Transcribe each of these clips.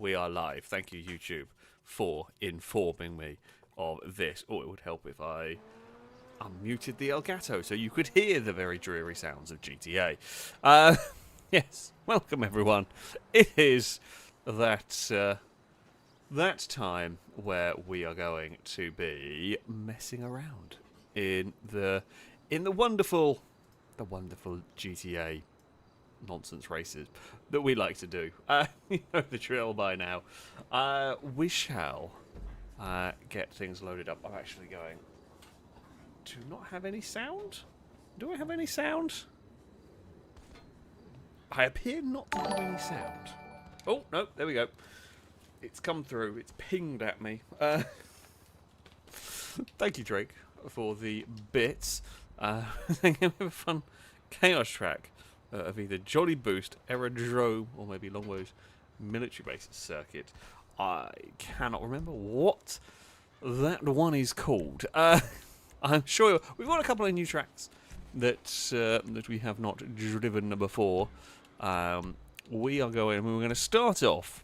we are live. Thank you, YouTube, for informing me of this. Oh, it would help if I unmuted the Elgato so you could hear the very dreary sounds of GTA. Yes, welcome everyone. It is that time where we are going to be messing around in the wonderful GTA nonsense races that we like to do. You know the drill by now. We shall get things loaded up. I'm actually going to not have any sound. Do I have any sound? I appear not to have any sound. Oh, no, there we go. It's come through. It's pinged at me. Thank you, Drake, for the bits. Thank you for a fun chaos track of either Jolly Boost, Aerodrome, or maybe Longbow's military base circuit. I cannot remember what that one is called. I'm sure we've got a couple of new tracks that we have not driven before. We're going to start off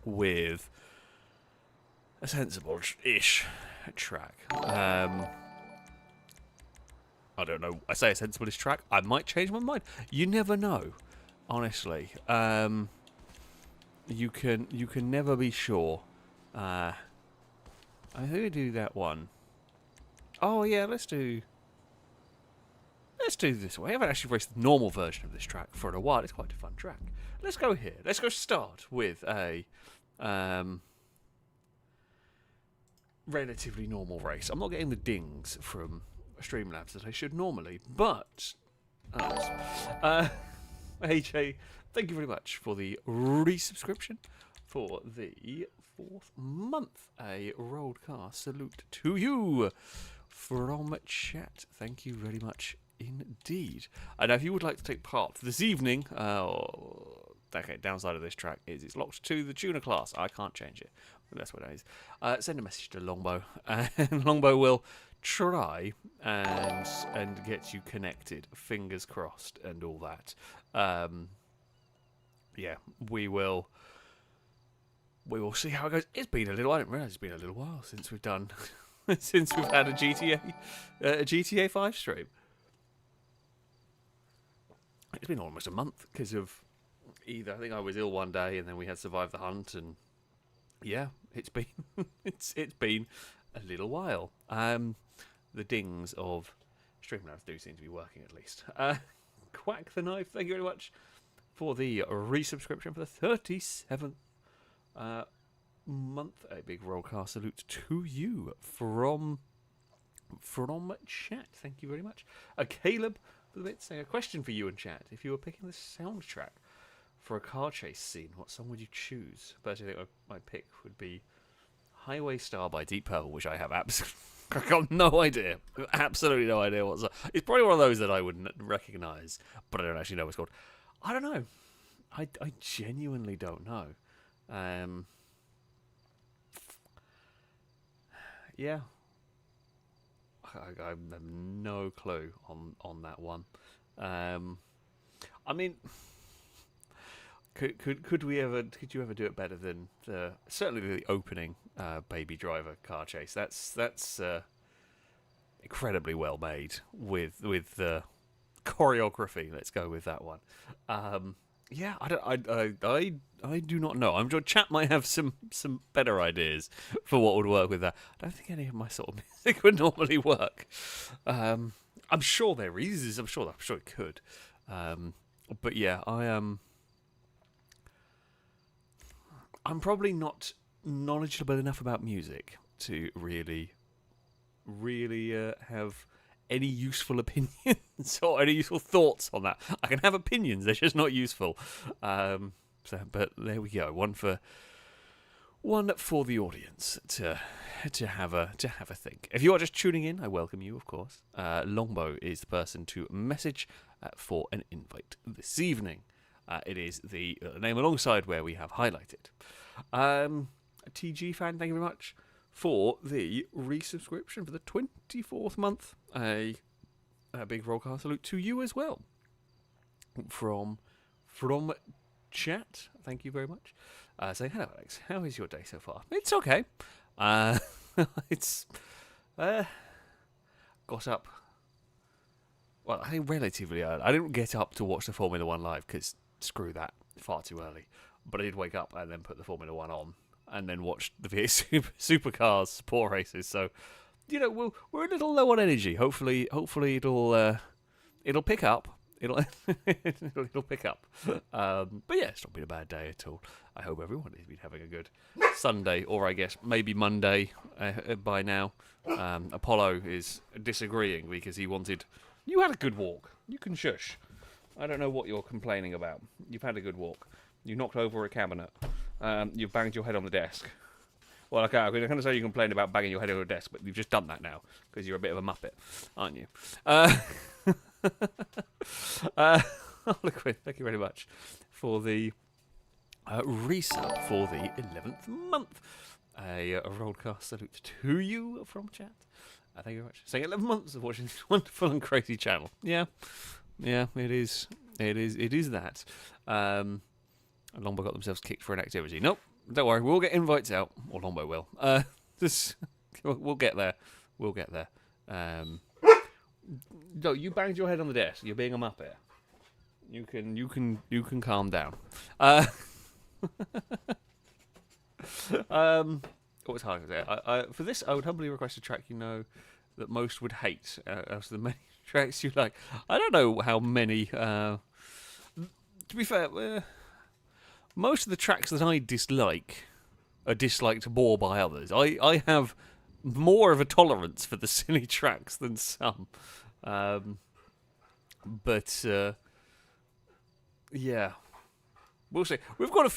with a sensible-ish track. I don't know. I say a sensible-ish track. I might change my mind. You never know. Honestly, you can never be sure. I think we do that one. Oh yeah, let's do this way. I haven't actually raced the normal version of this track for a while. It's quite a fun track. Let's go here. Let's go start with a relatively normal race. I'm not getting the dings from Streamlabs that I should normally, but AJ, thank you very much for the resubscription for the 4th month. A rolled-cast salute to you from chat. Thank you very much indeed. And if you would like to take part this evening, okay, downside of this track is it's locked to the tuner class. I can't change it. That's what it is. Send a message to Longbow, and Longbow will try and get you connected. Fingers crossed and all that. Yeah, we will see how it goes. It's been a little. I didn't realise it's been a little while since we've done since we've had a GTA 5 stream. It's been almost a month because of either I think I was ill one day and then we had Survive the Hunt, and yeah, it's been it's been a little while. The dings of Streamlabs do seem to be working at least. Quack the Knife, thank you very much for the resubscription for the 37th month. A big rollcast salute to you from chat. Thank you very much. Caleb for the bit saying a question for you in chat. If you were picking the soundtrack for a car chase scene, what song would you choose? Personally, I think my pick would be Highway Star by Deep Purple, which I have absolutely I got no idea. Absolutely no idea what's. It's probably one of those that I wouldn't recognise, but I don't actually know what it's called. I don't know. I genuinely don't know. Yeah. I have no clue on that one. I mean, could you ever do it better than certainly the opening Baby Driver car chase? That's incredibly well made with the choreography. Let's go with that one. Yeah, I do not know. I'm sure chat might have some better ideas for what would work with that. I don't think any of my sort of music would normally work. I'm sure there is. I'm sure it could. But yeah, I'm probably not knowledgeable enough about music to really have any useful opinions or any useful thoughts on that. I can have opinions; they're just not useful. But there we go. One for the audience to have a think. If you are just tuning in, I welcome you, of course. Longbow is the person to message for an invite this evening. It is the name alongside where we have highlighted. TG fan, thank you very much for the resubscription for the 24th month. A big rollcast salute to you as well. From chat, thank you very much. saying, hello, Alex. How is your day so far? It's okay. Uh, it's got up. Well, I think relatively early. I didn't get up to watch the Formula One live because screw that, far too early. But I did wake up and then put the Formula One on and then watched the V8 Supercars support races. So, we're a little low on energy. Hopefully it'll pick up. It'll pick up. But yeah, it's not been a bad day at all. I hope everyone has been having a good Sunday, or I guess maybe Monday by now. Apollo is disagreeing because he wanted... You had a good walk. You can shush. I don't know what you're complaining about. You've had a good walk. You knocked over a cabinet. You've banged your head on the desk. Well, okay, I'm going to say you complained about banging your head on the desk, but you've just done that now because you're a bit of a muppet, aren't you? Liquid, thank you very much for the resub for the 11th month. A broadcast salute to you from chat. Thank you very much. Saying 11 months of watching this wonderful and crazy channel. Yeah, it is that. Longbow got themselves kicked for an activity. Nope, don't worry, we'll get invites out. Or Longbow will. We'll get there. No, you banged your head on the desk. You're being a muppet. You can calm down. What was hard to say? For this, I would humbly request a track that most would hate. Out of the many tracks you like, I don't know how many. To be fair, most of the tracks that I dislike are disliked more by others. I have more of a tolerance for the silly tracks than some. But yeah, we'll see. We've got a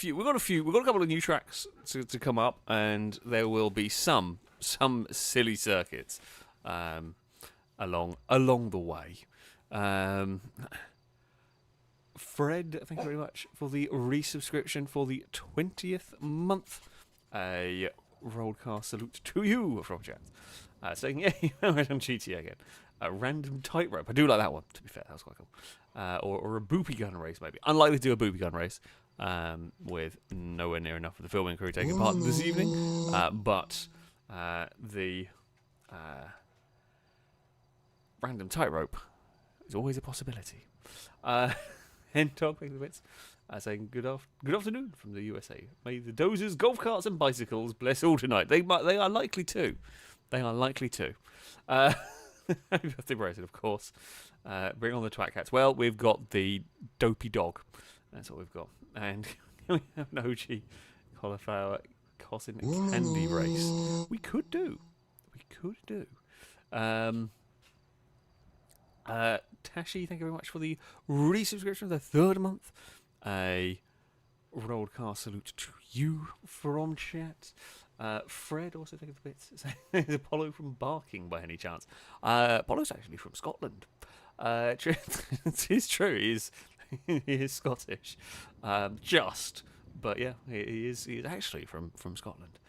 couple of new tracks to come up, and there will be some silly circuits along the way. Fred, thank you very much for the resubscription for the 20th month. A broadcast salute to you from chat. Saying, yeah, I'm on GTA again. A random tightrope. I do like that one, to be fair. That was quite cool. Or a boopy gun race, maybe. Unlikely to do a boopy gun race with nowhere near enough of the filming crew taking part this evening. But the random tightrope is always a possibility. And Dog making the bits. Saying good afternoon from the USA. May the dozers, golf carts, and bicycles bless all tonight. They are likely to. Happy birthday, Bryson, of course. Bring on the twat cats. Well, we've got the dopey dog. That's what we've got. And we have an OG cauliflower cotton candy race. We could do. Tashi, thank you very much for the resubscription of the 3rd month. A broadcast salute to you from chat. Fred also taking the bits. Is Apollo from Barking by any chance? Apollo's actually from Scotland. It is true. He is Scottish. But yeah, he is actually from Scotland.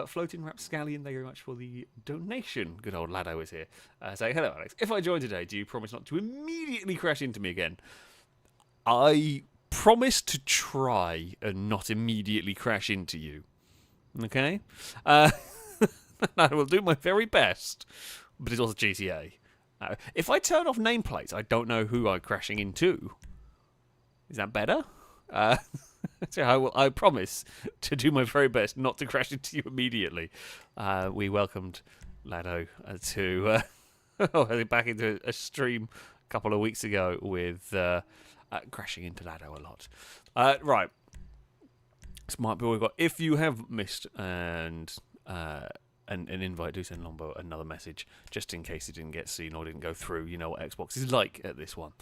Floating Rapscallion, thank you very much for the donation. Good old Lado is here. Saying, hello, Alex. If I join today, do you promise not to immediately crash into me again? I promise to try and not immediately crash into you. Okay? I will do my very best, but it's also GTA. If I turn off nameplates, I don't know who I'm crashing into. Is that better? So I promise to do my very best not to crash into you immediately. We welcomed Lado to back into a stream a couple of weeks ago with crashing into Lado a lot. Right. This might be all we've got. If you have missed an invite, do send Longbow another message, just in case it didn't get seen or didn't go through. You know what Xbox is like at this one.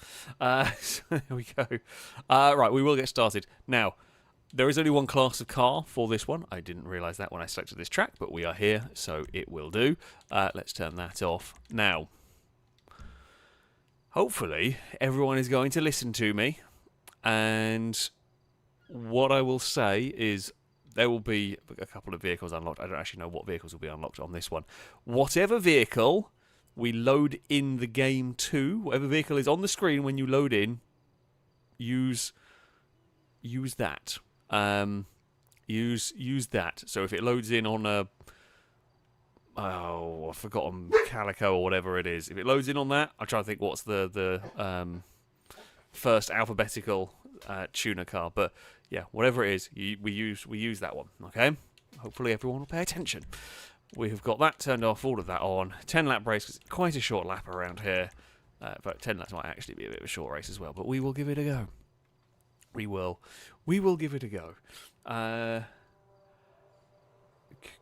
So there we go. Right, we will get started. Now, there is only one class of car for this one. I didn't realise that when I selected this track, but we are here, so it will do. Let's turn that off. Now, hopefully, everyone is going to listen to me, and what I will say is there will be a couple of vehicles unlocked. I don't actually know what vehicles will be unlocked on this one. Whatever vehicle we load in the game to, whatever vehicle is on the screen when you load in, use that. Use that. So if it loads in on a... Oh, I've forgotten Calico or whatever it is. If it loads in on that, I'll try to think what's the first alphabetical tuner car. But yeah, whatever it is, we use that one. Okay. Hopefully everyone will pay attention. We've got that turned off. All of that on. 10-lap race because it's quite a short lap around here. But 10 laps might actually be a bit of a short race as well. But we will give it a go. We will give it a go.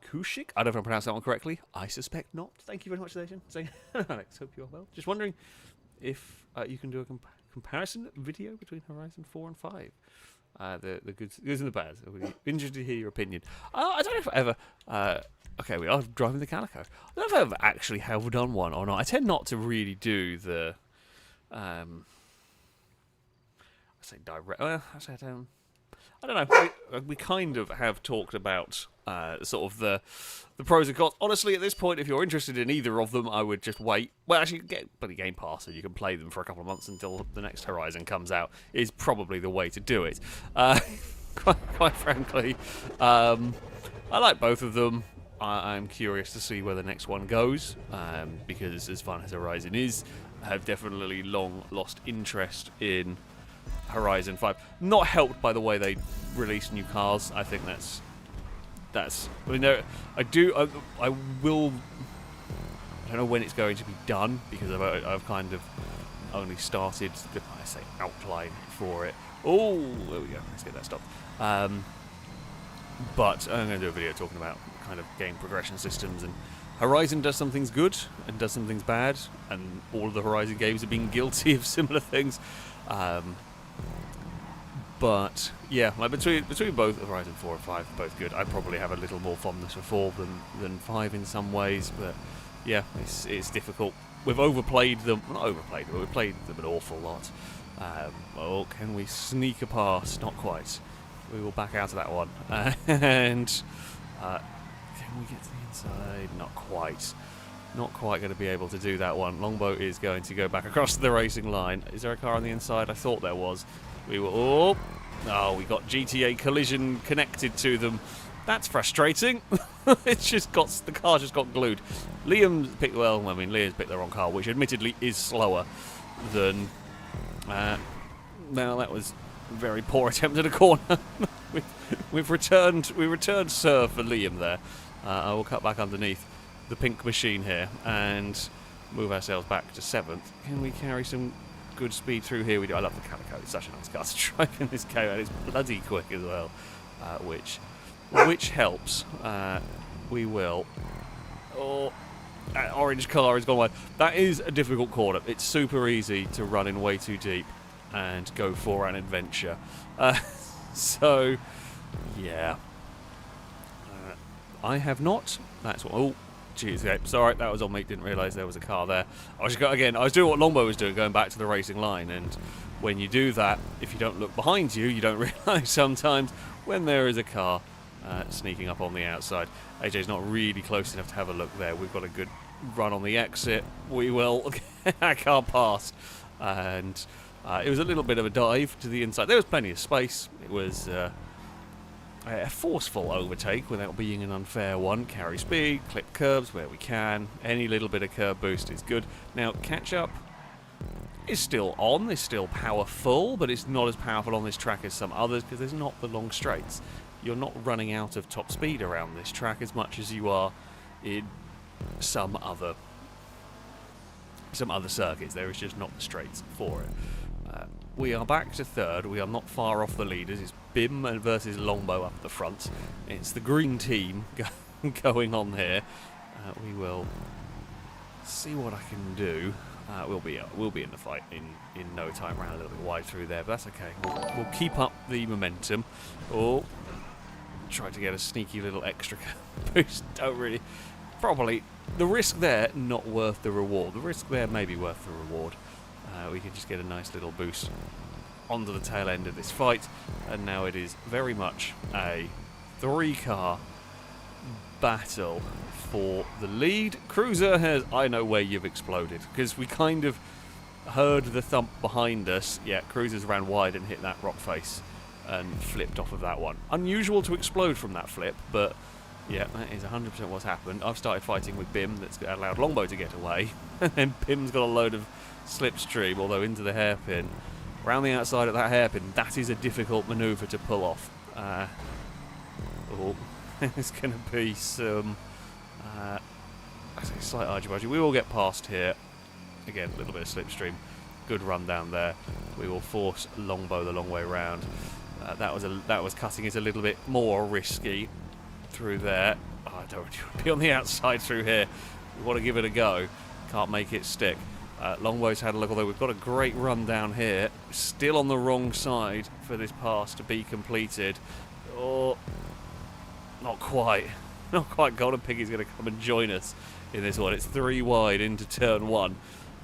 Kushik? I don't know if I pronounced that one correctly. I suspect not. Thank you very much, Station. Saying, Alex, hope you're well. Just wondering if you can do a comparison video between Horizon 4 and 5. The goods and the bads. I'll be interested to hear your opinion. I don't know if I ever... okay, we are driving the Calico. I don't know if I've ever actually have done one or not. I tend not to really do the... I say direct... I don't know. We kind of have talked about sort of the pros and cons. Honestly, at this point, if you're interested in either of them, I would just wait. Well, actually, get bloody Game Pass so you can play them for a couple of months until the next Horizon comes out. Is probably the way to do it. Quite frankly, I like both of them. I'm curious to see where the next one goes, because as fun as Horizon is, I have definitely long lost interest in Horizon 5. Not helped by the way they release new cars. I think that's. I mean, I will. I don't know when it's going to be done because I've kind of only started the outline for it. Oh, there we go. Let's get that stopped. But I'm going to do a video talking about kind of game progression systems, and Horizon does some things good and does some things bad, and all of the Horizon games have been guilty of similar things. But yeah, like between both Horizon 4 and 5, both good. I probably have a little more fondness for 4 than 5 in some ways, but yeah, it's difficult. We've overplayed them. Not overplayed, but we've played them an awful lot. Oh, can we sneak a pass? Not quite. We will back out of that one. And can we get to the inside? Not quite. Not quite going to be able to do that one. Longboat is going to go back across the racing line. Is there a car on the inside? I thought there was. We were... Oh, we got GTA collision connected to them. That's frustrating. It's just got... The car just got glued. Liam's picked... Well, I mean, Liam's picked the wrong car, which admittedly is slower than... Now, that was a very poor attempt at a corner. We've returned serve for Liam there. I will cut back underneath the pink machine here and move ourselves back to 7th. Can we carry some good speed through here? We do. I love the Calico. It's such a nice car to drive in this game, and it's bloody quick as well, which helps. We will. Oh, that orange car has gone wide. That is a difficult corner. It's super easy to run in way too deep and go for an adventure. So, yeah. I have not. That's what. Oh, jeez. Okay, sorry, that was on me. Didn't realise there was a car there. I was doing what Longbow was doing, going back to the racing line. And when you do that, if you don't look behind you, you don't realise sometimes when there is a car sneaking up on the outside. AJ's not really close enough to have a look there. We've got a good run on the exit. We will get our car past. And it was a little bit of a dive to the inside. There was plenty of space. It was a forceful overtake without being an unfair one. Carry speed, clip curbs where we can. Any little bit of curb boost is good. Now, catch up is still on. It's still powerful, but it's not as powerful on this track as some others because there's not the long straights. You're not running out of top speed around this track as much as you are in some other circuits. There is just not the straights for it. We are back to 3rd. We are not far off the leaders. It's Bim versus Longbow up the front. It's the green team going on here. We will see what I can do. We'll be in the fight in no time. Ran a little bit wide through there, but that's okay. We'll keep up the momentum. Oh, try to get a sneaky little extra boost. Don't really. Probably the risk there not worth the reward. The risk there may be worth the reward. We can just get a nice little boost onto the tail end of this fight, and now it is very much a 3-car battle for the lead. Cruiser has... I know where you've exploded, because we kind of heard the thump behind us. Yeah, Cruiser's ran wide and hit that rock face and flipped off of that one. Unusual to explode from that flip, but yeah, that is 100% what's happened. I've started fighting with Bim, that's allowed Longbow to get away, and then Bim's got a load of slipstream, although into the hairpin. Around the outside of that hairpin, that is a difficult manoeuvre to pull off. There's going to be some slight argy-bargy. We will get past here. Again, a little bit of slipstream. Good run down there. We will force Longbow the long way round. That was cutting it a little bit more risky through there. Oh, I don't want to be on the outside through here. We want to give it a go. Can't make it stick. Longbow's had a look, although we've got a great run down here. Still on the wrong side for this pass to be completed. Oh, not quite. Not quite. Golden Piggy's going to come and join us in this one. It's 3 wide into turn 1.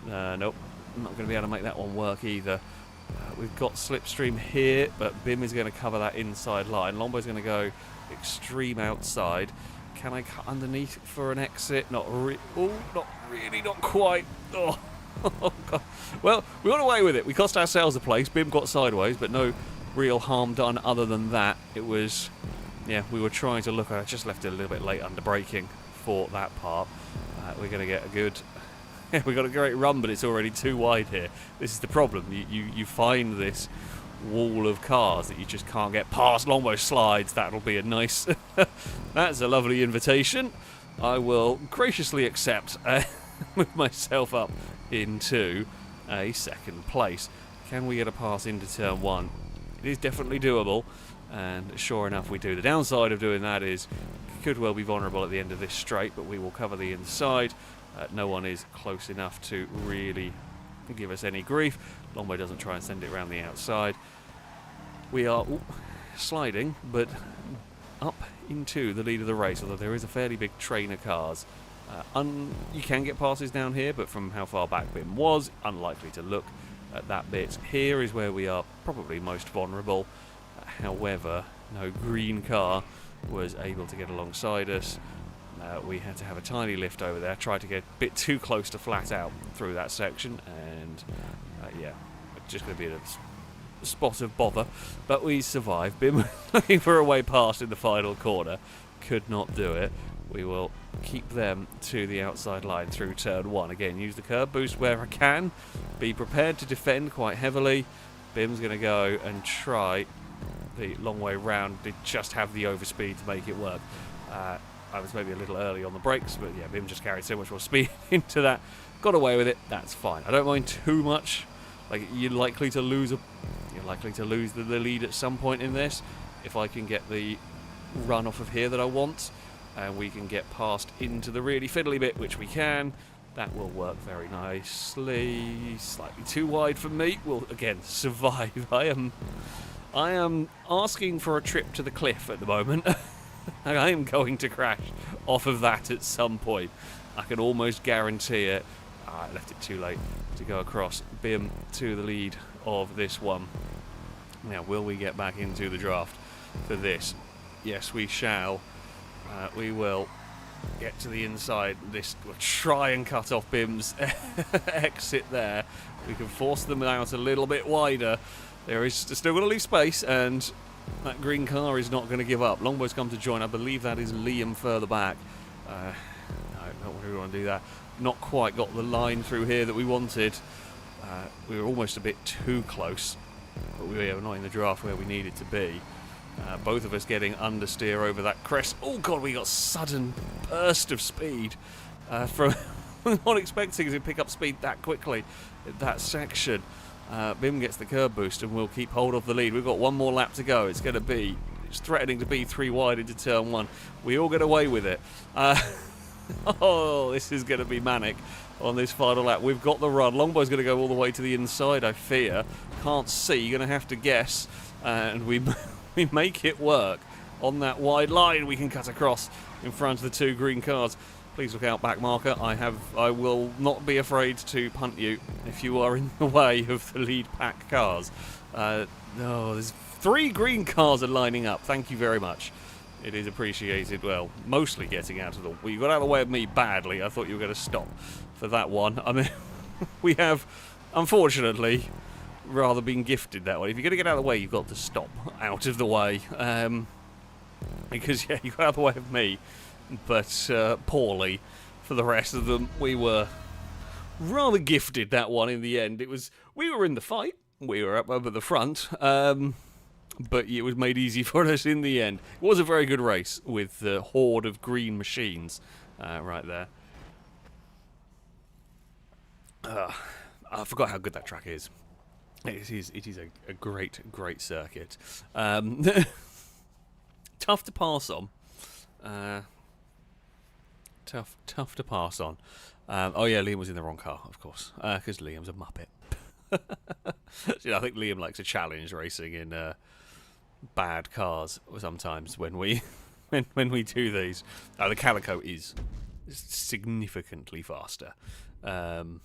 Nope. I'm not going to be able to make that one work either. We've got slipstream here, but Bim is going to cover that inside line. Longbow's going to go extreme outside. Can I cut underneath for an exit? Not really, not quite. Oh. Oh, God. Well, we got away with it. We cost ourselves a place. Bim got sideways, but no real harm done other than that. It was, yeah, we were trying to look. I just left it a little bit late under braking for that part. We're going to get a good... we got a great run, but it's already 2 wide here. This is the problem. You find this wall of cars that you just can't get past. Longbow slides. That'll be a nice... That's a lovely invitation. I will graciously accept. Move myself up into a 2nd place. Can we get a pass into turn 1? It is definitely doable, and sure enough we do. The downside of doing that is could well be vulnerable at the end of this straight, but we will cover the inside. No one is close enough to really give us any grief. Longbow doesn't try and send it around the outside. We are sliding, but up into the lead of the race, although there is a fairly big train of cars. You can get passes down here, but from how far back Bim was, unlikely to look at that bit. Here is where we are probably most vulnerable. However, no green car was able to get alongside us. We had to have a tiny lift over there, tried to get a bit too close to flat out through that section, and yeah, just going to be a spot of bother. But we survived. Bim looking for a way past in the final corner, could not do it. We will keep them to the outside line through turn 1. Again, use the curb boost where I can. Be prepared to defend quite heavily. Bim's going to go and try the long way round. Did just have the overspeed to make it work. I was maybe a little early on the brakes, but yeah, Bim just carried so much more speed into that. Got away with it. That's fine. I don't mind too much. Like, you're likely to lose the lead at some point in this. If I can get the run off of here that I want, and we can get past into the really fiddly bit, which we can, that will work very nicely. Slightly too wide for me. We'll again survive. I am asking for a trip to the cliff at the moment. I am going to crash off of that at some point. I can almost guarantee it. I left it too late to go across. Bim to the lead of this one. Now, will we get back into the draft for this? Yes, we shall. We will get to the inside. We'll try and cut off Bim's exit there. We can force them out a little bit wider. There is still going to leave space, and that green car is not going to give up. Longbow's come to join. I believe that is Liam further back. No, don't really want to do that. Not quite got the line through here that we wanted. We were almost a bit too close, but we were not in the draft where we needed to be. Both of us getting understeer over that crest. Oh God, we got sudden burst of speed from not expecting to pick up speed that quickly at that section. Bim gets the curb boost and we'll keep hold of the lead. We've got 1 more lap to go. It's threatening to be 3 wide into turn 1. We all get away with it. Oh, this is going to be manic on this final lap. We've got the run. Longbow's going to go all the way to the inside, I fear. Can't see. You're going to have to guess. And we make it work. On that wide line, we can cut across in front of the 2 green cars. Please look out, back marker. I will not be afraid to punt you if you are in the way of the lead pack cars. There's 3 green cars are lining up. Thank you very much. It is appreciated. Well, mostly getting out of the... Well, you got out of the way of me badly. I thought you were going to stop for that one. I mean, we have, unfortunately, rather being gifted that way. If you're going to get out of the way, you've got to stop out of the way. Because, yeah, you got out of the way of me, but poorly for the rest of them. We were rather gifted that one in the end. We were in the fight. We were up over the front. But it was made easy for us in the end. It was a very good race with the horde of green machines right there. I forgot how good that track is. It is a great circuit. Tough to pass on. Tough to pass on. Oh yeah, Liam was in the wrong car, of course, because Liam's a muppet. I think Liam likes a challenge racing in bad cars sometimes when we when we do these. The Calico is significantly faster, but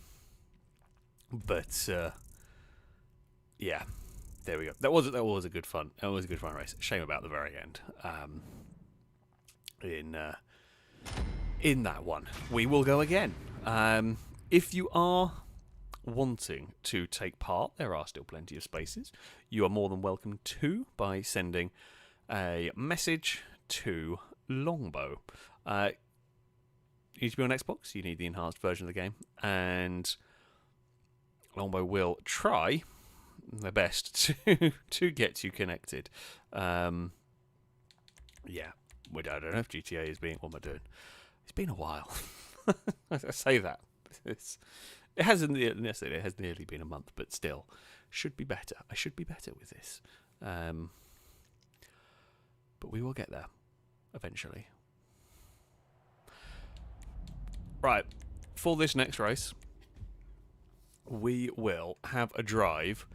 yeah, there we go. That was a good fun. That was a good fun race. Shame about the very end. In that one, we will go again. If you are wanting to take part, there are still plenty of spaces. You are more than welcome to by sending a message to Longbow. You need to be on Xbox. You need the enhanced version of the game, and Longbow will try their best to get you connected. Yeah, I don't know if GTA is being. What am I doing? It's been a while. I say that. It has nearly been a month, but still, should be better. I should be better with this. But we will get there eventually. Right, for this next race, we will have a drive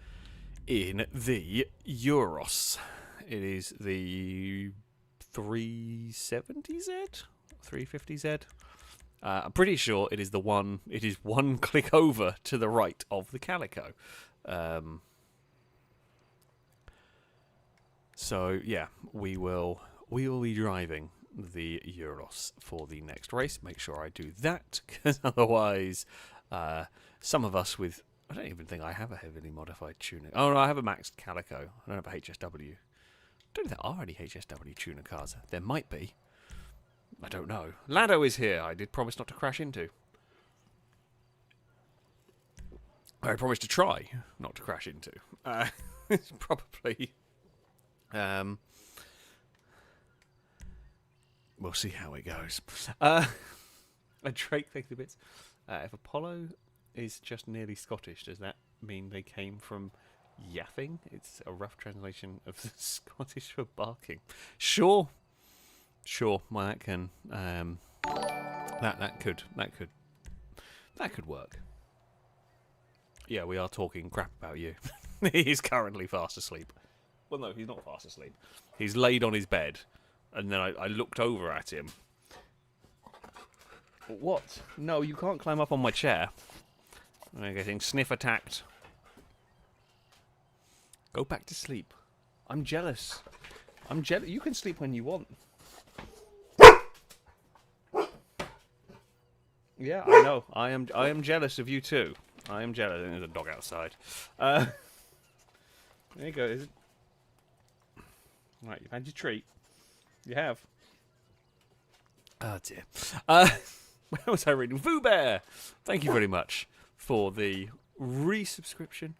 in the Euros. It is the 370Z? 350Z? I'm pretty sure it is one click over to the right of the Calico. So yeah, we will be driving the Euros for the next race. Make sure I do that, because otherwise, some of us with, I don't even think I have a heavily modified tuner. Oh no, I have a maxed Calico. I don't have a HSW. I don't think there are any HSW tuner cars. There might be. I don't know. Lado is here. I did promise not to crash into. I promised to try not to crash into. It's probably. We'll see how it goes. A Drake, thank you bits. If Apollo is just nearly Scottish, does that mean they came from yapping? It's a rough translation of the Scottish for barking. Sure, that can that could work. Yeah, we are talking crap about you. He's currently fast asleep. Well, no, he's not fast asleep. He's laid on his bed, and then I looked over at him. What? No, you can't climb up on my chair. I'm getting sniff attacked. Go back to sleep. I'm jealous. You can sleep when you want. Yeah, I know. I am jealous of you too. I am jealous. There's a dog outside. There you go. Is it? Right, you've had your treat. You have. Oh dear. Where was I reading? Voo Bear! Thank you very much for the resubscription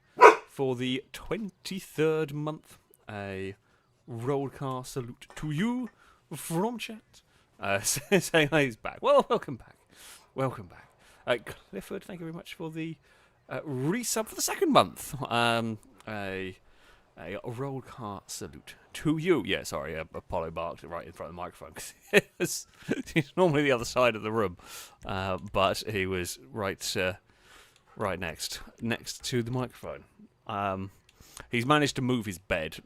for the 23rd month. A roll car salute to you from chat. Saying he's back. Well, welcome back. Welcome back. Clifford, thank you very much for the resub for the second month. A roll car salute to you. Yeah, sorry, Apollo barked right in front of the microphone. He's normally the other side of the room, but he was right next to the microphone. He's managed to move his bed.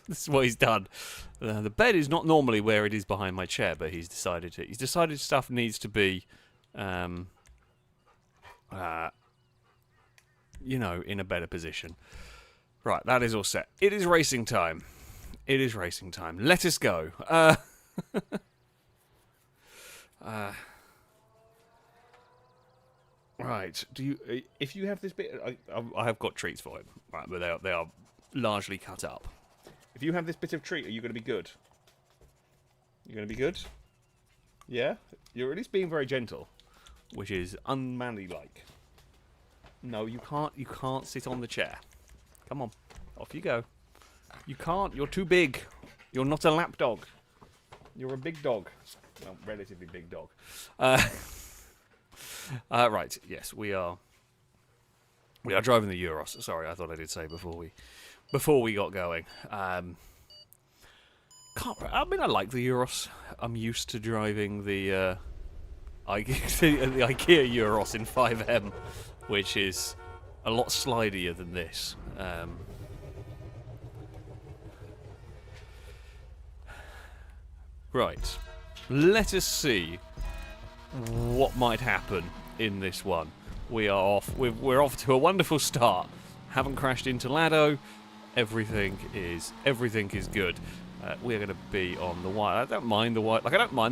This is what he's done. The bed is not normally where it is behind my chair, but he's decided stuff needs to be, in a better position. Right, that is all set. It is racing time. Let us go. Right. Do you? If you have this bit, I have got treats for him. Right, but they are largely cut up. If you have this bit of treat, are you going to be good? You're going to be good. Yeah. You're at least being very gentle, which is unmanly-like. No, you can't. You can't sit on the chair. Come on, off you go. You can't. You're too big. You're not a lap dog. You're a big dog. Well, relatively big dog. Right. Yes, we are. We are driving the Euros. Sorry, I thought I did say before we got going. I mean, I like the Euros. I'm used to driving the IKEA Euros in 5M, which is a lot slidier than this. Right. Let us see what might happen in this one. We are off. We're off to a wonderful start. Haven't crashed into Lado. Everything is good. We're going to be on the wide. I don't mind the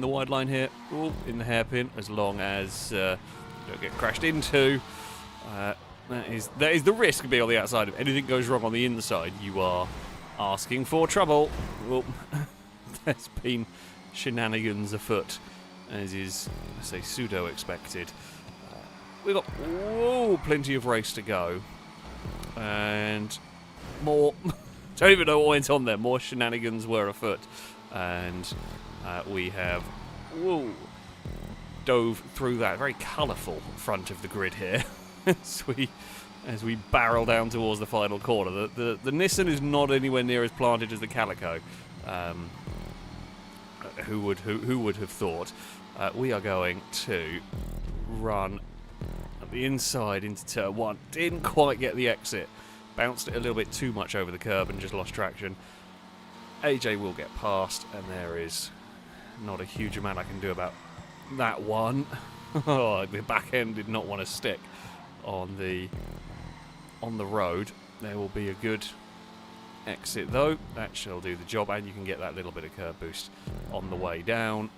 wide line here. Ooh, in the hairpin, as long as don't get crashed into. That is the risk of being on the outside. If anything goes wrong on the inside, you are asking for trouble. Well, there's been shenanigans afoot, as is, I say, pseudo expected. We've got plenty of race to go, and more. Don't even know what went on there. More shenanigans were afoot, and we have dove through that very colourful front of the grid here as we barrel down towards the final corner. The Nissan is not anywhere near as planted as the Calico. Who would have thought? We are going to run at the inside into turn 1. Didn't quite get the exit. Bounced it a little bit too much over the curb and just lost traction. AJ will get past, and there is not a huge amount I can do about that one. Oh, the back end did not want to stick on the road. There will be a good exit though. That shall do the job, and you can get that little bit of curb boost on the way down,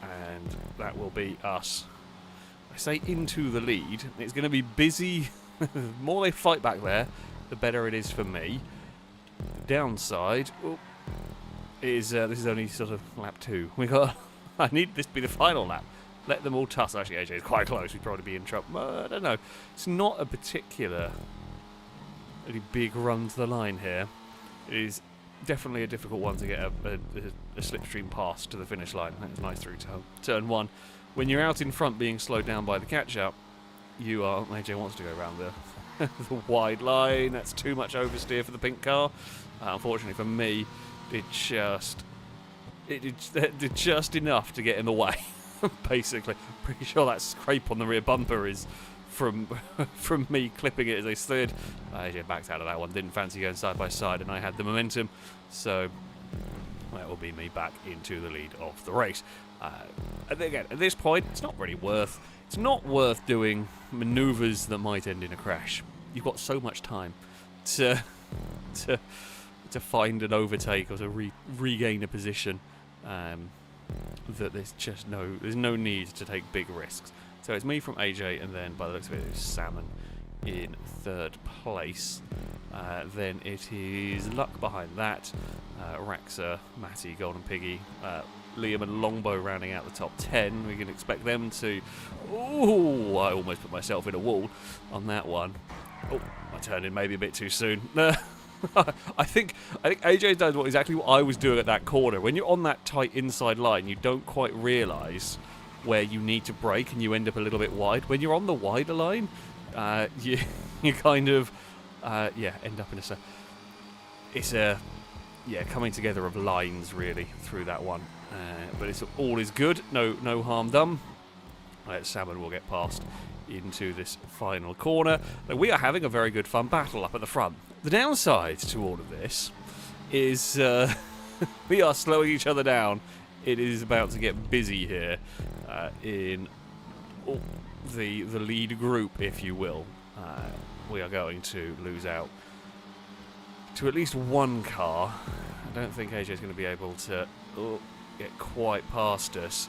and that will be us. I say into the lead. It's going to be busy. The more they fight back there, the better it is for me. The downside is this is only sort of lap 2. I need this to be the final lap. Let them all tussle. Actually, AJ is quite close. We'd probably be in trouble. I don't know. It's not a particularly big run to the line here. It is definitely a difficult one to get a slipstream pass to the finish line. That was nice through turn 1. When you're out in front being slowed down by the catch-up, you are... AJ wants to go around the wide line. That's too much oversteer for the pink car. Unfortunately for me, it did just enough to get in the way. Basically, pretty sure that scrape on the rear bumper is from me clipping it as I slid. AJ backed out of that one. Didn't fancy going side by side, and I had the momentum, so that will be me back into the lead of the race. And again, at this point, it's not worth doing manoeuvres that might end in a crash. You've got so much time to find an overtake or to regain a position. That there's no need to take big risks. So it's me from AJ, and then by the looks of it, it's Salmon in 3rd place. Then it is Luck behind that, Raxa, Matty, Golden Piggy, Liam and Longbow rounding out the top 10. We can expect them to... Ooh, I almost put myself in a wall on that one. Oh, I turned in maybe a bit too soon. I think AJ does exactly what I was doing at that corner. When you're on that tight inside line, you don't quite realise where you need to brake, and you end up a little bit wide. When you're on the wider line, you kind of end up in it's a coming together of lines really through that one. But it's all is good. No harm done. Salmon will get past into this final corner. Now, we are having a very good fun battle up at the front. The downside to all of this is we are slowing each other down. It is about to get busy here in the lead group, if you will. We are going to lose out to at least one car. I don't think AJ is going to be able to get quite past us.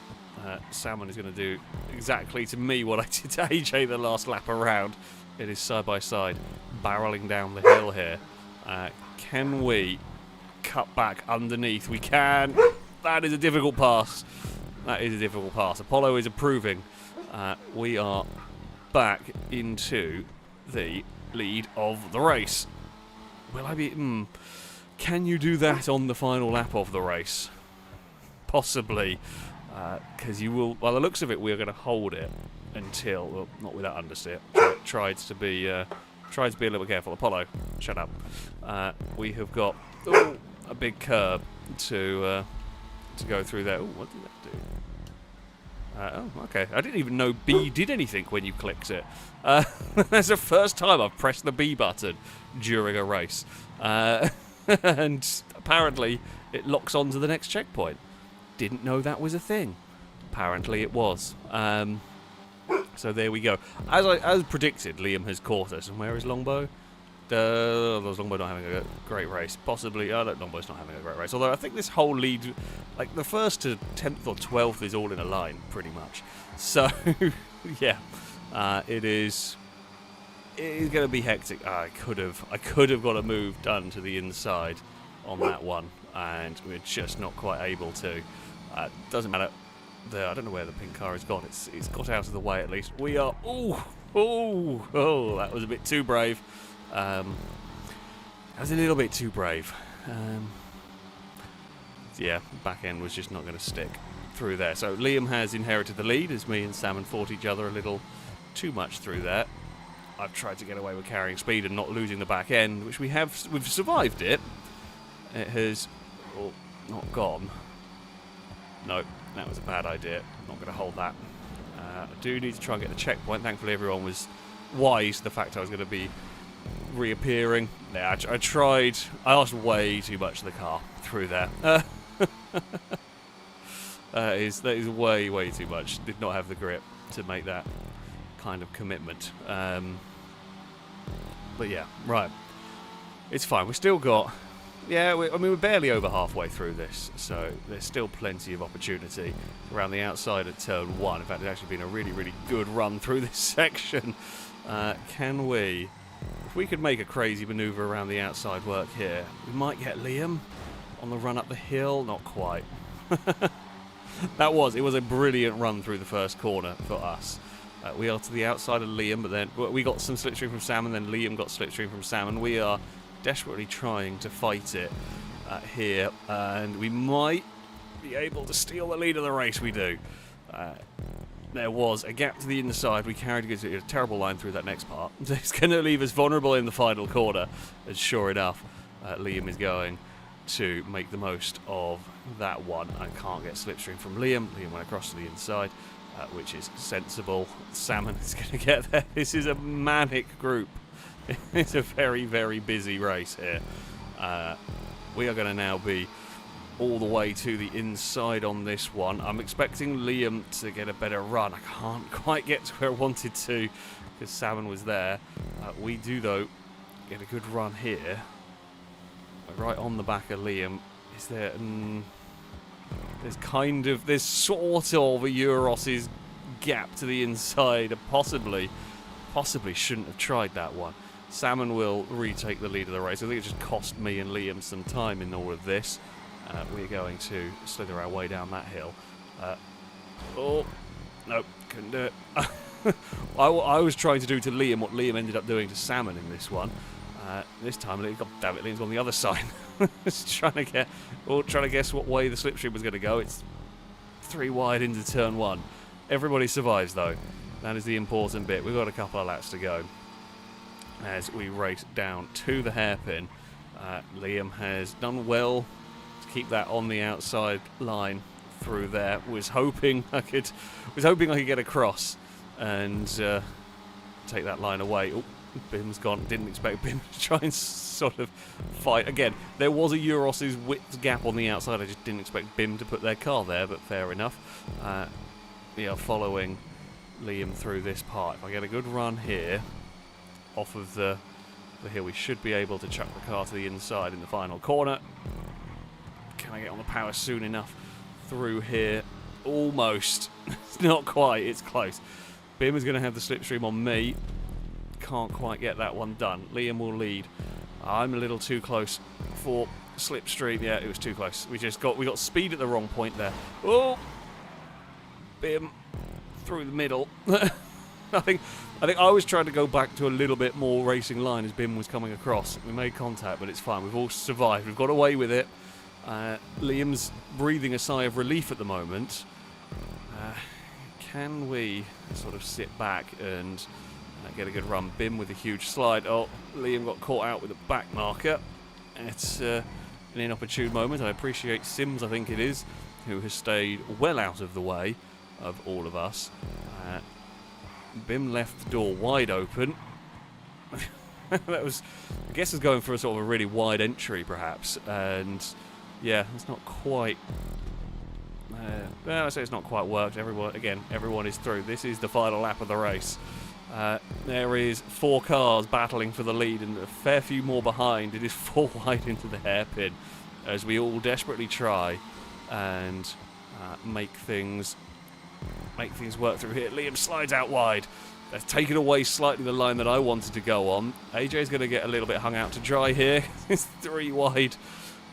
Salmon is going to do exactly to me what I did to AJ the last lap around. It is side by side, barreling down the hill here. Can we cut back underneath? We can. That is a difficult pass. That is a difficult pass. Apollo is approving. We are back into the lead of the race. Will I be... Can you do that on the final lap of the race? Possibly. Because you will... By the looks of it, we're going to hold it until... Well, not with that understeer. Tried to be a little bit careful. Apollo, shut up. We have got a big curb to go through there. What did that do? Okay. I didn't even know B did anything when you clicked it. That's the first time I've pressed the B button during a race. And apparently it locks onto the next checkpoint. Didn't know that was a thing. Apparently it was. So there we go. As predicted, Liam has caught us. And where is Longbow? Longbow not having a great race. Possibly. Longbow's not having a great race. Although I think this whole lead, like the first to 10th or 12th, is all in a line, pretty much. So, yeah, it is going to be hectic. I could have got a move done to the inside on that one, and we're just not quite able to. Doesn't matter. I don't know where the pink car has gone. It's got out of the way at least. We are. Oh! That was a bit too brave. That was a little bit too brave. Yeah, back end was just not going to stick through there. So Liam has inherited the lead as me and Salmon fought each other a little too much through that. I've tried to get away with carrying speed and not losing the back end, which we've survived it. It has not gone. No, that was a bad idea. I'm not going to hold that. I do need to try and get the checkpoint. Thankfully everyone was wise to the fact I was going to be reappearing. Yeah, I tried. I asked way too much of the car through there. That is way too much. Did not have the grip to make that kind of commitment. But yeah, right. It's fine. We've still got... Yeah, we're barely over halfway through this, so there's still plenty of opportunity around the outside at turn 1. In fact, it's actually been a really, really good run through this section. Can we... If we could make a crazy manoeuvre around the outside work here, we might get Liam on the run up the hill. Not quite. It was a brilliant run through the first corner for us. We are to the outside of Liam, but then we got some slipstream from Sam, and then Liam got slipstream from Sam, and we are desperately trying to fight it here, and we might be able to steal the lead of the race. We do. There was a gap to the inside. We carried a terrible line through that next part. It's going to leave us vulnerable in the final corner, and sure enough, Liam is going to make the most of that one. I can't get slipstream from Liam. Liam went across to the inside, which is sensible. Salmon is going to get there. This is a manic group. It's a very, very busy race here. We are going to now be all the way to the inside on this one. I'm expecting Liam to get a better run. I can't quite get to where I wanted to because Salmon was there. We do, though, get a good run here. Right on the back of Liam. Is there... There's sort of a Euros's gap to the inside. Possibly shouldn't have tried that one. Salmon will retake the lead of the race. I think it just cost me and Liam some time in all of this. We're going to slither our way down that hill. Oh, no, couldn't do it. I was trying to do to Liam what Liam ended up doing to Salmon in this one. This time, God damn it, Liam's on the other side. Just trying to guess what way the slipstream was going to go. It's 3 wide into turn 1. Everybody survives, though. That is the important bit. We've got a couple of laps to go as we race down to the hairpin. Liam has done well to keep that on the outside line through there. Was hoping I could get across and take that line away. Oh, Bim's gone. Didn't expect Bim to try and sort of fight. Again, there was a Euros's width gap on the outside. I just didn't expect Bim to put their car there, but fair enough. We are following Liam through this part. If I get a good run here off of the hill, we should be able to chuck the car to the inside in the final corner. Can I get on the power soon enough through here? Almost. It's not quite. It's close. Bim is going to have the slipstream on me. Can't quite get that one done. Liam will lead. I'm a little too close for slipstream. Yeah, it was too close. We got speed at the wrong point there. Oh, Bim through the middle. I think I was trying to go back to a little bit more racing line as Bim was coming across. We made contact, but it's fine. We've all survived. We've got away with it. Liam's breathing a sigh of relief at the moment. Can we sort of sit back and get a good run? Bim with a huge slide. Oh, Liam got caught out with a back marker. It's an inopportune moment. I appreciate Sims, I think it is, who has stayed well out of the way of all of us. Bim left the door wide open. That was, I guess, is going for a sort of a really wide entry, perhaps. And yeah, it's not quite. Well, I say it's not quite worked. Everyone is through. This is the final lap of the race. There is 4 cars battling for the lead and a fair few more behind. It is 4 wide into the hairpin as we all desperately try and make things work through here. Liam slides out wide. They've taken away slightly the line that I wanted to go on. AJ's going to get a little bit hung out to dry here. It's 3 wide.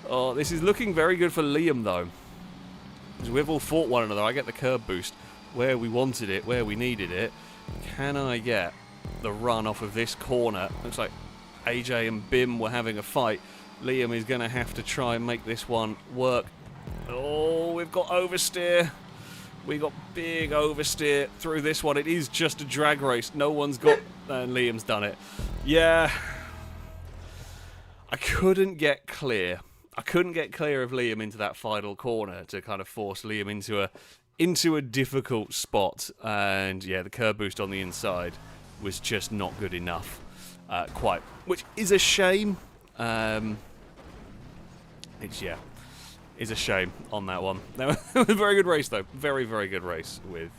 Oh, this is looking very good for Liam, though. Because we've all fought one another. I get the curb boost where we wanted it, where we needed it. Can I get the run off of this corner? Looks like AJ and Bim were having a fight. Liam is going to have to try and make this one work. Oh, we've got oversteer. We got big oversteer through this one. It is just a drag race. No one's got... And Liam's done it. Yeah. I couldn't get clear. I couldn't get clear of Liam into that final corner to kind of force Liam into a difficult spot. And yeah, the curb boost on the inside was just not good enough. Quite. Which is a shame. Is a shame on that one. That was a very good race, though. Very, very good race with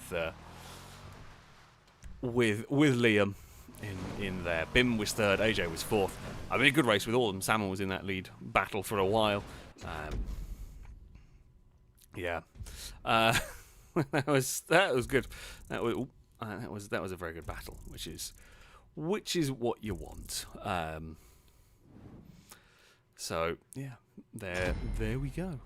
Liam in there. Bim was 3rd, AJ was 4th. I mean, a good race with all of them. Salmon was in that lead battle for a while. Yeah, that was good. That was a very good battle, which is what you want. So yeah, there we go.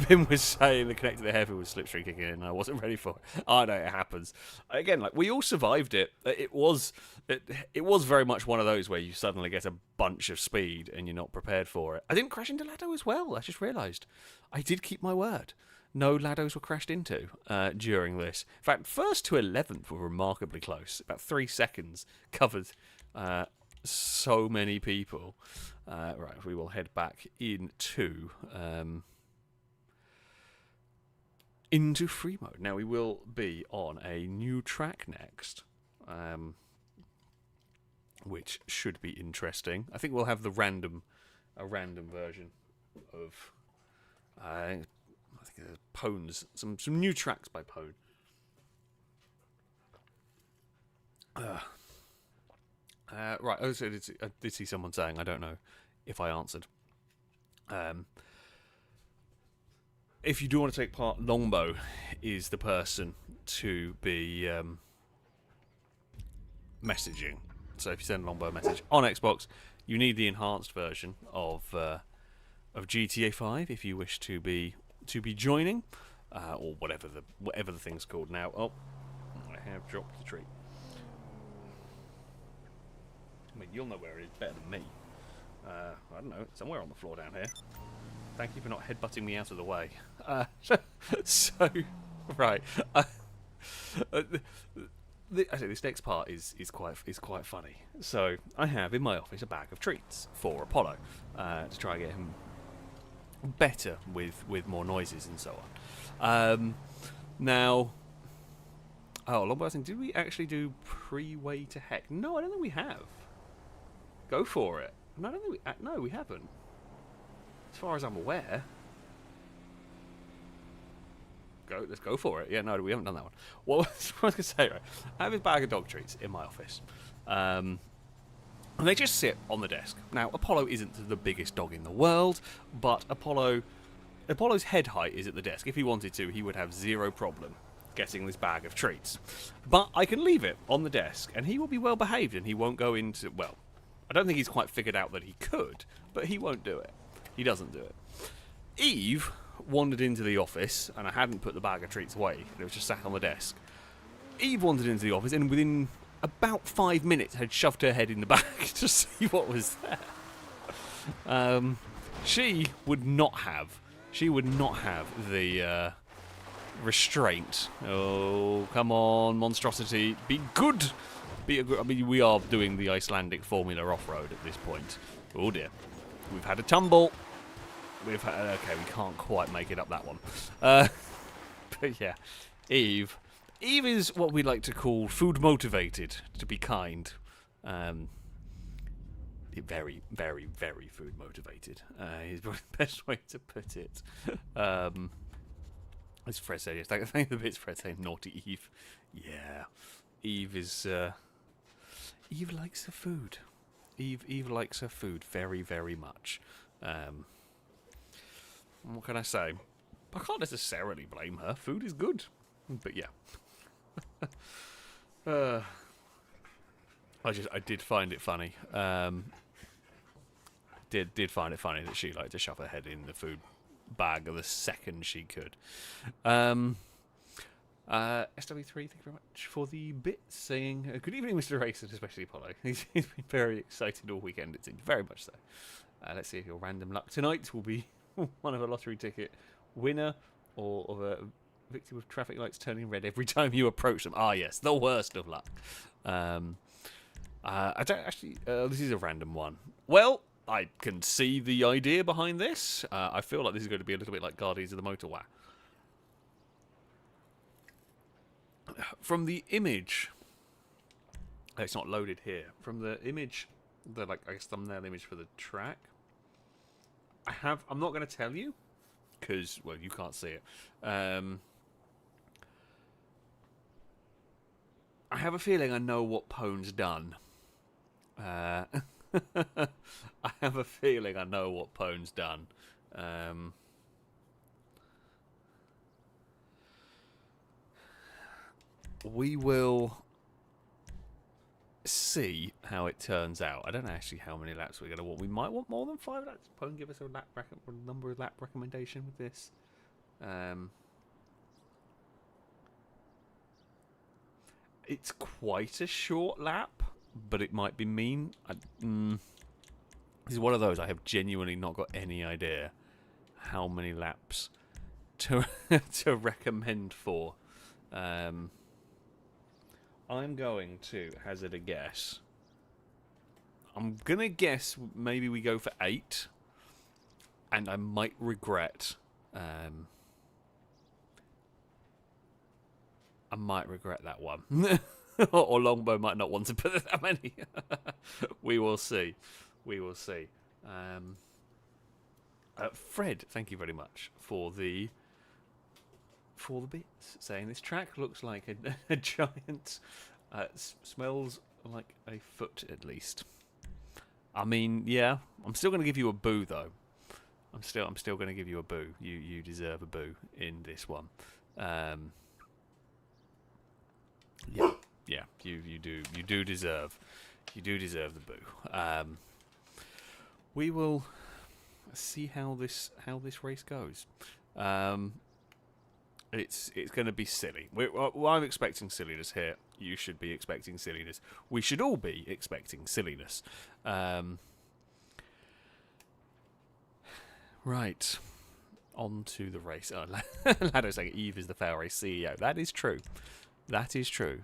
Bim was saying the connector to the hairpin was slipstream kicking in, and I wasn't ready for it. I know it happens. Again, like, we all survived it. It was very much one of those where you suddenly get a bunch of speed and you're not prepared for it. I didn't crash into Lado as well. I just realised. I did keep my word. No Lados were crashed into during this. In fact, 1st to 11th were remarkably close. About 3 seconds covered so many people. Right, we will head back into free mode. Now we will be on a new track next, which should be interesting. I think we'll have a random version of I think Pones, some new tracks by Pone. Right, I did see someone saying, I don't know if I answered. If you do want to take part, Longbow is the person to be messaging. So if you send Longbow a message on Xbox, you need the enhanced version of GTA 5 if you wish to be joining, or whatever the thing's called now. Oh, I have dropped the tree. I mean, you'll know where it is better than me. I don't know, it's somewhere on the floor down here. Thank you for not headbutting me out of the way. So, right. This next part is quite funny. So, I have in my office a bag of treats for Apollo to try and get him better with more noises and so on. Now, Longbow, did we actually do pre-way to heck? No, I don't think we have. Go for it. No, I don't think no, we haven't. As far as I'm aware. Let's go for it. Yeah, no, we haven't done that one. What I was going to say, right? I have this bag of dog treats in my office. And they just sit on the desk. Now, Apollo isn't the biggest dog in the world, but Apollo Apollo's head height is at the desk. If he wanted to, he would have zero problem getting this bag of treats. But I can leave it on the desk, and he will be well behaved, and he won't go into... Well, I don't think he's quite figured out that he could, but he won't do it. He doesn't do it. Eve wandered into the office, and I hadn't put the bag of treats away. It was just sat on the desk. Eve wandered into the office, and within about 5 minutes had shoved her head in the bag to see what was there. She would not have the restraint. Oh, come on, monstrosity. Be good. I mean, we are doing the Icelandic Formula off-road at this point. Oh dear. We've had a tumble. Okay, we can't quite make it up that one. But yeah, Eve. Eve is what we like to call food motivated, to be kind. Very, very, very food motivated. Is probably the best way to put it. As Fred said, yes, thank the bits Fred saying naughty Eve. Yeah, Eve is. Eve likes her food. Eve likes her food very, very much. What can I say? I can't necessarily blame her. Food is good, but yeah. I did find it funny. Did find it funny that she liked to shove her head in the food bag the second she could. SW3, thank you very much for the bits, saying good evening, Mr. Race, and especially Apollo. He's been very excited all weekend, it seems, very much so. Let's see if your random luck tonight will be one of a lottery ticket winner or of a victim of traffic lights turning red every time you approach them. Ah, yes, the worst of luck. I don't actually. This is a random one. Well, I can see the idea behind this. I feel like this is going to be a little bit like Guardians of the Motorway. From the image, it's not loaded here. From the image, the I guess thumbnail image for the track. I'm not going to tell you because well, you can't see it. I have a feeling I know what Pone's done. I have a feeling I know what Pone's done. We will see how it turns out. I don't know actually how many laps we're going to want. We might want more than 5 laps. Pone, give us a number of lap recommendation with this. It's quite a short lap, but it might be mean. This is one of those I have genuinely not got any idea how many laps to to recommend for. I'm going to hazard a guess. I'm going to guess maybe we go for 8. And I might regret... I might regret that one. Or Longbow might not want to put that many. We will see. We will see. Fred, thank you very much for the bits, saying this track looks like a giant, smells like a foot at least. I mean, yeah, I'm still going to give you a boo though. I'm still going to give you a boo. You deserve a boo in this one. Yeah, you do deserve the boo. We will see how this race goes. It's going to be silly. I'm expecting silliness here. You should be expecting silliness. We should all be expecting silliness. Right. On to the race. Oh, Lado saying Eve is the FailRace CEO. That is true. That is true.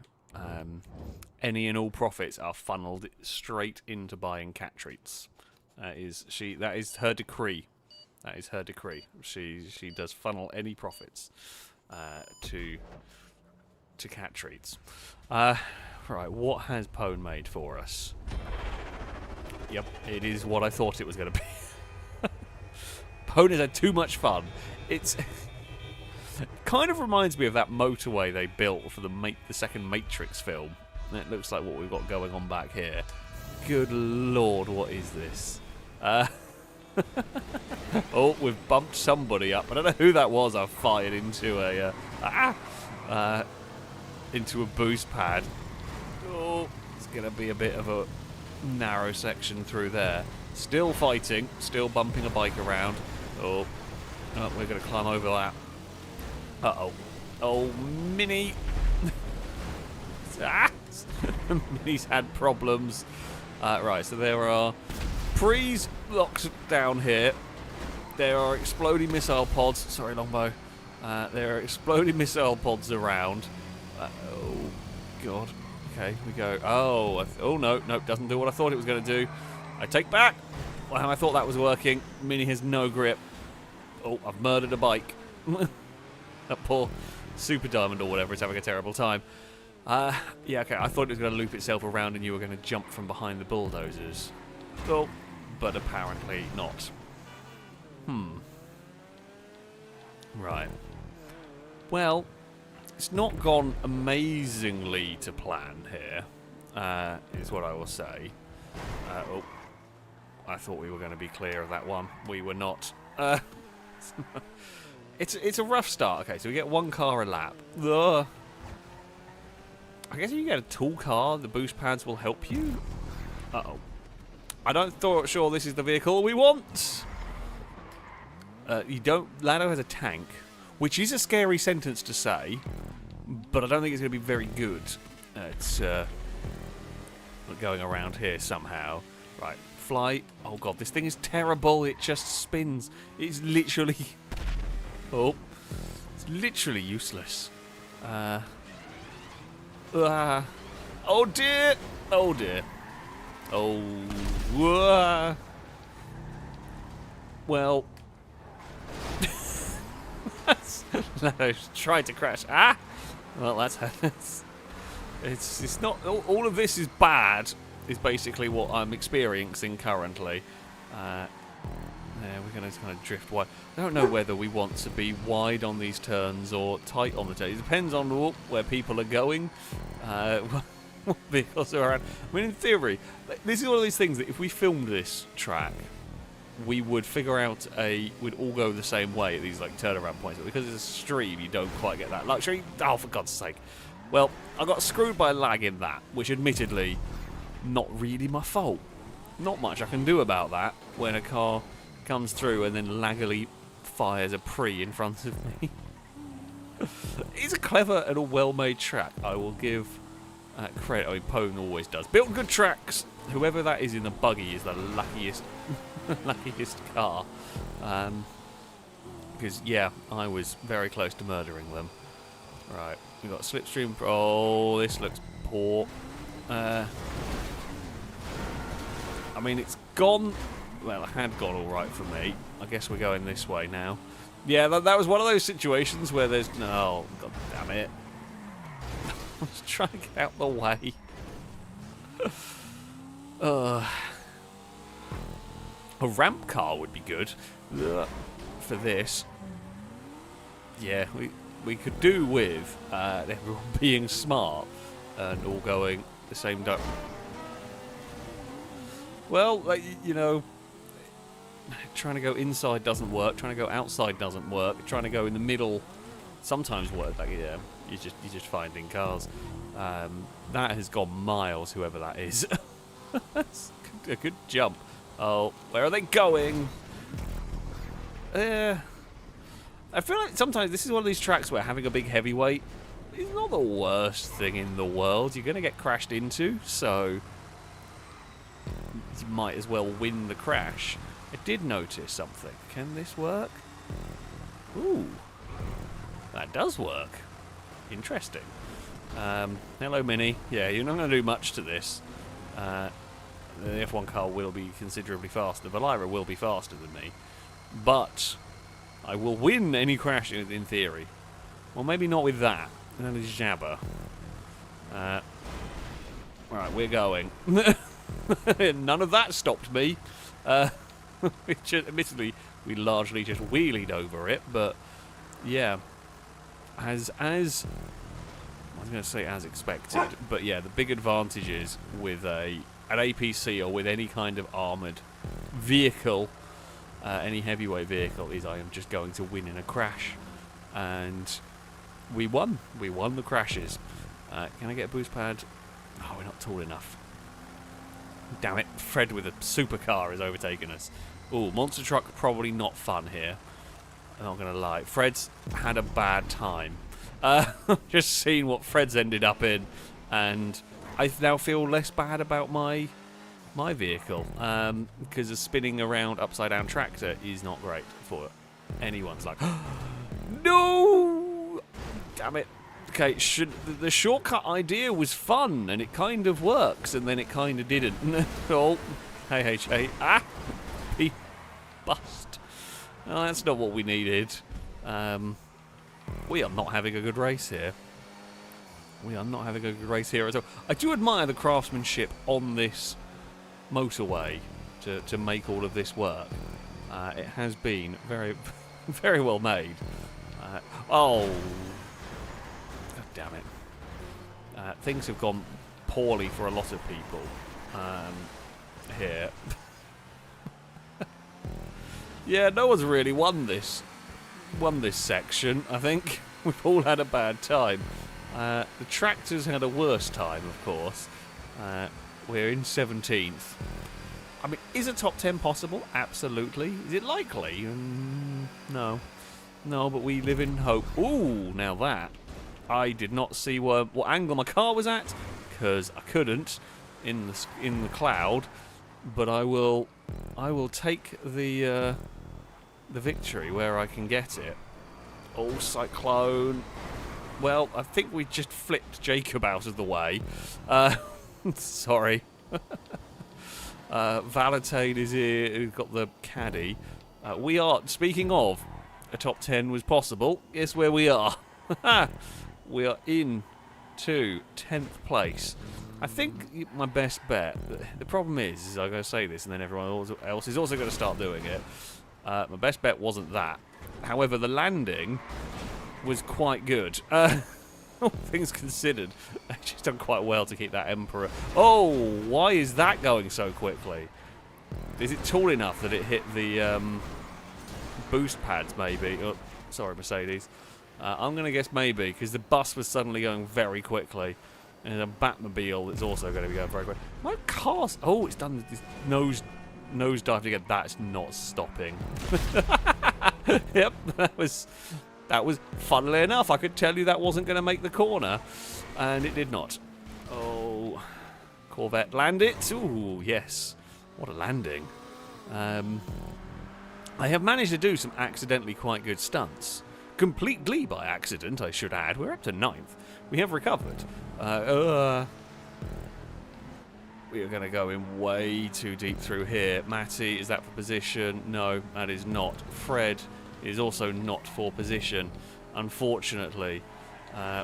Any and all profits are funneled straight into buying cat treats. That is her decree. That is her decree. She does funnel any profits to cat treats. Right, what has Pone made for us? Yep, it is what I thought it was going to be. Pone has had too much fun. It's kind of reminds me of that motorway they built for the second Matrix film. That looks like what we've got going on back here. Good lord, what is this? Oh, we've bumped somebody up. I don't know who that was. I fired into into a boost pad. Oh, it's going to be a bit of a narrow section through there. Still fighting, still bumping a bike around. Oh, we're going to climb over that. Uh-oh. Oh, Mini. Mini's had problems. Right, so there are pre's locked down here. There are exploding missile pods. Sorry, Longbow. There are exploding missile pods around. Oh, God. Okay, we go. Oh, oh no, doesn't do what I thought it was going to do. I take back. Wow, I thought that was working. Mini has no grip. Oh, I've murdered a bike. That poor Super Diamond or whatever is having a terrible time. Yeah, okay, I thought it was going to loop itself around and you were going to jump from behind the bulldozers. Oh, but apparently not. Right. Well, it's not gone amazingly to plan here, is what I will say. Oh, I thought we were going to be clear of that one. We were not. It's a rough start. Okay, so we get one car a lap. Ugh. I guess if you get a tall car, the boost pads will help you. Uh-oh. I don't sure this is the vehicle we want. You don't... Lado has a tank, which is a scary sentence to say, but I don't think it's going to be very good. It's going around here somehow. Right, fly. Oh, God, this thing is terrible. It just spins. It's literally... Oh, it's literally useless. Oh dear! Oh dear! Oh, well, Lado's tried to crash. Ah, well, it's not all of this is bad. Is basically what I'm experiencing currently. Yeah, we're going to kind of drift wide. I don't know whether we want to be wide on these turns or tight on the turns. It depends on where people are going, what vehicles are around. I mean, in theory, this is one of these things that if we filmed this track, we would figure out we'd all go the same way at these like turnaround points. But because it's a stream, you don't quite get that luxury. Oh, for God's sake. Well, I got screwed by lag in that, which admittedly, not really my fault. Not much I can do about that when a car comes through and then laggily fires a pre in front of me. It's a clever and a well-made track. I will give credit. I mean, Pone always does. Built good tracks. Whoever that is in the buggy is the luckiest, luckiest car. Because yeah, I was very close to murdering them. Right, we got slipstream. Oh, this looks poor. I mean, it's gone. Well, it had gone all right for me. I guess we're going this way now. Yeah, that was one of those situations where there's... No, God damn it. I was trying to get out the way. A ramp car would be good for this. Yeah, we could do with everyone being smart and all going the same direction. Well, like, you know... Trying to go inside doesn't work. Trying to go outside doesn't work. Trying to go in the middle sometimes works. Like, yeah, you're just finding cars. That has gone miles. Whoever that is, that's a good jump. Oh, where are they going? I feel like sometimes this is one of these tracks where having a big heavyweight is not the worst thing in the world. You're going to get crashed into, so you might as well win the crash. I did notice something. Can this work? Ooh. That does work. Interesting. Hello, Mini. Yeah, you're not going to do much to this. The F1 car will be considerably faster. The Valira will be faster than me. But I will win any crash in theory. Well, maybe not with that. That is Jabba. Right, we're going. None of that stopped me. Which, admittedly, we largely just wheelied over it, but yeah, as I was going to say as expected, but yeah, the big advantage is with an APC or with any kind of armoured vehicle, any heavyweight vehicle is I am just going to win in a crash. And we won. We won the crashes. Can I get a boost pad? Oh, we're not tall enough. Damn it. Fred with a supercar is overtaking us. Ooh, monster truck probably not fun here. I'm not going to lie. Fred's had a bad time. Just seeing what Fred's ended up in. And I now feel less bad about my vehicle. Because a spinning around upside down tractor is not great for anyone's luck. No! Damn it. Okay, the shortcut idea was fun, and it kind of works, and then it kind of didn't. Oh, hey. Ah! He bust. Oh, that's not what we needed. We are not having a good race here. We are not having a good race here at all. I do admire the craftsmanship on this motorway to make all of this work. It has been very, very well made. Oh, God damn it! Things have gone poorly for a lot of people here. Yeah, no one's really won this section. I think we've all had a bad time. The tractors had a worse time, of course. We're in 17th. I mean, is a top 10 possible? Absolutely. Is it likely? No. No, but we live in hope. Ooh, now that. I did not see what angle my car was at, because I couldn't in the cloud. But I will take the victory where I can get it. Oh, cyclone. Well, I think we just flipped Jacob out of the way. Sorry. Valentine is here. We've got the caddy. We are, speaking of, a top 10 was possible. Guess where we are? We are in to 10th place. I think my best bet, the problem is I'm going to say this and then everyone else is also going to start doing it. My best bet wasn't that. However, the landing was quite good. All things considered, I've just done quite well to keep that Emperor. Oh, why is that going so quickly? Is it tall enough that it hit the boost pads, maybe? Oh, sorry, Mercedes. I'm going to guess maybe, because the bus was suddenly going very quickly. And a Batmobile that's also going to be going very quick. My car's... Oh, it's done this nose dive again. That's not stopping. Yep, that was... funnily enough, I could tell you that wasn't going to make the corner. And it did not. Oh, Corvette land it. Ooh, yes. What a landing. I have managed to do some accidentally quite good stunts. Completely by accident, I should add. We're up to 9th. We have recovered. We are going to go in way too deep through here. Matty, is that for position? No, that is not. Fred is also not for position, unfortunately.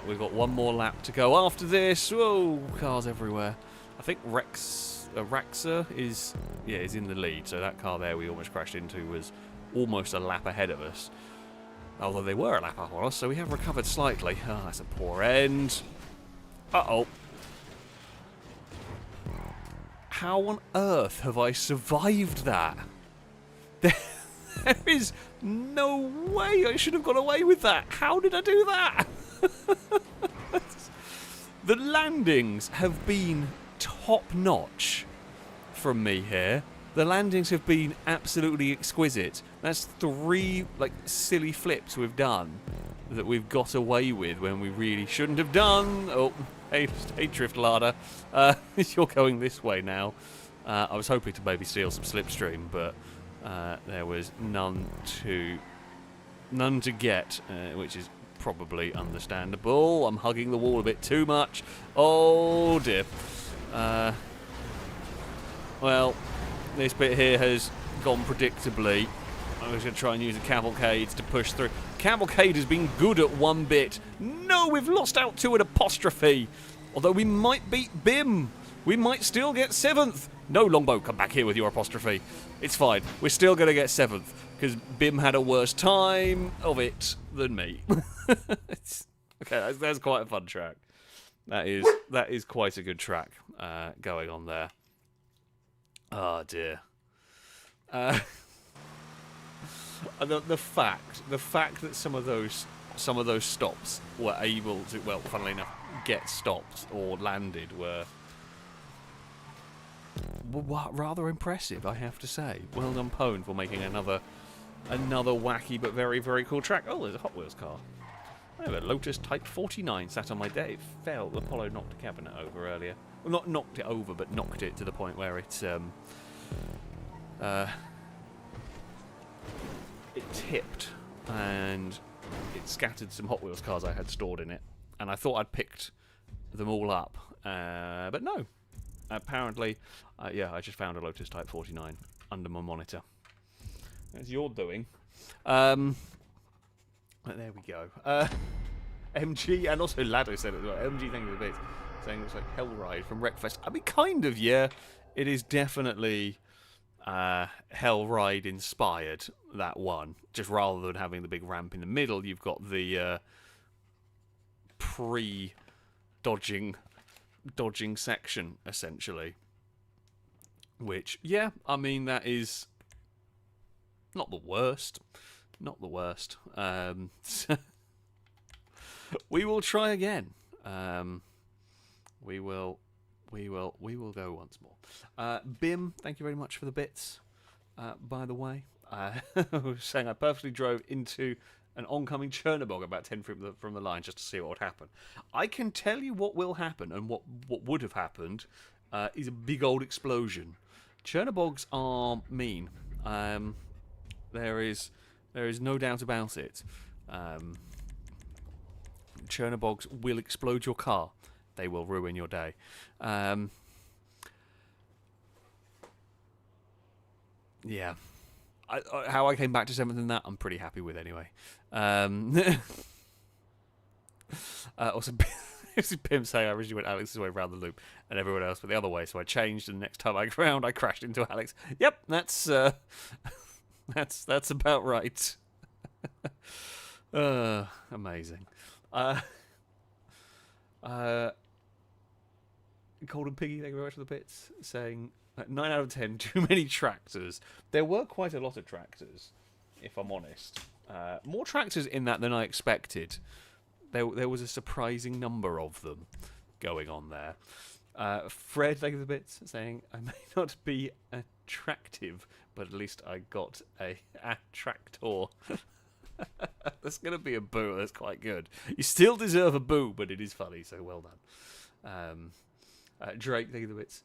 We've got one more lap to go after this. Whoa, cars everywhere. I think Raxa is in the lead, so that car there we almost crashed into was almost a lap ahead of us. Although they were a lap up on us, so we have recovered slightly. Oh, that's a poor end. Uh-oh. How on earth have I survived that? There is no way I should have got away with that. How did I do that? The landings have been top-notch from me here. The landings have been absolutely exquisite. That's 3 silly flips we've done that we've got away with when we really shouldn't have done. Oh, hey Drift Larder. You're going this way now. I was hoping to maybe steal some slipstream, but there was none to get, which is probably understandable. I'm hugging the wall a bit too much. Oh dear. Well, this bit here has gone predictably. I'm just going to try and use a cavalcade to push through. Cavalcade has been good at one bit. No, we've lost out to an apostrophe. Although we might beat Bim. We might still get 7th. No, Longbow, come back here with your apostrophe. It's fine. We're still going to get 7th. Because Bim had a worse time of it than me. Okay, that's quite a fun track. That is quite a good track going on there. Oh, dear. The fact that some of those stops were able to, well, funnily enough, get stopped or landed were rather impressive, I have to say. Well done, Pone, for making another wacky but very, very cool track. Oh, there's a Hot Wheels car. I have a Lotus Type 49 sat on my day. It fell. Apollo knocked a cabinet over earlier. Well, not knocked it over, but knocked it to the point where it tipped and it scattered some Hot Wheels cars I had stored in it. And I thought I'd picked them all up, but no. Apparently, yeah, I just found a Lotus Type 49 under my monitor. As you're doing. But there we go. MG, and also Lado said it as well. MG, thank you for the bit. Saying it's like Hellride from Wreckfest. I mean, kind of, yeah. It is definitely Hellride inspired, that one. Just rather than having the big ramp in the middle, you've got the pre-dodging section, essentially. Which, yeah, I mean, that is not the worst. Not the worst. We will try again. We will go once more. Bim, thank you very much for the bits. By the way, saying I purposely drove into an oncoming Chernobog about 10 from the line just to see what would happen. I can tell you what will happen, and what would have happened is a big old explosion. Chernobogs are mean. There is no doubt about it. Chernobogs will explode your car. They will ruin your day. Yeah. How I came back to 7th in that, I'm pretty happy with anyway. Also, Pim saying I originally went Alex's way around the loop and everyone else went the other way, so I changed, and the next time I ground, I crashed into Alex. Yep, that's about right. Amazing. Golden Piggy, thank you very much for the bits, saying 9 out of 10, too many tractors. There were quite a lot of tractors, if I'm honest. More tractors in that than I expected. There was a surprising number of them going on there. Fred, thank you for the bits, saying I may not be attractive, but at least I got a tractor. That's going to be a boo. That's quite good. You still deserve a boo, but it is funny, so well done. Drake, thank you for the bits,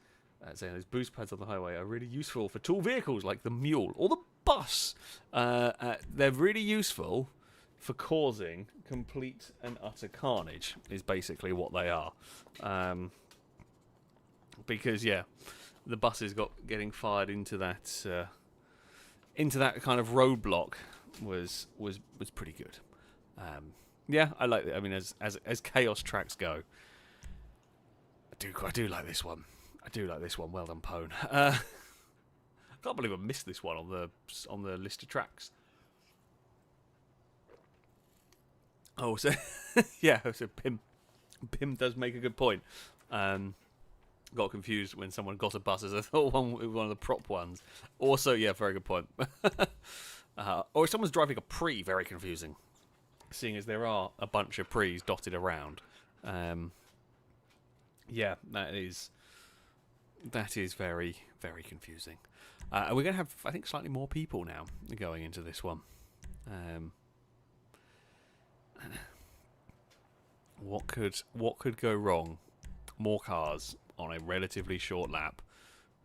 saying those boost pads on the highway are really useful for tall vehicles like the mule or the bus. They're really useful for causing complete and utter carnage, is basically what they are. Because, yeah, the buses getting fired into that kind of roadblock was pretty good. Yeah, I like it. I mean, as chaos tracks go, I do like this one. I do like this one. Well done, Pone. I can't believe I missed this one on the list of tracks. Oh, so yeah, so Pim does make a good point. Got confused when someone got a bus as I thought one of the prop ones. Also, yeah, very good point. Or if someone's driving a Pre, very confusing. Seeing as there are a bunch of Pre's dotted around. Yeah, that is very, very confusing. And we're going to have, I think, slightly more people now going into this one. What could go wrong? More cars on a relatively short lap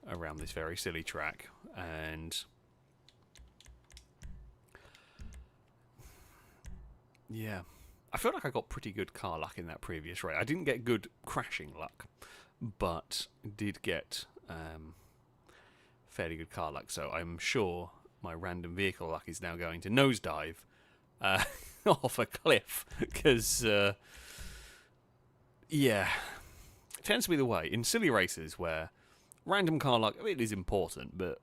around this very silly track, and yeah, I feel like I got pretty good car luck in that previous race. I didn't get good crashing luck, but did get fairly good car luck. So I'm sure my random vehicle luck is now going to nosedive off a cliff, because yeah, it tends to be the way in silly races where random car luck, I mean, it is important, but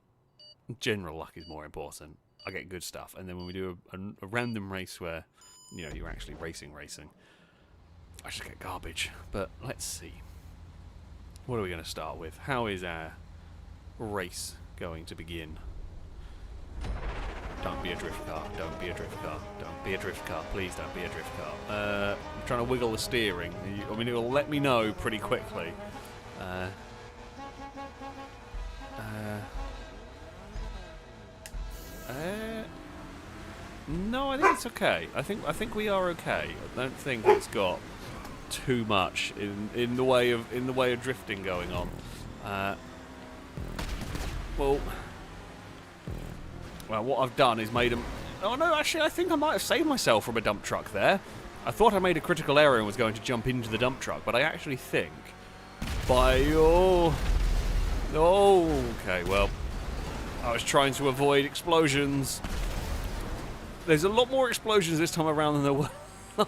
general luck is more important. I get good stuff, and then when we do a random race where, you know, you're actually racing, I just get garbage. But let's see. What are we going to start with? How is our race going to begin? Don't be a drift car. Don't be a drift car. Don't be a drift car. Please don't be a drift car. I'm trying to wiggle the steering. I mean, it will let me know pretty quickly. No, I think it's okay. I think we are okay. I don't think it's got too much in the way of drifting going on. Well, what I've done is made them. Oh no, actually, I think I might have saved myself from a dump truck there. I thought I made a critical error and was going to jump into the dump truck, but I actually think by okay, well, I was trying to avoid explosions. There's a lot more explosions this time around than there were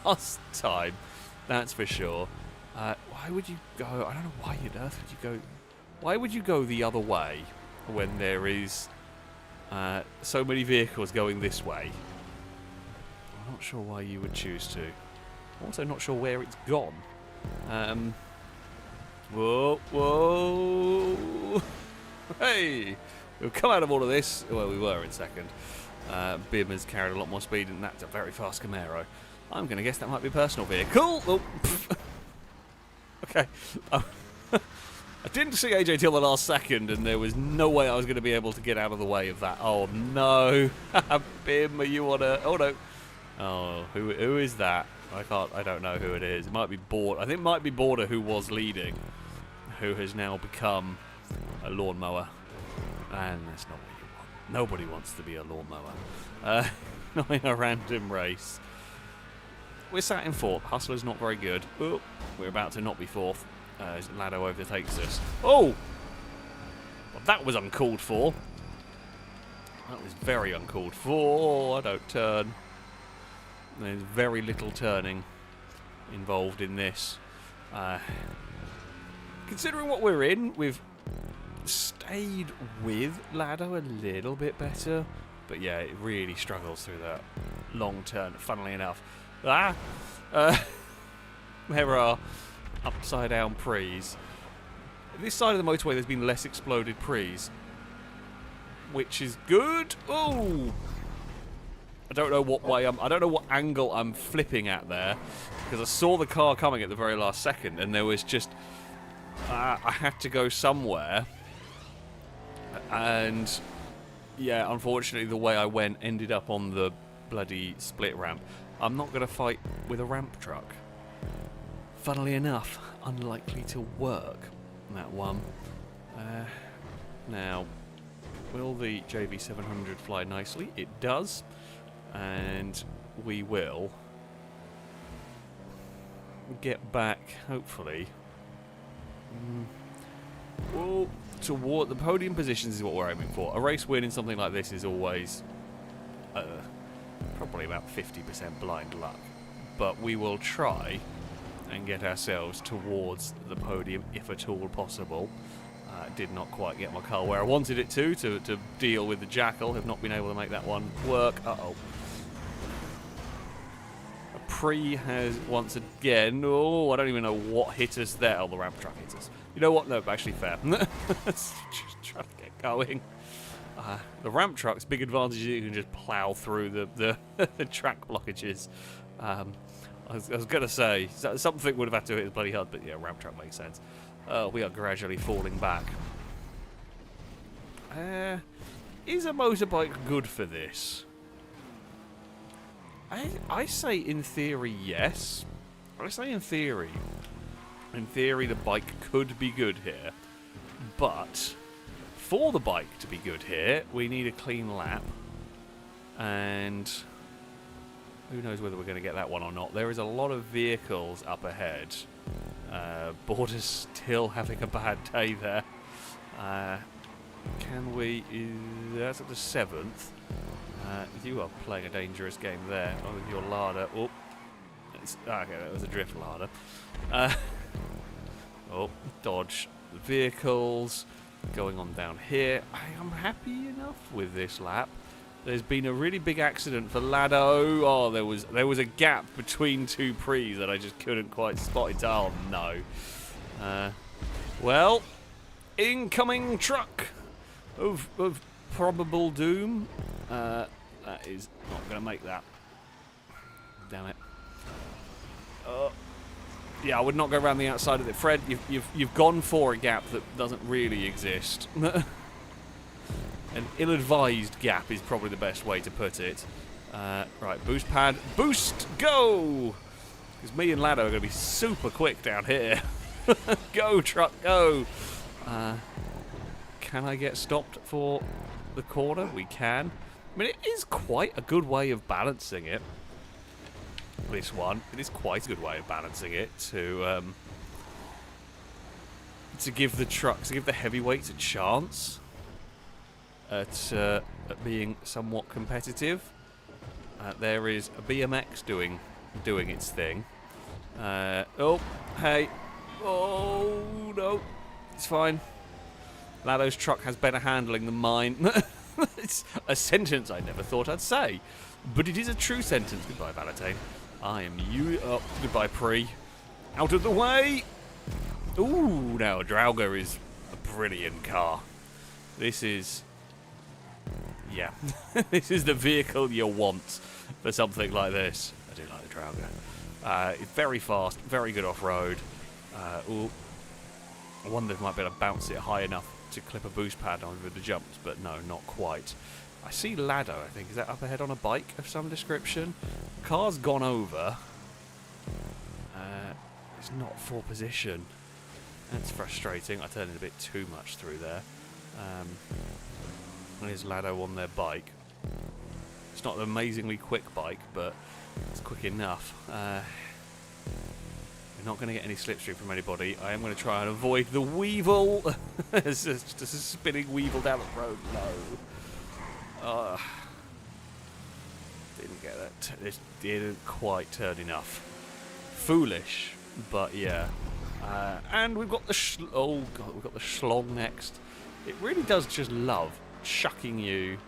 last time. That's for sure. Why would you go? I don't know why on earth would you go. Why would you go the other way when there is so many vehicles going this way? I'm not sure why you would choose to. I'm also not sure where it's gone. Whoa. Hey! We'll come out of all of this. Well, we were in second. Bim has carried a lot more speed, and that's a very fast Camaro. I'm going to guess that might be a personal vehicle. Oh, okay. I didn't see AJ till the last second, and there was no way I was going to be able to get out of the way of that. Oh, no. Bim, are you on a... Oh, no. Oh, who is that? I don't know who it is. It might be Border. I think it might be Border who was leading, who has now become a lawnmower. And that's not what you want. Nobody wants to be a lawnmower. Not in a random race. We're sat in fourth. Hustler's not very good. Oh, we're about to not be fourth as Lado overtakes us. Oh! Well, that was uncalled for. That was very uncalled for. I don't turn. There's very little turning involved in this. Considering what we're in, we've stayed with Lado a little bit better, but yeah, it really struggles through that long turn, funnily enough. There are upside down prees. This side of the motorway there's been less exploded prees, which is good. Oh, I don't know what way I don't know what angle I'm flipping at there, because I saw the car coming at the very last second, and there was just I had to go somewhere. And yeah, unfortunately the way I went ended up on the bloody split ramp. I'm not going to fight with a ramp truck. Funnily enough, unlikely to work, that one. Now, will the JB700 fly nicely? It does. And we will get back, hopefully. Well, toward the podium positions is what we're aiming for. A race win in something like this is always probably about 50% blind luck, but we will try and get ourselves towards the podium if at all possible. Did not quite get my car where I wanted it to deal with the jackal. Have not been able to make that one work. Uh-oh. A pre has once again... Oh, I don't even know what hit us there. Oh, the ramp truck hit us. You know what? No, actually fair. Let's just try to get going. The ramp truck's big advantage is you can just plough through the track blockages. I was going to say, something would have had to hit the bloody HUD, but yeah, ramp truck makes sense. We are gradually falling back. Is a motorbike good for this? I say in theory yes. I say in theory. In theory the bike could be good here. But for the bike to be good here, we need a clean lap. And who knows whether we're going to get that one or not. There is a lot of vehicles up ahead. Border's still having a bad day there. Can we... That's at the 7th. You are playing a dangerous game there. Oh, with your Lada. Oh, okay, that was a drift Lada. Oh, dodge the vehicles. Going on down here. I am happy enough with this lap. There's been a really big accident for Lado. Oh, there was a gap between two prees that I just couldn't quite spot it. Oh no. Well, incoming truck of probable doom. That is not going to make that. Damn it. Yeah, I would not go around the outside of it. Fred, you've gone for a gap that doesn't really exist. An ill-advised gap is probably the best way to put it. Right, boost pad. Boost! Go! Because me and Lado are going to be super quick down here. Go, truck, go! Can I get stopped for the corner? We can. I mean, it is quite a good way of balancing it. This one, it is quite a good way of balancing it to give the heavyweights a chance at being somewhat competitive. There is a BMX doing its thing. Oh, hey, oh no, it's fine. Lado's truck has better handling than mine. It's a sentence I never thought I'd say, but it is a true sentence. Goodbye, Valentine. I am you. Oh, goodbye, Pre. Out of the way! Ooh, now, Draugr is a brilliant car. This is... yeah. This is the vehicle you want for something like this. I do like the Draugr. It's very fast, very good off-road. Ooh. I wonder if I might be able to bounce it high enough to clip a boost pad over the jumps, but no, not quite. I see Lado, I think. Is that up ahead on a bike of some description? Car's gone over. It's not for position. That's frustrating. I turned it a bit too much through there. There's Lado on their bike. It's not an amazingly quick bike, but it's quick enough. We're not going to get any slipstream from anybody. I am going to try and avoid the Weevil. It's just a spinning Weevil down the road. No. Didn't get that. It didn't quite turn enough. Foolish, but yeah. And we've got the oh god, we've got the schlong next. It really does just love chucking you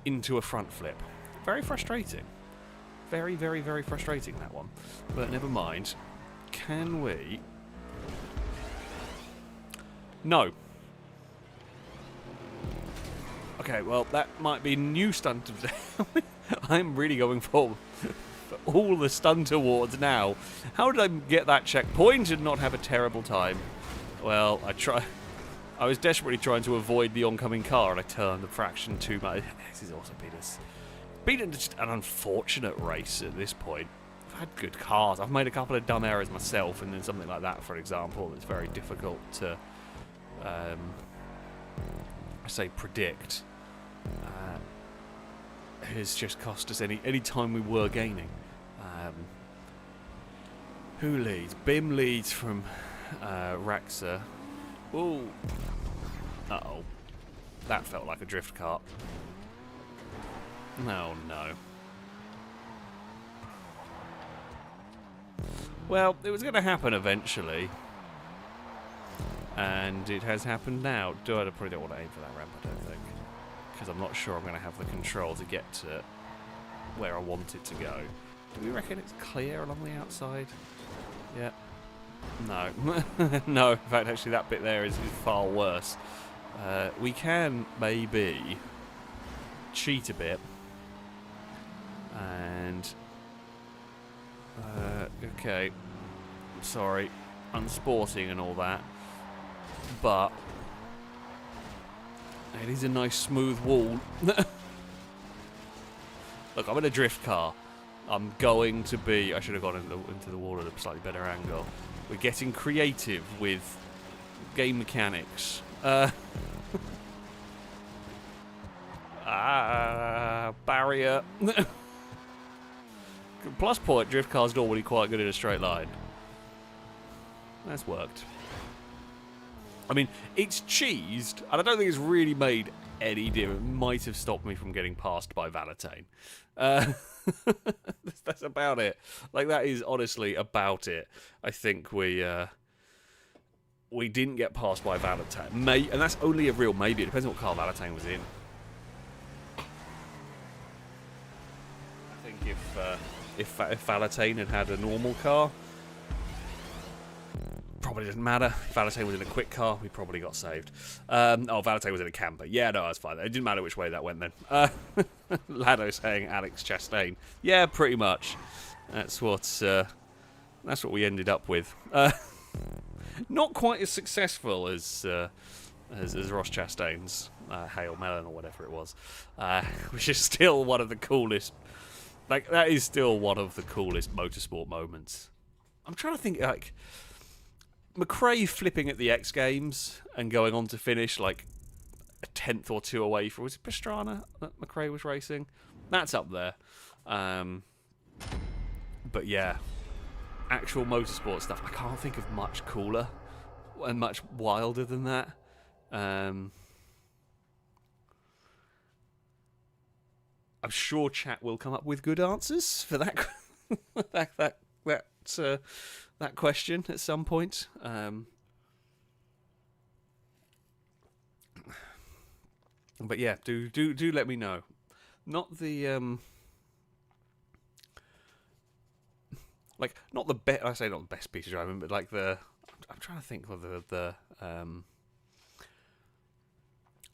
into a front flip. Very frustrating. Very, very, very frustrating, that one. But never mind. Can we? No. Okay, well, that might be new stunt of the I'm really going for all the stunt awards now. How did I get that checkpoint and not have a terrible time? Well, I was desperately trying to avoid the oncoming car, and I turned the fraction too much. This is also been just an unfortunate race at this point. I've had good cars. I've made a couple of dumb errors myself, and then something like that, for example, it's very difficult to, I say, predict. Has just cost us any time we were gaining. Who leads? Bim leads from Raxa. Ooh. Uh-oh. That felt like a drift kart. No, no. Well, it was going to happen eventually. And it has happened now. I probably don't want to aim for that ramp, I don't think. Because I'm not sure I'm going to have the control to get to where I want it to go. Do we reckon it's clear along the outside? Yeah. No. No, in fact, actually, that bit there is far worse. We can maybe cheat a bit. And... okay. Sorry. Unsporting and all that. But... it is a nice smooth wall. Look, I'm in a drift car. I'm going to be... I should have gone into the wall at a slightly better angle. We're getting creative with game mechanics. Barrier. Plus point, drift car's normally quite good in a straight line. That's worked. I mean, it's cheesed, and I don't think it's really made any difference. It might have stopped me from getting passed by Valentine. That's about it. Like, that is honestly about it. I think we didn't get passed by Valentine. And that's only a real maybe. It depends on what car Valentine was in. I think if Valentine had a normal car, probably didn't matter. Valentine was in a quick car, we probably got saved. Valentine was in a camper. Yeah, no, that's fine. It didn't matter which way that went then. Lado saying Alex Chastain. Yeah, pretty much. That's what we ended up with. Not quite as successful as Ross Chastain's Hail Melon or whatever it was, which is still one of the coolest. Like, that is still one of the coolest motorsport moments. I'm trying to think, like, McRae flipping at the X Games and going on to finish, like, a tenth or two away from... Was it Pastrana that McRae was racing? That's up there. But, yeah. Actual motorsport stuff. I can't think of much cooler and much wilder than that. I'm sure chat will come up with good answers for that that question at some point. But yeah, do let me know. Not the not the best. I say not the best piece of driving, but like I'm trying to think of the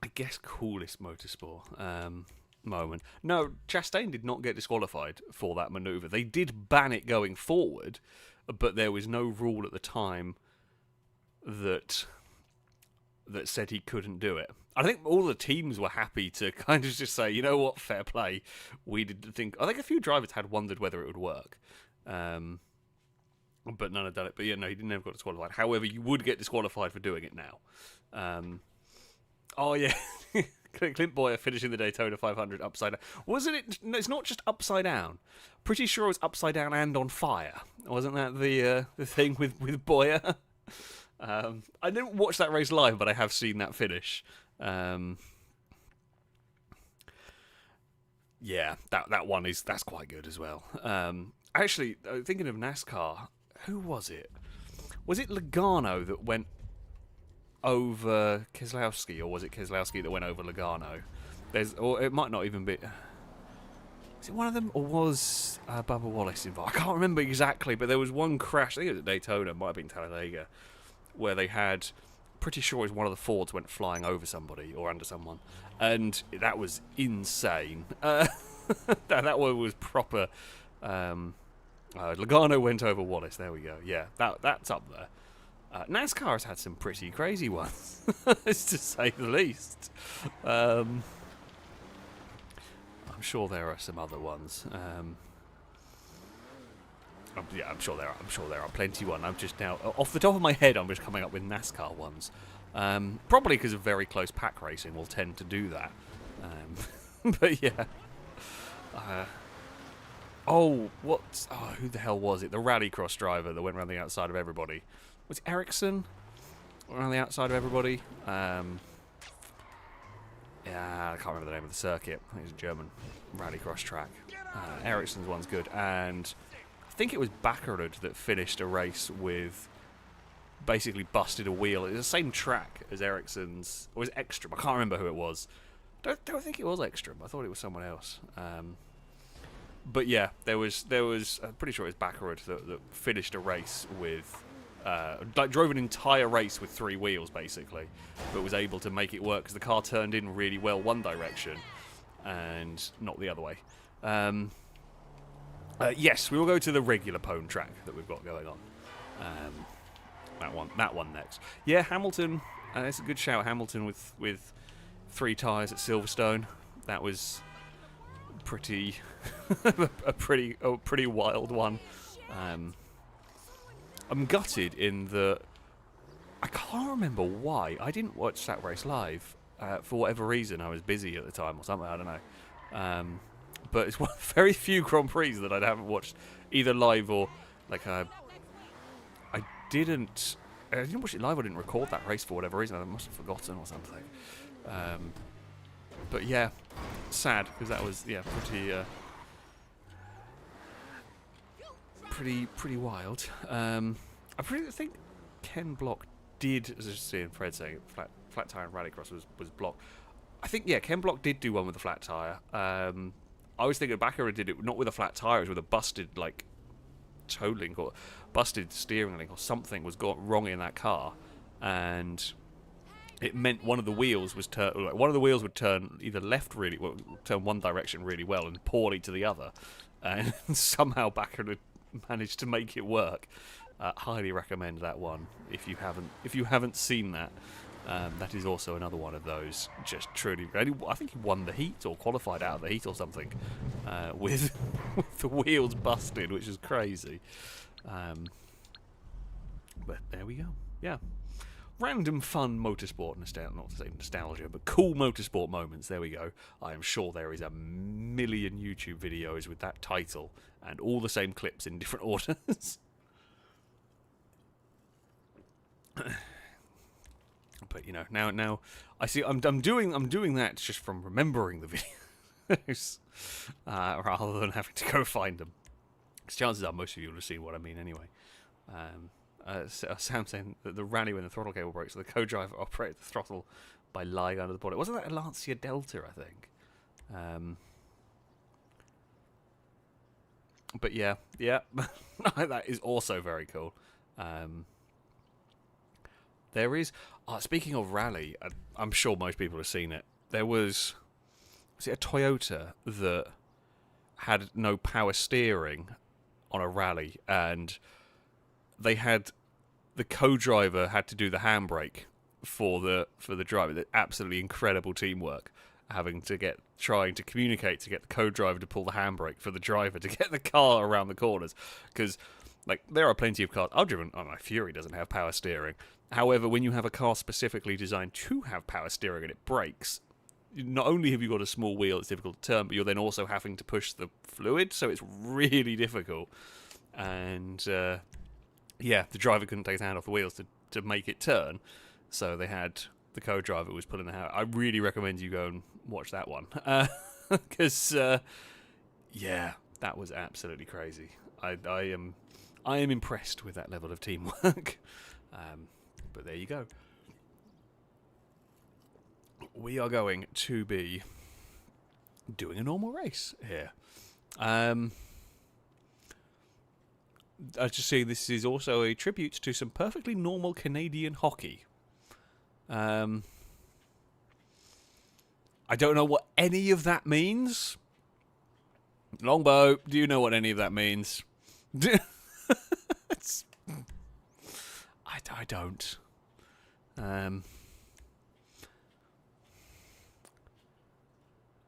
I guess coolest motorsport moment. No, Chastain did not get disqualified for that manoeuvre. They did ban it going forward, but there was no rule at the time that said he couldn't do it. I think all the teams were happy to kind of just say, you know what, fair play. We didn't think... I think a few drivers had wondered whether it would work. But none had done it. But yeah, no, he never got disqualified. However, you would get disqualified for doing it now. Oh, yeah. Clint Boyer finishing the Daytona 500 upside down. Wasn't it? No, it's not just upside down. Pretty sure it was upside down and on fire. Wasn't that the thing with Boyer? I didn't watch that race live, but I have seen that finish. Yeah, that one that's quite good as well. Actually, thinking of NASCAR, who was it? Was it Logano that went over Keselowski, or was it Keselowski that went over Logano? Or it might not even be. Is it one of them, or was Bubba Wallace involved? I can't remember exactly, but there was one crash. I think it was at Daytona, might have been Talladega, where they had. Pretty sure it was one of the Fords went flying over somebody or under someone, and that was insane. That one was proper. Logano went over Wallace. There we go. Yeah, that's up there. NASCAR has had some pretty crazy ones, to say the least. I'm sure there are some other ones. Yeah, I'm sure there are plenty. I'm just now off the top of my head. I'm just coming up with NASCAR ones. Probably because of very close pack racing will tend to do that. But yeah. Who the hell was it? The rallycross driver that went around the outside of everybody. Was it Ericsson? Around the outside of everybody? Yeah, I can't remember the name of the circuit. I think it was a German rallycross track. Ericsson's one's good. And I think it was Backerud that finished a race with... basically busted a wheel. It was the same track as Ericsson's... Or was it Ekstrom? I can't remember who it was. Don't think it was Ekstrom. I thought it was someone else. But yeah, there was I'm pretty sure it was Backerud that finished a race with... drove an entire race with 3 wheels, basically, but was able to make it work because the car turned in really well one direction and not the other way. Yes, we will go to the regular pone track that we've got going on. That one next. Yeah, Hamilton. It's a good shout. Hamilton with 3 tyres at Silverstone. That was pretty a pretty wild one. I'm gutted in that I can't remember why. I didn't watch that race live. For whatever reason, I was busy at the time or something, I don't know. But it's one of very few Grand Prix that I haven't watched either live or... I didn't watch it live, I didn't record that race for whatever reason. I must have forgotten or something. But yeah, sad, because that was, yeah, pretty wild. I think Ken Block did, as I was seeing Fred saying, flat tyre and rallycross was Block. I think, yeah, Ken Block did do one with a flat tyre. I was thinking Baccarat did it not with a flat tyre, it was with a busted, toe link or busted steering link or something was got wrong in that car, and it meant one of the wheels was would turn either left turn one direction really well and poorly to the other, and somehow Bakker had managed to make it work. Highly recommend that one if you haven't seen that. That is also another one of those just truly. I think he won the heat or qualified out of the heat or something with the wheels busted, which is crazy. But there we go. Yeah. Random fun motorsport, not to say nostalgia, but cool motorsport moments. There we go. I am sure there is a million YouTube videos with that title and all the same clips in different orders. But now I see I'm doing that just from remembering the videos rather than having to go find them. Because chances are most of you will have seen what I mean anyway. Sam saying that the rally when the throttle cable broke, so the co-driver operated the throttle by lying under the bonnet. Wasn't that a Lancia Delta, I think? But yeah, that is also very cool. There is, speaking of rally, I'm sure most people have seen it. There was it a Toyota that had no power steering on a rally, and they had the co-driver had to do the handbrake for the driver. Absolutely incredible teamwork, trying to communicate to get the co-driver to pull the handbrake for the driver to get the car around the corners. Because there are plenty of cars. I've driven. My Fury doesn't have power steering. However, when you have a car specifically designed to have power steering and it brakes, not only have you got a small wheel it's difficult to turn, but you're then also having to push the fluid, so it's really difficult. And the driver couldn't take his hand off the wheels to make it turn, so they had the co-driver was pulling the hand. I really recommend you go and watch that one, because that was absolutely crazy. I am impressed with that level of teamwork. But there you go. We are going to be doing a normal race here. I just see this is also a tribute to some perfectly normal Canadian hockey. I don't know what any of that means. Longbow, do you know what any of that means? I don't.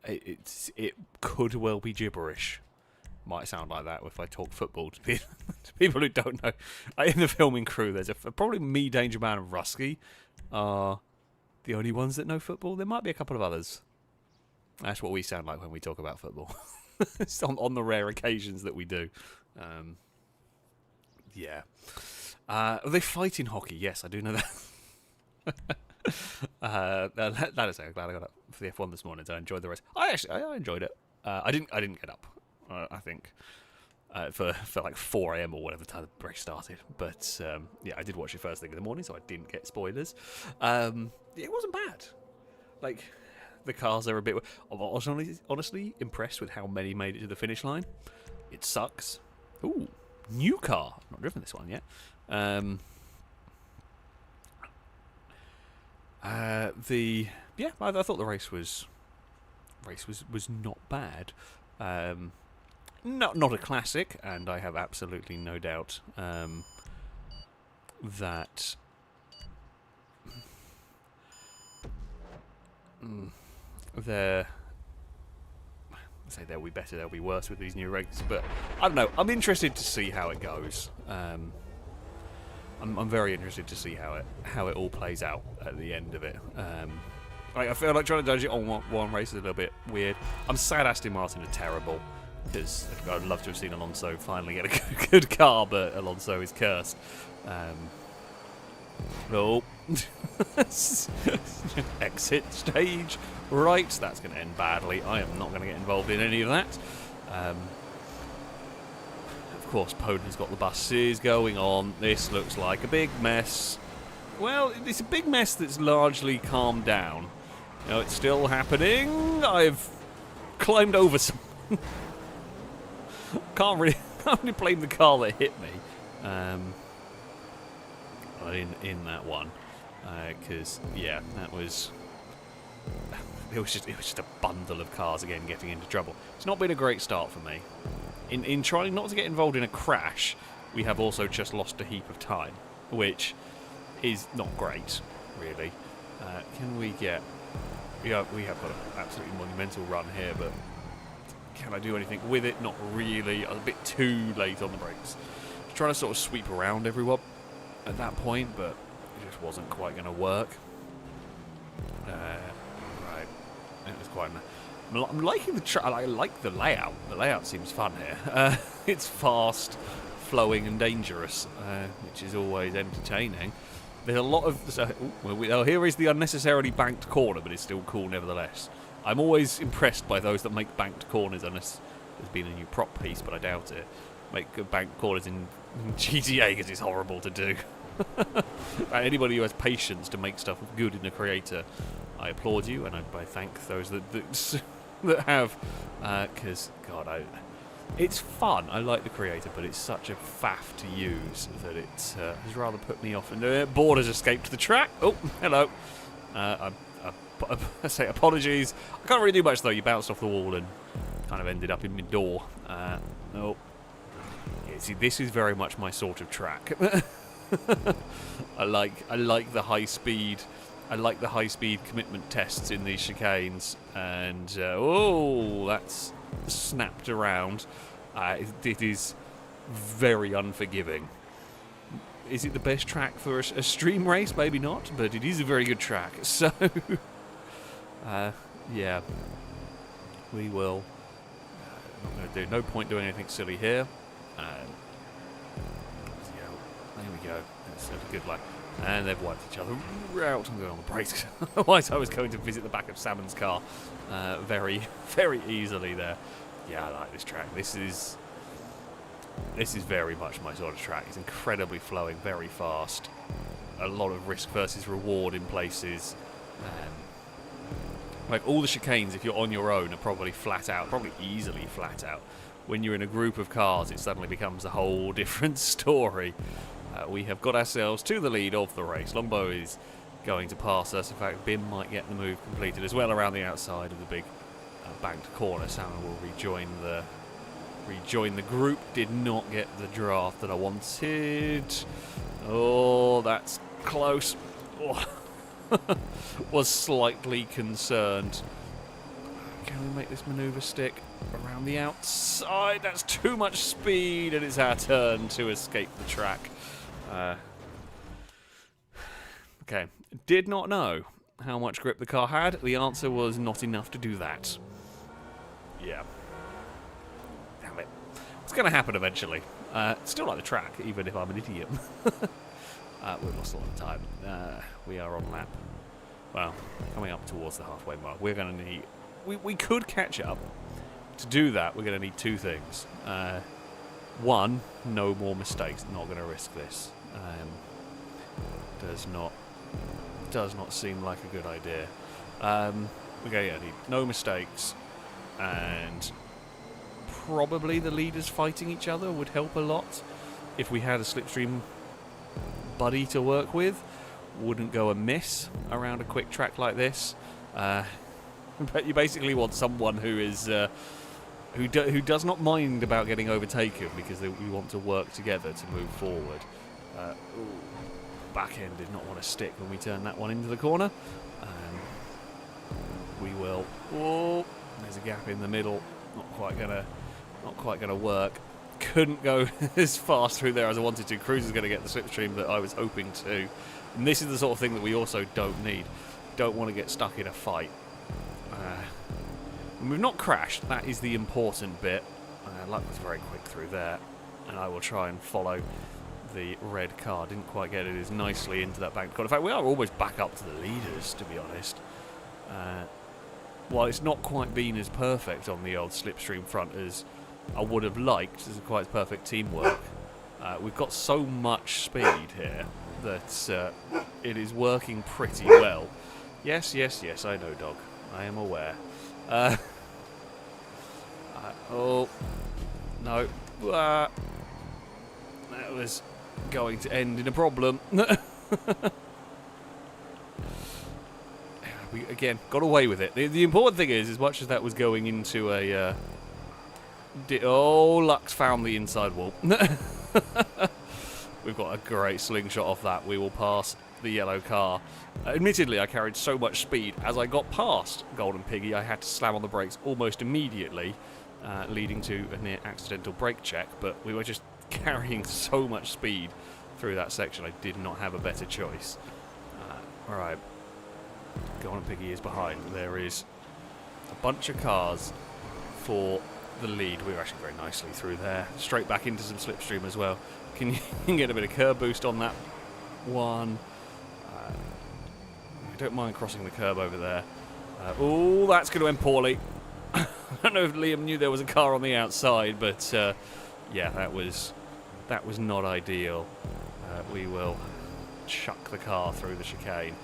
It could well be gibberish. Might sound like that if I talk football to people who don't know. In the filming crew, there's probably me, Danger Man, and Rusky are the only ones that know football. There might be a couple of others. That's what we sound like when we talk about football. It's on the rare occasions that we do. They fight in hockey. Yes, I do know that. That is, I'm glad I got up for the F1 this morning. So I enjoyed the race. I enjoyed it. I didn't get up. I think for like 4 a.m. or whatever time the race started. But I did watch it first thing in the morning, so I didn't get spoilers. It wasn't bad. Like, the cars are a bit. I was honestly impressed with how many made it to the finish line. It sucks. Ooh, new car. I've not driven this one yet. I thought the race was not bad. Not a classic, and I have absolutely no doubt that they'll be better, they'll be worse with these new regs, but I don't know. I'm interested to see how it goes. I'm very interested to see how it all plays out at the end of it. I feel like trying to judge it on one race is a little bit weird. I'm sad Aston Martin are terrible, because I'd love to have seen Alonso finally get a good car, but Alonso is cursed. Exit stage right. That's going to end badly. I am not going to get involved in any of that. Of course, Poden's got the buses going on. This looks like a big mess. Well, it's a big mess that's largely calmed down. It's still happening. I've climbed over some. Can't only blame the car that hit me in that one, because yeah, that was. It was just a bundle of cars again getting into trouble. It's not been a great start for me. In trying not to get involved in a crash, we have also just lost a heap of time, which is not great, really. Can we get... Yeah, we have got an absolutely monumental run here, but can I do anything with it? Not really. I was a bit too late on the brakes. Trying to sort of sweep around everyone at that point, but it just wasn't quite going to work. Right, it was quite... I'm liking the I like the layout. The layout seems fun here. It's fast, flowing, and dangerous, which is always entertaining. There's a lot of... here is the unnecessarily banked corner, but it's still cool nevertheless. I'm always impressed by those that make banked corners, unless there's been a new prop piece, but I doubt it. Make banked corners in GTA because it's horrible to do. Anybody who has patience to make stuff good in a creator, I applaud you, and I thank those that have, because God, it's fun. I like the creator, but it's such a faff to use that it has rather put me off. And board has escaped the track. Oh, hello. I say apologies. I can't really do much though. You bounced off the wall and kind of ended up in mid-door. Oh, yeah, see, this is very much my sort of track. I like the high speed. I like the high speed commitment tests in these chicanes, and oh, that's snapped around. It is very unforgiving. Is it the best track for a stream race? Maybe not, but it is a very good track. So, yeah, we will. Not going to do. No point doing anything silly here. There we go. That's a good lap. And they've wiped each other out. I'm going on the brakes. Otherwise, I was going to visit the back of Salmon's car very, very easily there. Yeah, I like this track. This is very much my sort of track. It's incredibly flowing, very fast. A lot of risk versus reward in places. Like all the chicanes, if you're on your own, are probably flat out, probably easily flat out. When you're in a group of cars, it suddenly becomes a whole different story. We have got ourselves to the lead of the race. Longbow is going to pass us. In fact, Bim might get the move completed as well around the outside of the big banked corner. Salmon will rejoin the group. Did not get the draft that I wanted. Oh, that's close. Oh. Was slightly concerned. Can we make this manoeuvre stick around the outside? That's too much speed, and it's our turn to escape the track. Okay, did not know how much grip the car had. The answer was not enough to do that. Yeah. Damn it. It's going to happen eventually. Still like the track, even if I'm an idiot. We've lost a lot of time. We are on lap. Well, coming up towards the halfway mark. We're going to need... We could catch up. To do that, we're going to need two things. One, no more mistakes. Not going to risk this. Does not seem like a good idea. We're going to need no mistakes, and probably the leaders fighting each other would help a lot. If we had a slipstream buddy to work with, wouldn't go amiss around a quick track like this. But you basically want someone who is who does not mind about getting overtaken, because we want to work together to move forward. Back end did not want to stick when we turned that one into the corner. We will. Oh, there's a gap in the middle. Not quite gonna work. Couldn't go as fast through there as I wanted to. Cruz is going to get the slipstream that I was hoping to. And this is the sort of thing that we also don't need. Don't want to get stuck in a fight. And we've not crashed. That is the important bit. Luck was very quick through there. And I will try and follow the red car. Didn't quite get it as nicely into that banked corner. In fact, we are almost back up to the leaders, to be honest. While it's not quite been as perfect on the old slipstream front as I would have liked, as quite perfect teamwork, we've got so much speed here that it is working pretty well. Yes, I know, dog. I am aware. Oh, no. That was going to end in a problem. We, again, got away with it. The important thing is, as much as that was going into a... oh, Lux found the inside wall. We've got a great slingshot off that. We will pass the yellow car. Admittedly, I carried so much speed. As I got past Golden Piggy, I had to slam on the brakes almost immediately, leading to a near accidental brake check. But we were just carrying so much speed through that section, I did not have a better choice. Alright. Golden Piggy is behind. There is a bunch of cars for the lead. We were actually very nicely through there. Straight back into some slipstream as well. Can you get a bit of curb boost on that one? I don't mind crossing the curb over there. Oh, that's going to end poorly. I don't know if Liam knew there was a car on the outside, but yeah, that was not ideal. We will chuck the car through the chicane.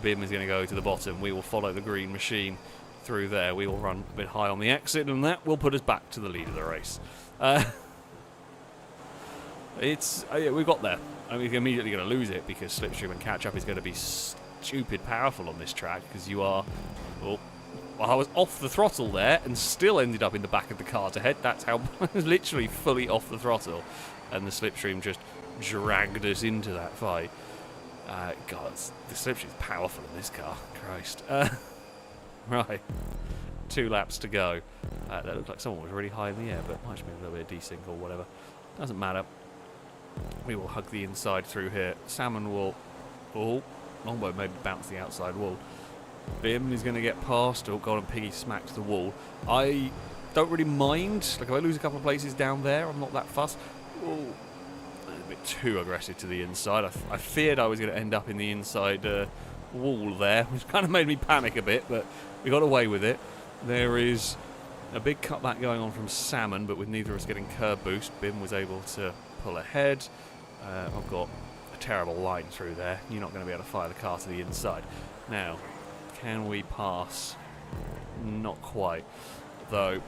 Bim is going to go to the bottom. We will follow the green machine through there. We will run a bit high on the exit, and that will put us back to the lead of the race. We got there. I mean, we're immediately going to lose it because slipstream and catch-up is going to be stupid powerful on this track because you are... Oh, well, I was off the throttle there and still ended up in the back of the car to head. That's how I was literally fully off the throttle, and the slipstream just dragged us into that fight. God, the slipstream's powerful in this car. Christ. Right. 2 laps to go. That looked like someone was really high in the air, but might have been a little bit of desync or whatever. Doesn't matter. We will hug the inside through here. Salmon will... Oh, Longbow maybe bounce the outside wall. Bim is going to get past. Oh, Golden Piggy smacks the wall. I don't really mind. Like, if I lose a couple of places down there, I'm not that fussed. Oh, a bit too aggressive to the inside. I feared I was going to end up in the inside wall there, which kind of made me panic a bit, but we got away with it. There is a big cutback going on from Salmon, but with neither of us getting curb boost, Bim was able to pull ahead. I've got a terrible line through there. You're not going to be able to fire the car to the inside. Now, can we pass? Not quite. Though,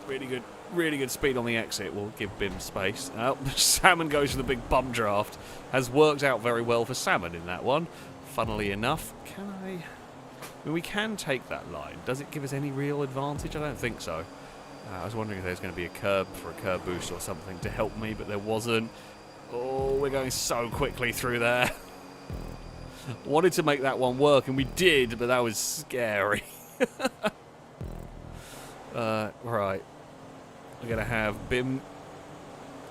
really good speed on the exit will give Bim space. Salmon goes for the big bum draft. Has worked out very well for Salmon in that one. Funnily enough, can I mean, we can take that line. Does it give us any real advantage? I don't think so. I was wondering if there's going to be a curb for a curb boost or something to help me, but there wasn't. Oh, we're going so quickly through there. Wanted to make that one work, and we did, but that was scary. Right. We're going to have Bim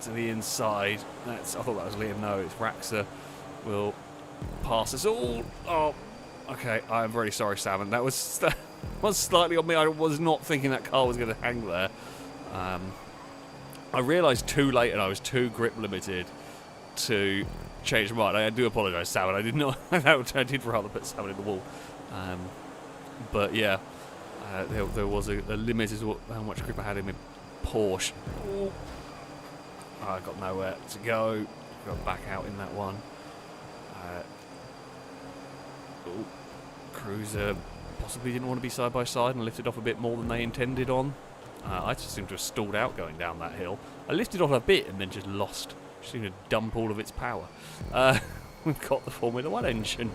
to the inside. I thought that was Liam. No, it's Raxa. Will pass us all. Oh, okay. I'm very sorry, Salmon. That was slightly on me. I was not thinking that car was going to hang there. I realised too late, and I was too grip limited to change my mind. I do apologise, Salmon. I did not. I did rather put Salmon in the wall. But yeah, there was a limit as to how much grip I had in my Porsche. Oh, I got nowhere to go. Got back out in that one. Cruiser possibly didn't want to be side by side and lifted off a bit more than they intended on. I just seemed to have stalled out going down that hill. I lifted off a bit and then just lost. Just seemed to dump all of its power. We've got the Formula 1 engine.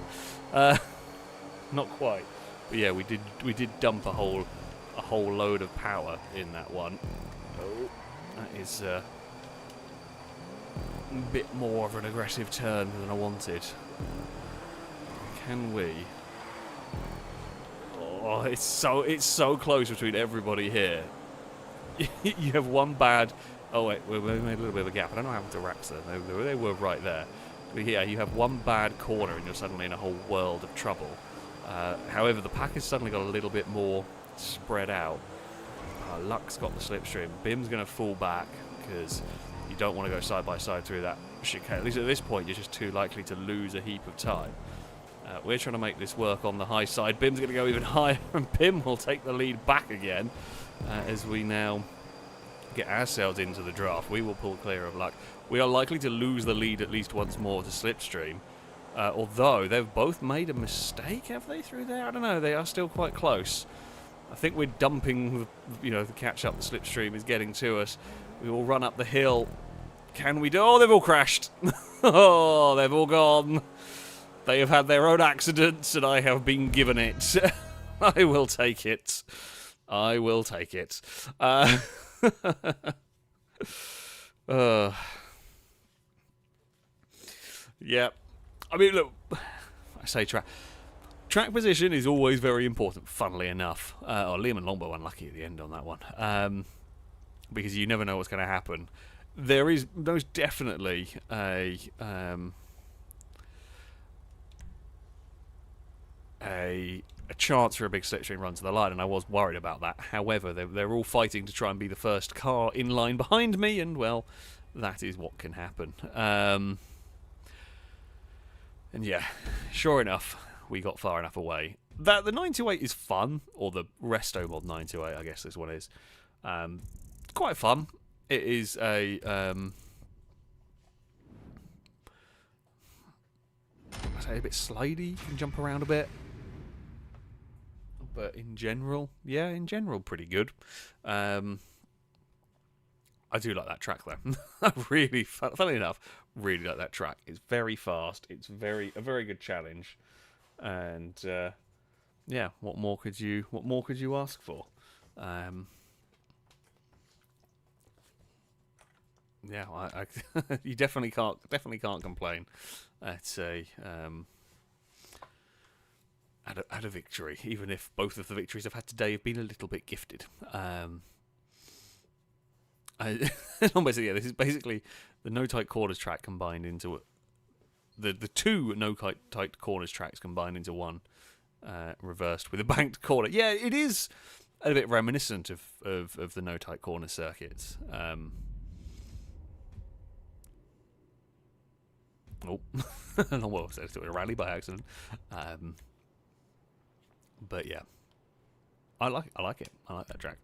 Not quite. But yeah, we did dump a whole load of power in that one. Oh, that is a bit more of an aggressive turn than I wanted. Can we? Oh, it's so close between everybody here. You have one bad... Oh wait, we made a little bit of a gap. I don't know what happened to Raxa. They were right there. But yeah, you have one bad corner and you're suddenly in a whole world of trouble. However, the pack has suddenly got a little bit more spread out. Luck's got the slipstream. Bim's going to fall back because you don't want to go side by side through that chicane. At least at this point, you're just too likely to lose a heap of time. We're trying to make this work on the high side. Bim's going to go even higher, and Bim will take the lead back again as we now get ourselves into the draft. We will pull clear of Luck. We are likely to lose the lead at least once more to slipstream. Although they've both made a mistake, have they, through there? I don't know. They are still quite close. I think we're dumping, the catch-up. The slipstream is getting to us. We all run up the hill. Can we do... Oh, they've all crashed. Oh, they've all gone. They have had their own accidents, and I have been given it. I will take it. I will take it. Yeah. I mean, look, I say track position is always very important, funnily enough. Liam and Longbow unlucky at the end on that one. Because you never know what's going to happen. There is most definitely a chance for a big slipstream run to the line, and I was worried about that. However, they're all fighting to try and be the first car in line behind me, and, well, that is what can happen. And, yeah, sure enough, we got far enough away. The 928 is fun, or the Resto Mod 928, I guess this one is. Quite fun. It is a I'd say a bit slidey. You can jump around a bit, but in general, pretty good. I do like that track though. I really, funnily enough, really like that track. It's very fast. It's a very good challenge, and yeah, what more could you ask for? Yeah, I you definitely can't complain at a victory, even if both of the victories I've had today have been a little bit gifted. Basically, this is basically the no tight corners track combined into the two no tight corners tracks combined into one, reversed with a banked corner. Yeah, it is a bit reminiscent of the no tight corner circuits. Oh, well, I said it a rally by accident. But yeah, I like it. I like that track.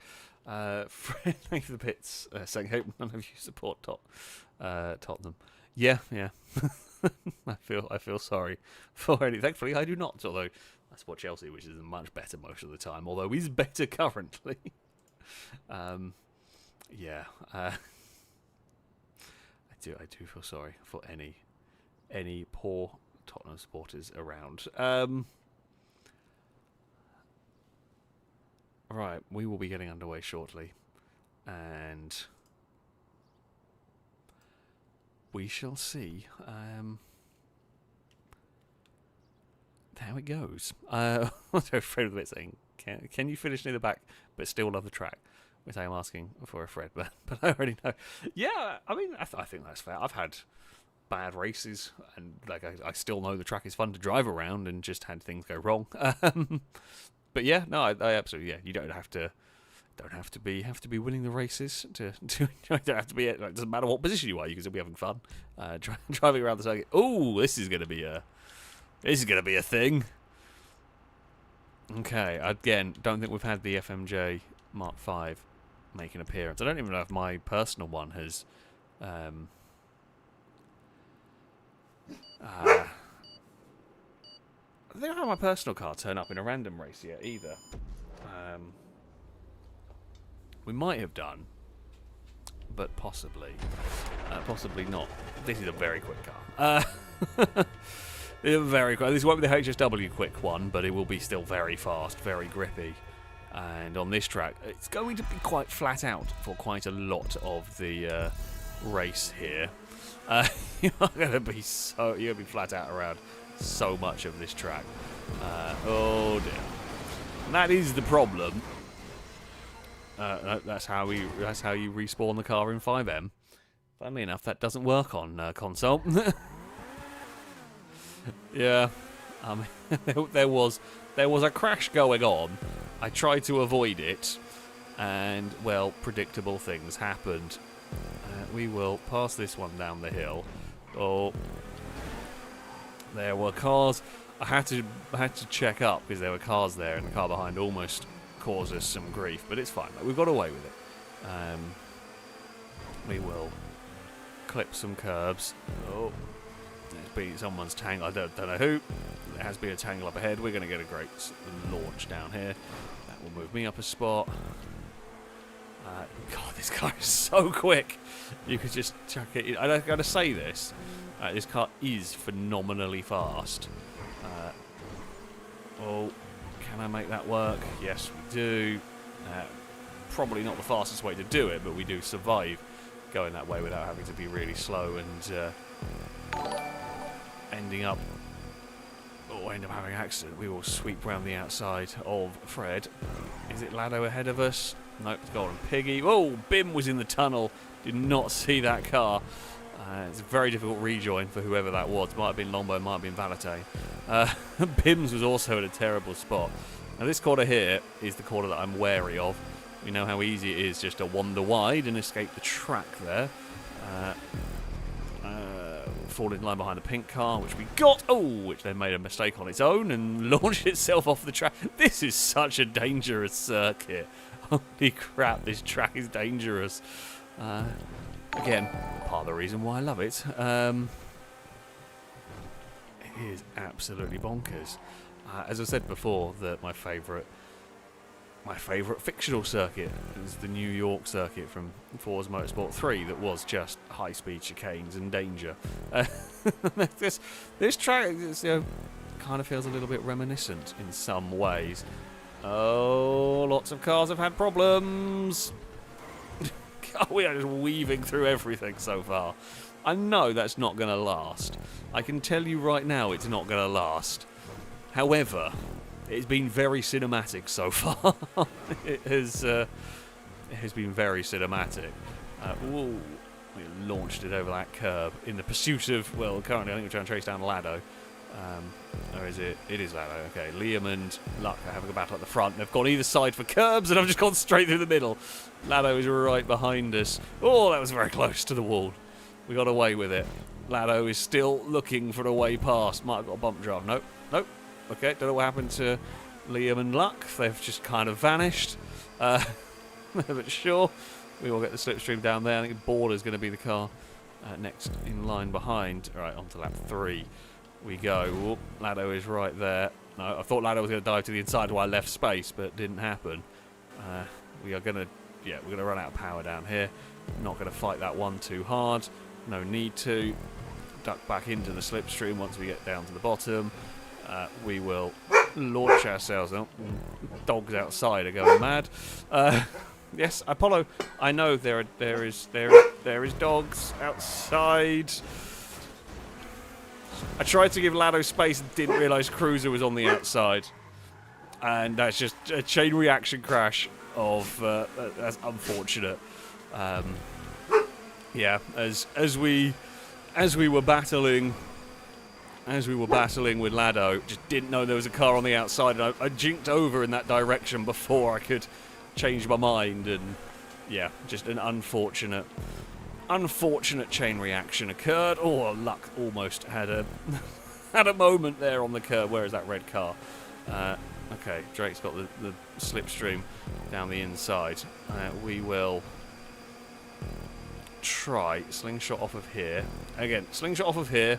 Fred, thank you for the bits. Saying, hope none of you support Tottenham. Yeah. I feel sorry for any. Thankfully, I do not. Although I support Chelsea, which is much better most of the time. Although he's better currently. Yeah. I do feel sorry for any poor Tottenham supporters around. Right, we will be getting underway shortly, and we shall see how it goes. I'm so afraid of it saying, can you finish near the back but still love the track? Which I am asking for a Fred, but I already know. Yeah, I mean, I think that's fair. I've had bad races, and like I still know the track is fun to drive around, and just had things go wrong. But yeah, no, I absolutely, yeah. You don't have to be winning the races to enjoy. Don't have to be. It doesn't matter what position you are. You can still be having fun driving around the circuit. Oh, this is gonna be a thing. Okay, again, don't think we've had the FMJ Mark V make an appearance. I don't even know if my personal one has. I don't have my personal car turn up in a random race yet either. We might have done, but possibly not. This is a very quick car. Very quick. This won't be the HSW quick one, but it will be still very fast, very grippy. And on this track, it's going to be quite flat out for quite a lot of the race here. You're going to be flat out around so much of this track. Oh dear. And that is the problem. That's how you respawn the car in 5M. Funnily enough, that doesn't work on console. Yeah, I mean, there was a crash going on. I tried to avoid it, and well, predictable things happened. We will pass this one down the hill. Oh, there were cars. I had to check up because there were cars there, and the car behind almost caused us some grief. But it's fine. We've got away with it. We will clip some curbs. Oh, there's been someone's tangle. I don't know who. There has been a tangle up ahead. We're going to get a great launch down here. That will move me up a spot. God, this car is so quick. You could just chuck it in. I gotta say this. This car is phenomenally fast. Oh, can I make that work? Yes, we do. Probably not the fastest way to do it, but we do survive going that way without having to be really slow and ending up having an accident. We will sweep round the outside of Fred. Is it Lado ahead of us? Nope, it's Golden Piggy. Oh, Bim was in the tunnel. Did not see that car. It's a very difficult rejoin for whoever that was. Might have been Lombo, might have been Valentine. Bim's was also in a terrible spot. Now this corner here is the corner that I'm wary of. We know how easy it is just to wander wide and escape the track there. Fall in line behind the pink car, which we got. Oh, which then made a mistake on its own and launched itself off the track. This is such a dangerous circuit. Holy crap, this track is dangerous. Again, part of the reason why I love it. It is absolutely bonkers. As I said before, that my favourite fictional circuit is the New York circuit from Forza Motorsport 3 that was just high-speed chicanes and danger. This track kind of feels a little bit reminiscent in some ways. Oh, lots of cars have had problems. We are just weaving through everything so far. I know that's not going to last. I can tell you right now it's not going to last. However, it's been very cinematic so far. It has been very cinematic. We launched it over that curb in the pursuit of, well, currently I think we're trying to trace down Lado. Or is it? It is Lado. Okay, Liam and Luck are having a battle at the front. They've gone either side for curbs, and I've just gone straight through the middle. Lado is right behind us. Oh, that was very close to the wall. We got away with it. Lado is still looking for a way past. Might have got a bump drive. Nope. Nope. Okay, don't know what happened to Liam and Luck. They've just kind of vanished. But sure, we will get the slipstream down there. I think Border's going to be the car next in line behind. All right, on to lap 3 we go. Whoop, Lado is right there. No, I thought Lado was going to dive to the inside while I left space, but it didn't happen. We're going to run out of power down here. Not going to fight that one too hard. No need to. Duck back into the slipstream once we get down to the bottom. We will launch ourselves out. Dogs outside are going mad. Yes, Apollo. I know there is dogs outside. I tried to give Lado space and didn't realise Cruiser was on the outside, and that's just a chain reaction crash of that's unfortunate. Yeah, as we were battling. As we were battling with Lado, just didn't know there was a car on the outside, and I jinked over in that direction before I could change my mind, and yeah, just an unfortunate chain reaction occurred. Oh, Luck almost had a had a moment there on the curb. Where is that red car? Okay, Drake's got the slipstream down the inside. We will try slingshot off of here. Again, slingshot off of here.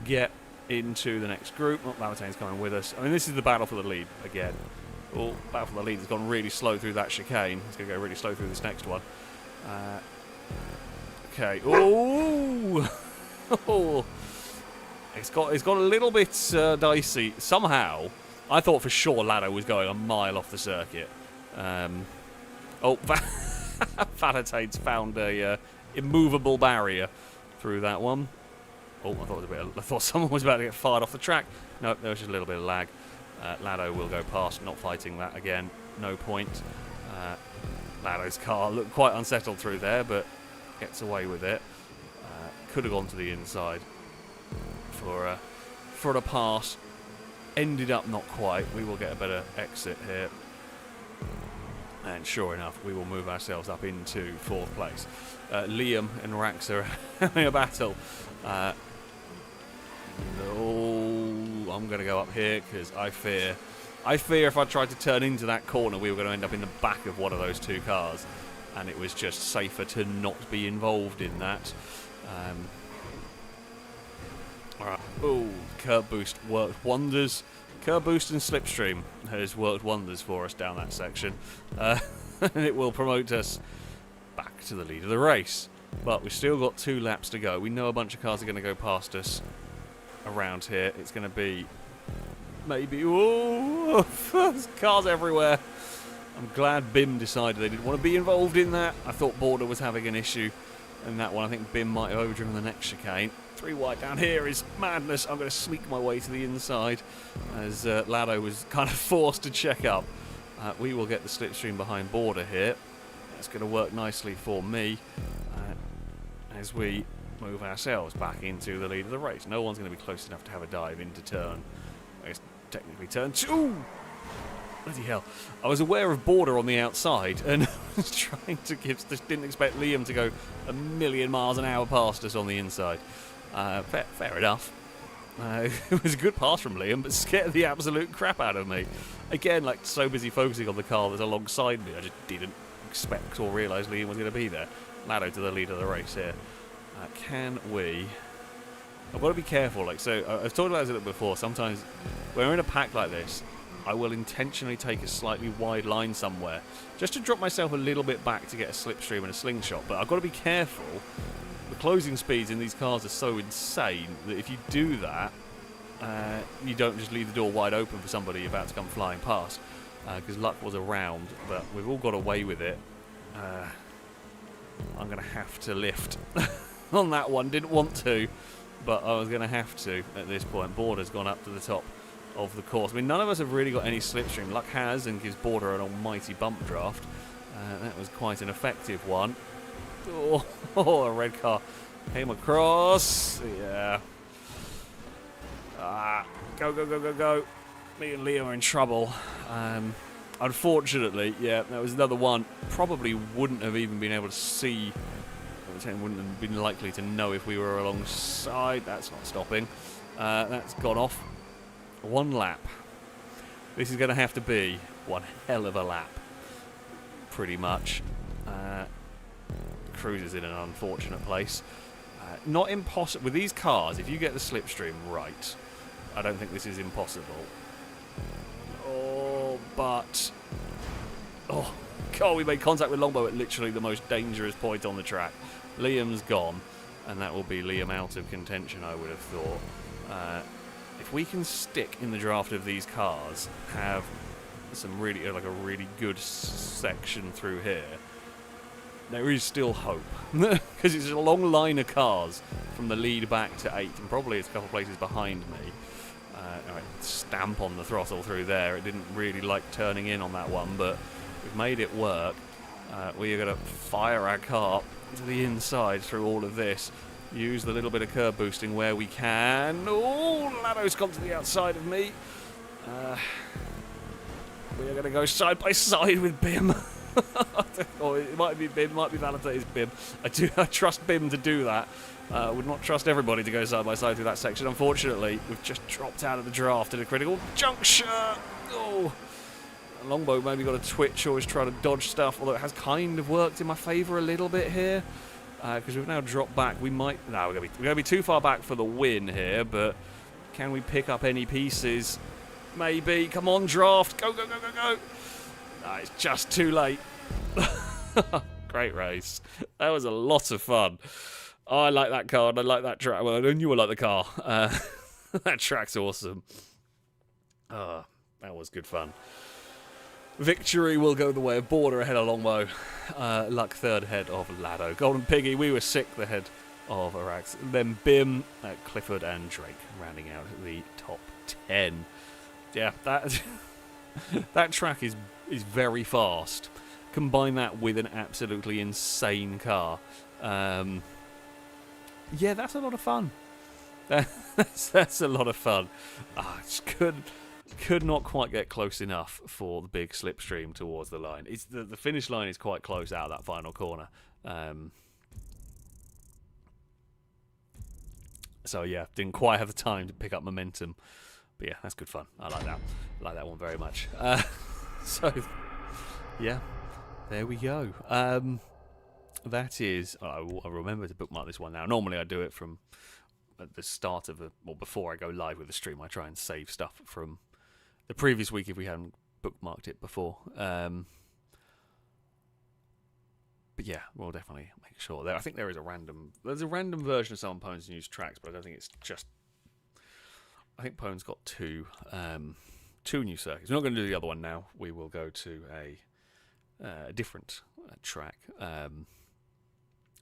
Get into the next group. Oh, Valentine's coming with us. I mean, this is the battle for the lead again. Oh, battle for the lead has gone really slow through that chicane. It's going to go really slow through this next one. Okay. Oh, oh. It's got a little bit dicey. Somehow, I thought for sure Lado was going a mile off the circuit. Valentine's found a immovable barrier through that one. Oh, I thought someone was about to get fired off the track. No, there was just a little bit of lag. Lado will go past, not fighting that again. No point. Lado's car looked quite unsettled through there, but gets away with it. Could have gone to the inside for a pass. Ended up not quite. We will get a better exit here. And sure enough, we will move ourselves up into 4th place. Liam and Rax are having a battle. No, I'm going to go up here because I fear if I tried to turn into that corner, we were going to end up in the back of one of those two cars, and it was just safer to not be involved in that. Alright. Oh, curb boost worked wonders. Curb boost and slipstream has worked wonders for us down that section. and it will promote us back to the lead of the race. But we've still got 2 laps to go. We know a bunch of cars are going to go past us around here. It's going to be maybe... Oh, there's cars everywhere. I'm glad BIM decided they didn't want to be involved in that. I thought Border was having an issue in that one. I think BIM might have overdriven the next chicane. 3 wide down here is madness. I'm going to sneak my way to the inside as Lado was kind of forced to check up. We will get the slipstream behind Border here. That's going to work nicely for me as we move ourselves back into the lead of the race. No one's going to be close enough to have a dive into turn. It's technically turn 2. Bloody hell. I was aware of Border on the outside and was trying to didn't expect Liam to go a million miles an hour past us on the inside. Fair enough. It was a good pass from Liam, but scared the absolute crap out of me. Again, like, so busy focusing on the car that's alongside me, I just didn't expect or realise Liam was going to be there. Lado to the lead of the race here. Can we... I've got to be careful. Like, so I've talked about this a little before. Sometimes when we're in a pack like this, I will intentionally take a slightly wide line somewhere just to drop myself a little bit back to get a slipstream and a slingshot. But I've got to be careful. The closing speeds in these cars are so insane that if you do that, you don't just leave the door wide open for somebody about to come flying past. Because luck was around, but we've all got away with it. I'm going to have to lift on that one. Didn't want to, but I was going to have to at this point. Border's gone up to the top of the course. I mean, none of us have really got any slipstream. Luck has and gives Border an almighty bump draft. That was quite an effective one. Oh, a red car came across. Yeah. Go, go, go, go, go. Me and Liam are in trouble. Unfortunately, yeah, that was another one. Probably wouldn't have even been able to see. Wouldn't have been likely to know if we were alongside. That's not stopping. That's gone off. 1 lap. This is going to have to be one hell of a lap. Pretty much. Cruise is in an unfortunate place. Not impossible. With these cars, if you get the slipstream right, I don't think this is impossible. Oh, but... Oh, God, we made contact with Longbow at literally the most dangerous point on the track. Liam's gone, and that will be Liam out of contention, I would have thought. If we can stick in the draft of these cars, have some really, like a really good section through here, there is still hope. Because it's a long line of cars from the lead back to 8, and probably it's a couple places behind me. Alright, stamp on the throttle through there. It didn't really like turning in on that one, but we've made it work. We are going to fire our car to the inside through all of this. Use the little bit of curb boosting where we can. Oh, Lado's gone to the outside of me. We are going to go side by side with BIM. Or it might be BIM, might be Valentine's BIM. I trust BIM to do that. I would not trust everybody to go side by side through that section. Unfortunately, we've just dropped out of the draft at a critical juncture. Oh, Longbow maybe got a twitch or is trying to dodge stuff, although it has kind of worked in my favour a little bit here. Because we've now dropped back. We might... No, we're going to be too far back for the win here, but can we pick up any pieces? Maybe. Come on, draft. Go, go, go, go, go. No, it's just too late. Great race. That was a lot of fun. Oh, I like that car and I like that track. Well, I knew I liked the car. That track's awesome. Oh, that was good fun. Victory will go the way of Border ahead of Longbow. Luck third ahead of Lado. Golden Piggy, we were 6th ahead of Arax. Then Bim, Clifford and Drake rounding out the top 10. Yeah, that that track is very fast. Combine that with an absolutely insane car. Yeah, that's a lot of fun. That's a lot of fun. I just could not quite get close enough for the big slipstream towards the line. It's the finish line is quite close out of that final corner. So yeah, didn't quite have the time to pick up momentum. But yeah, that's good fun. I like that. I like that one very much. So yeah, there we go. That is... I remember to bookmark this one now. Normally I do it from at the start of before I go live with the stream. I try and save stuff from the previous week if we haven't bookmarked it before. yeah, we'll definitely make sure. I think there's a random version of some Pone's news tracks, but I don't think it's just. I think Pone's got two new circuits. We're not going to do the other one now. We will go to a different track. But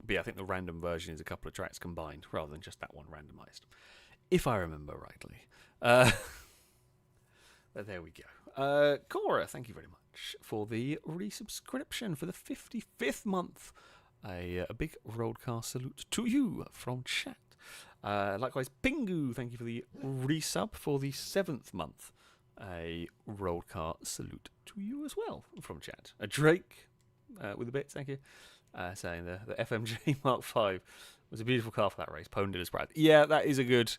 yeah, I think the random version is a couple of tracks combined rather than just that one randomized, if I remember rightly. But there we go. Cora, thank you very much for the resubscription for the 55th month. A big Roadcast salute to you from chat. Likewise, Pingu, thank you for the resub for the 7th month. A Roadcast salute to you as well from chat. A Drake with a bit, thank you. Saying the FMJ Mark V was a beautiful car for that race. Pone did as proud. Yeah, that is a good.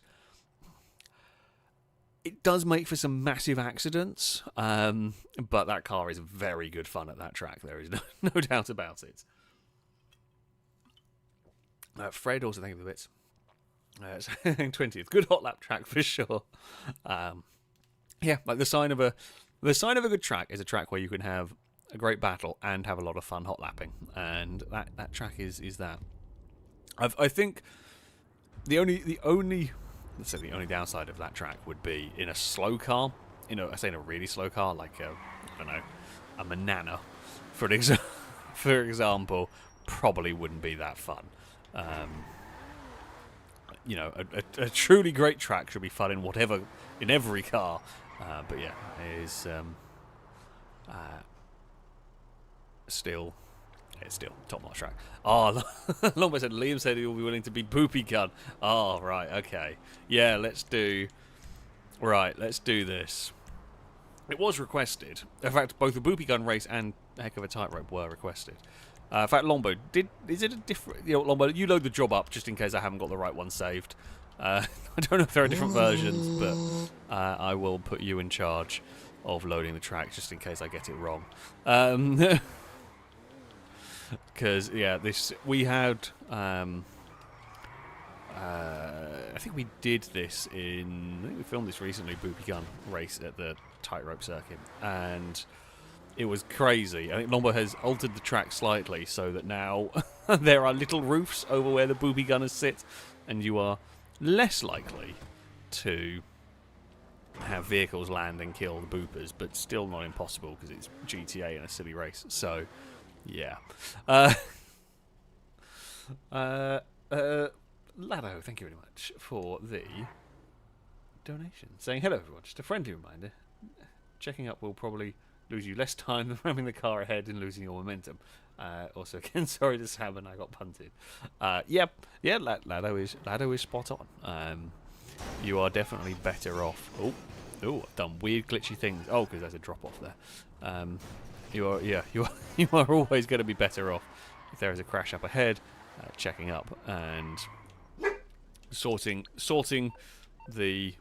It does make for some massive accidents, but that car is very good fun at that track. There is no doubt about it. Fred also thank you for the bits. 20th, good hot lap track for sure. Yeah, like the sign of a good track is a track where you can have a great battle and have a lot of fun hot lapping, and that track is that. I think the only downside of that track would be in a slow car. I say in a really slow car, like a Manana, for example, probably wouldn't be that fun. A truly great track should be fun in every car. But yeah, it is still top-notch track. Oh, Longbow said Liam said he'll be willing to be Boopy gun. Oh, right, okay. Yeah, let's do this. It was requested. In fact, both the Boopy gun race and Heck of a Tightrope were requested. In fact, Longbow, is it a different... Longbow, you load the job up just in case I haven't got the right one saved. I don't know if there are different versions, but I will put you in charge of loading the track just in case I get it wrong. Because, yeah, we had... I think we did this I think we filmed this recently, Boopy gun race at the tightrope circuit, and it was crazy. I think Longbow has altered the track slightly so that now there are little roofs over where the Boopy gunners sit, and you are less likely to have vehicles land and kill the boopers, but still not impossible because it's GTA and a silly race. So, yeah. Lado, thank you very much for the donation. Saying hello, everyone. Just a friendly reminder. Checking up will probably lose you less time than ramming the car ahead and losing your momentum. Also, again, sorry to Sam and I got punted. Lado is spot on. You are definitely better off. Oh, I've done weird glitchy things. Oh, because there's a drop off there. You are always going to be better off if there is a crash up ahead. Checking up and sorting the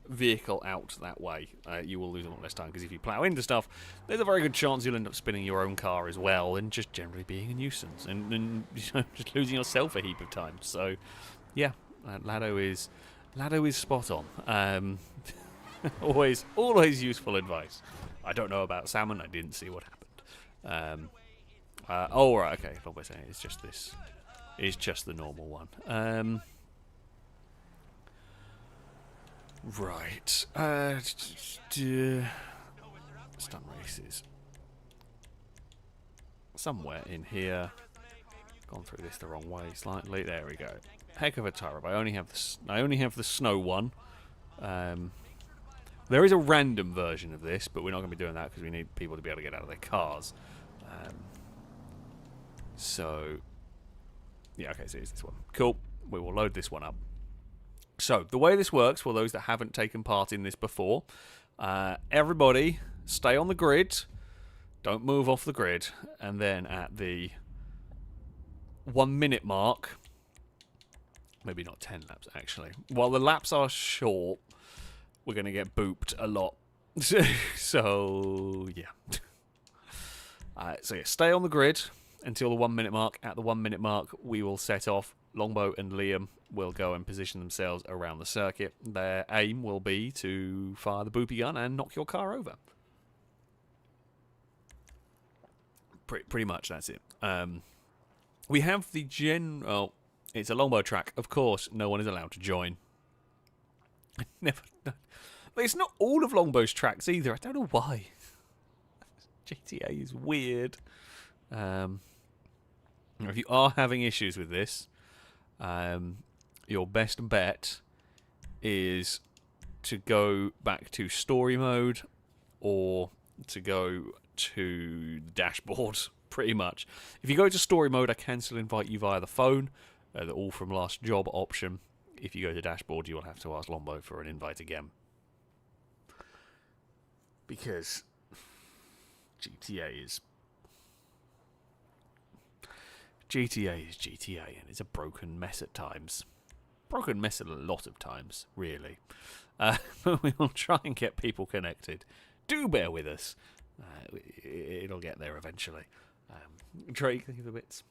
vehicle out that way. You will lose a lot less time, because if you plough into stuff, there's a very good chance you'll end up spinning your own car as well, and just generally being a nuisance, and just losing yourself a heap of time. So, yeah, Lado is spot on. Always useful advice. I don't know about salmon. I didn't see what happened. Right, okay. What we're saying is just this. It's just the normal one. Right. Stun races. Somewhere in here. Gone through this the wrong way slightly. There we go. Heck of a tightrope. I only have the snow one. There is a random version of this, but we're not going to be doing that because we need people to be able to get out of their cars. So, yeah, okay, so it's this one. Cool. We will load this one up. So, the way this works, for those that haven't taken part in this before, everybody stay on the grid, don't move off the grid, and then at the 1 minute mark, maybe not 10 laps actually, while the laps are short, we're going to get booped a lot. So, yeah. Stay on the grid until the 1 minute mark. At the 1 minute mark, we will set off. Longbow and Liam will go and position themselves around the circuit. Their aim will be to fire the Boopy gun and knock your car over. Pretty much that's it. We have the Oh, it's a longbow track. Of course, no one is allowed to join. Never. No. It's not all of Longbow's tracks either. I don't know why. GTA is weird. If you are having issues with this, your best bet is to go back to story mode or to go to the dashboard, pretty much. If you go to story mode, I can still invite you via the phone, the all from last job option. If you go to dashboard, you will have to ask Longbow for an invite again. Because GTA is GTA, and it's a broken mess at times. Broken mess a lot of times, really. But we will try and get people connected. Do bear with us. It'll get there eventually. Drake, think of the bits.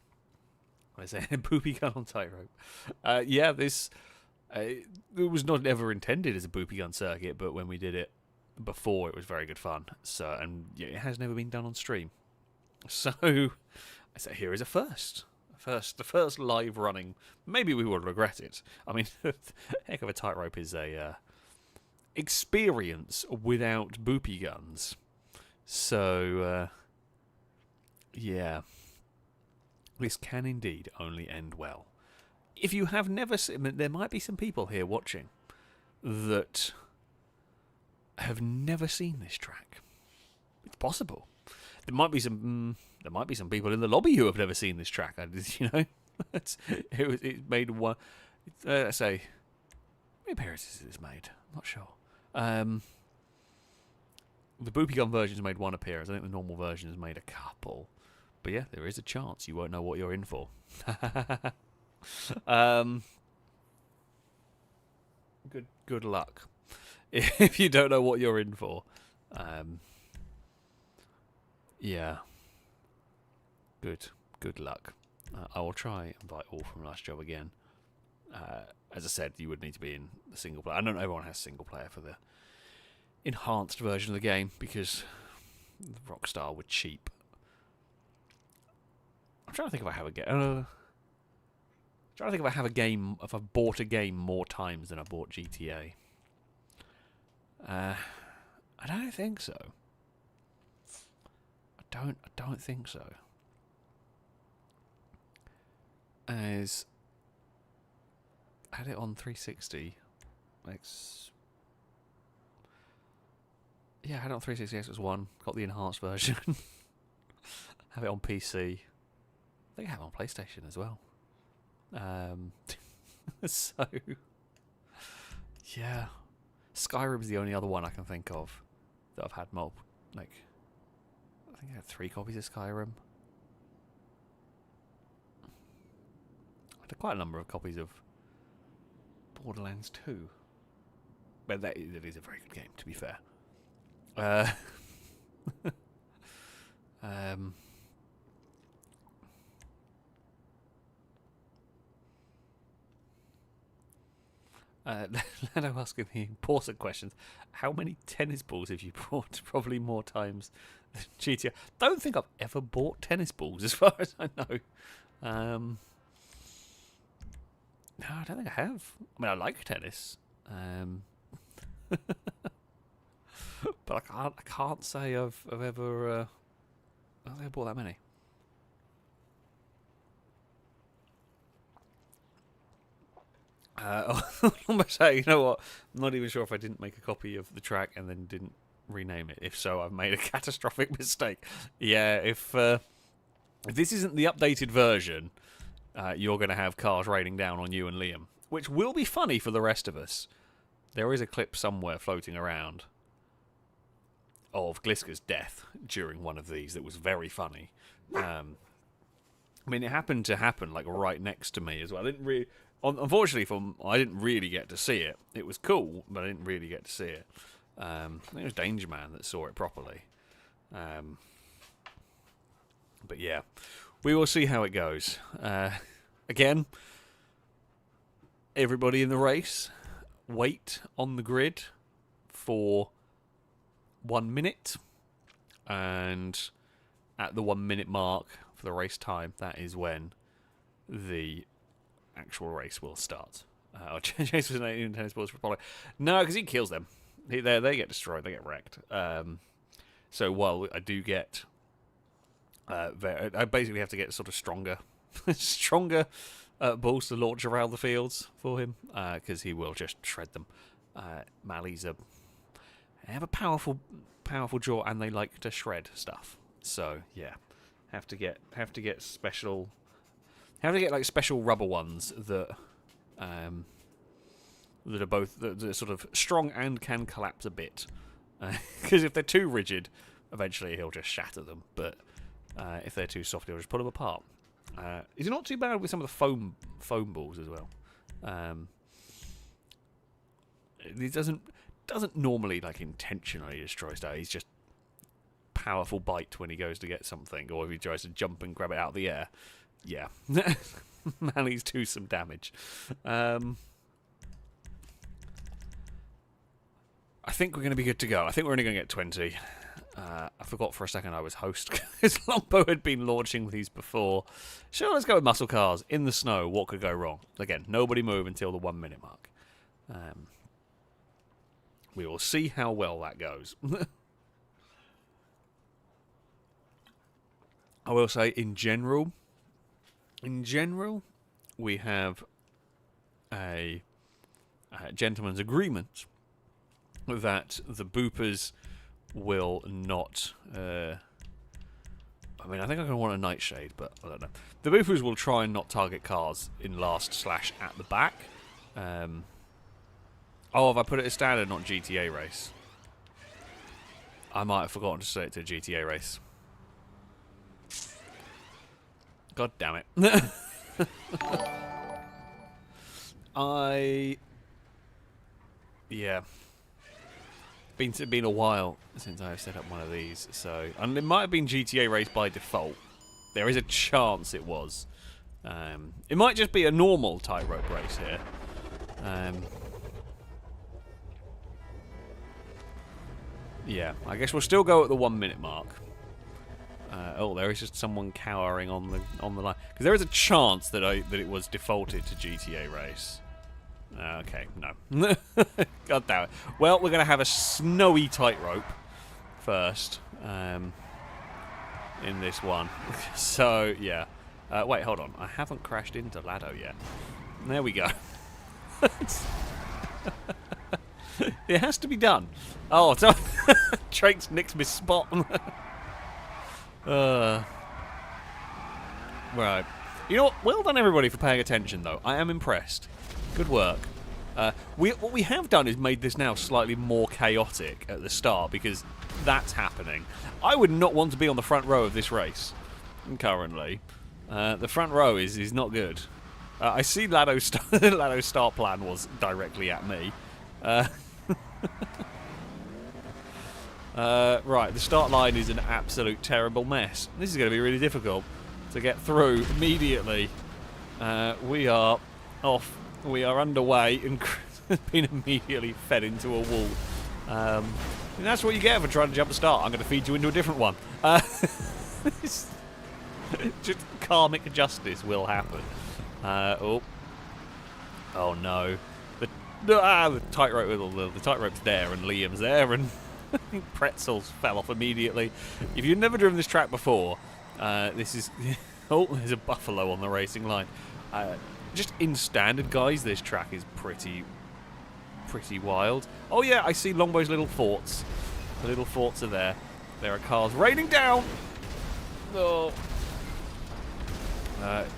I say Boopy gun on tightrope. Yeah, this it was not ever intended as a Boopy gun circuit, but when we did it before, it was very good fun. So, and yeah, it has never been done on stream. So I say here is a first. The first live running. Maybe we will regret it. I mean, heck of a tightrope is a experience without Boopy guns. So yeah, this can indeed only end well. If you have never seen, there might be some people here watching that have never seen this track. It's possible. There might be some people in the lobby who have never seen this track. You know, it made one. Let's say, how many appearances is made? I'm not sure. The Boopy gun version has made one appearance. I think the normal version has made a couple. But yeah, there is a chance you won't know what you're in for. Good luck if you don't know what you're in for. Yeah. Good luck. I will try and invite all from last job again. As I said, you would need to be in the single player. I know everyone has single player for the enhanced version of the game because Rockstar were cheap. I'm trying to think if I have a game. Trying to think if I have a game, if I've bought a game more times than I bought GTA. I don't think so. I don't think so. As I had it on 360. Yeah, I had it on 360 Xbox1. Got the enhanced version. Have it on PC. I think I have it on PlayStation as well. So yeah, Skyrim's the only other one I can think of that I've had multiple. Like, I think I had 3 copies of Skyrim. I had quite a number of copies of Borderlands 2. But that is a very good game, to be fair. Leno asking the important questions. How many tennis balls have you bought? Probably more times than GTA. Don't think I've ever bought tennis balls, as far as I know. No, I don't think I have. I mean, I like tennis, but I can't say I've ever. I think I bought that many. Almost say, you know what? I'm not even sure if I didn't make a copy of the track and then didn't rename it. If so, I've made a catastrophic mistake. Yeah, if this isn't the updated version, you're going to have cars raining down on you and Liam, which will be funny for the rest of us. There is a clip somewhere floating around of Gliska's death during one of these that was very funny. I mean, it happened to happen like right next to me as well. I didn't really. Unfortunately, I didn't really get to see it. It was cool, but I didn't really get to see it. I think it was Danger Man that saw it properly. But yeah, we will see how it goes. Again, everybody in the race, wait on the grid for 1 minute. And at the 1 minute mark for the race time, that is when the actual race will start. Chase was in tennis balls for Apollo. No, because he kills them. They get destroyed. They get wrecked. So while I do get, I basically have to get sort of stronger, stronger balls to launch around the fields for him, because he will just shred them. Malleys have a powerful jaw, and they like to shred stuff. So yeah, have to get special. Have to get like special rubber ones that that are both that are sort of strong and can collapse a bit. Because if they're too rigid, eventually he'll just shatter them. But if they're too soft, he'll just pull them apart. He's not too bad with some of the foam balls as well. He doesn't normally like intentionally destroy stuff. He's just powerful bite when he goes to get something, or if he tries to jump and grab it out of the air. Yeah, Manly's do some damage. I think we're going to be good to go. I think we're only going to get 20. I forgot for a second I was host because Longbow had been launching these before. Sure, let's go with muscle cars in the snow. What could go wrong? Again, nobody move until the 1 minute mark. We will see how well that goes. I will say, in general, we have a gentleman's agreement that the boopers will not. I mean, I think I'm going to want a nightshade, but I don't know. The boopers will try and not target cars in last/at the back. Oh, have I put it as standard, not GTA race? I might have forgotten to set it to GTA race. God damn it. Yeah. Been a while since I've set up one of these, so... And it might have been GTA race by default. There is a chance it was. It might just be a normal tightrope race here. Yeah, I guess we'll still go at the 1 minute mark. Oh, there is just someone cowering on the line, because there is a chance that it was defaulted to GTA race. Okay, no. God damn it. Well, we're gonna have a snowy tightrope first in this one. So yeah. Wait, hold on. I haven't crashed into Lado yet. There we go. It has to be done. Oh, so Drake's nicked my spot. Right. You know what? Well done, everybody, for paying attention, though. I am impressed. Good work. What we have done is made this now slightly more chaotic at the start, because that's happening. I would not want to be on the front row of this race currently. The front row is not good. I see Lado's start plan was directly at me. Right, the start line is an absolute terrible mess. This is going to be really difficult to get through immediately. We are off. We are underway, and has been immediately fed into a wall. And that's what you get for trying to jump the start. I'm going to feed you into a different one. Just karmic justice will happen. Oh no. The tightrope's there, and Liam's there, and Pretzels fell off immediately. If you've never driven this track before, this is... Oh, there's a buffalo on the racing line. Just in standard, guys, this track is pretty wild. Oh yeah, I see Longbow's little forts. The little forts are there. There are cars raining down. Oh.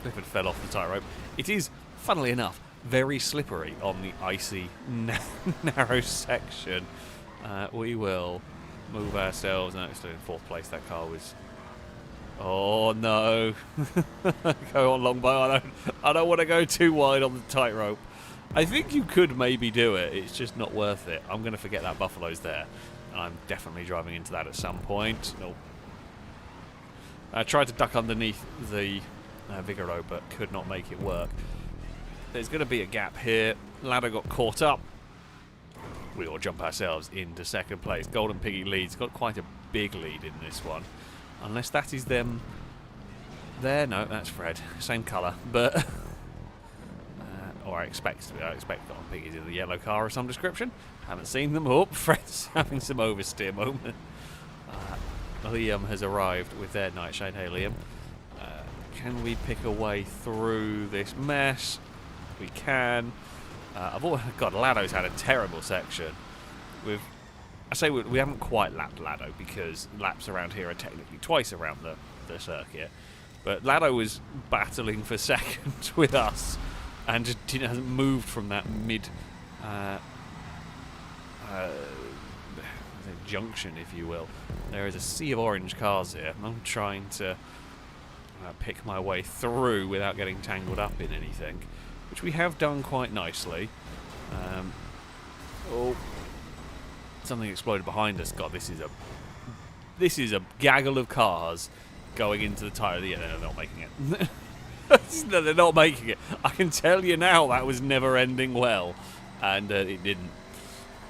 Clifford fell off the tightrope. It is, funnily enough, very slippery on the icy, narrow section. We will move ourselves. No, it's in fourth place. That car was... Oh, no. Go on, Longbow. I don't want to go too wide on the tightrope. I think you could maybe do it. It's just not worth it. I'm going to forget that buffalo's there. I'm definitely driving into that at some point. Nope. I tried to duck underneath the Vigoro, but could not make it work. There's going to be a gap here. Ladder got caught up. We will jump ourselves into second place. Golden Piggy leads. Got quite a big lead in this one. Unless that is them there. No, that's Fred. Same colour, but... or I expect to be. I expect Golden Piggy's in the yellow car of some description. Haven't seen them. Oh, Fred's having some oversteer moment. Liam has arrived with their Nightshade. Hey, Liam. Can we pick a way through this mess? We can. God, Lado's had a terrible section. I say we haven't quite lapped Lado because laps around here are technically twice around the circuit. But Lado was battling for second with us and just hasn't moved from that mid junction, if you will. There is a sea of orange cars here. I'm trying to pick my way through without getting tangled up in anything, which we have done quite nicely. Oh, something exploded behind us. God, this is a gaggle of cars going into the tyre. Yeah, they're not making it. No, they're not making it. I can tell you now that was never ending well, and it didn't.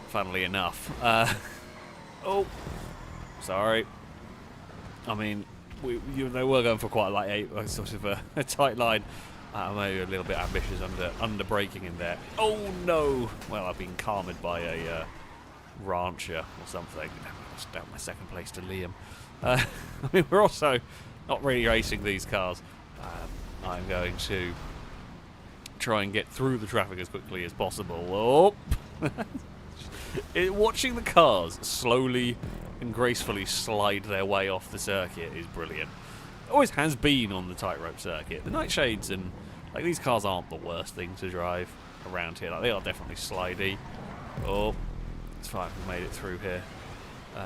Funnily enough. Oh, sorry. I mean, they were going for quite like sort of a tight line. Maybe a little bit ambitious under braking in there. Oh no! Well, I've been calmed by a rancher or something. Lost down my second place to Liam. I mean, we're also not really racing these cars. I'm going to try and get through the traffic as quickly as possible. Oh! Watching the cars slowly and gracefully slide their way off the circuit is brilliant. It always has been on the tightrope circuit. The Nightshades and like these cars aren't the worst thing to drive around here. Like, they are definitely slidey. Oh, it's fine. We made it through here.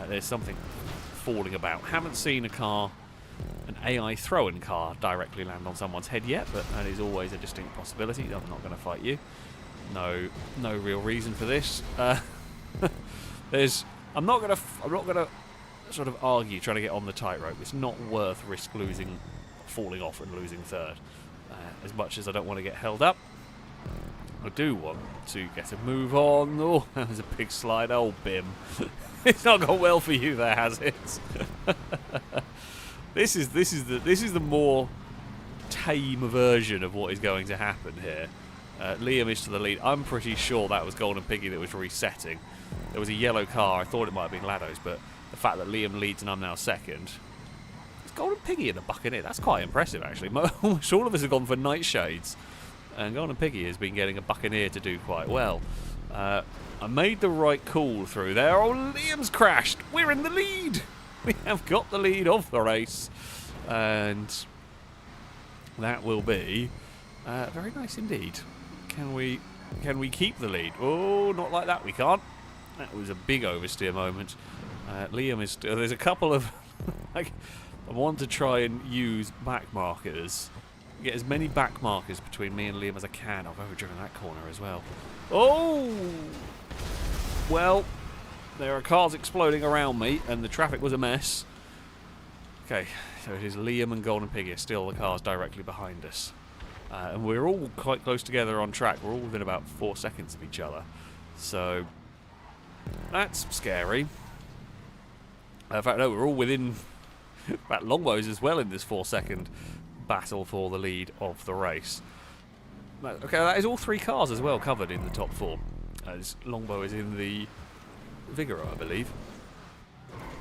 There's something falling about. Haven't seen an AI throw-in car directly land on someone's head yet, but that is always a distinct possibility. I'm not going to fight you. No real reason for this. I'm not gonna sort of argue trying to get on the tightrope. It's not worth falling off and losing third. As much as I don't want to get held up, I do want to get a move on. Oh, that was a big slide. Oh, Bim, it's not gone well for you there, has it? This is the more tame version of what is going to happen here. Liam is to the lead. I'm pretty sure that was Golden Piggy that was resetting. There was a yellow car. I thought it might have been Lado's, but the fact that Liam leads and I'm now second. It's Golden Piggy in the Buccaneer. That's quite impressive, actually. Almost all of us have gone for Nightshades, and Golden Piggy has been getting a Buccaneer to do quite well. I made the right call through there. Oh, Liam's crashed. We're in the lead. We have got the lead of the race, and that will be very nice indeed. Can we keep the lead? Oh, not like that. We can't. That was a big oversteer moment. Liam is still... There's a couple of... I want to try and use back markers. Get as many back markers between me and Liam as I can. I've overdriven that corner as well. Oh! Well, there are cars exploding around me, and the traffic was a mess. Okay, so it is Liam and Golden Piggy are still the cars directly behind us. And we're all quite close together on track. We're all within about 4 seconds of each other. So... that's scary. In fact, no, we're all within... In fact, Longbows as well in this 4-second battle for the lead of the race. Okay, that is all 3 cars as well covered in the top 4. As Longbow is in the Vigoro, I believe.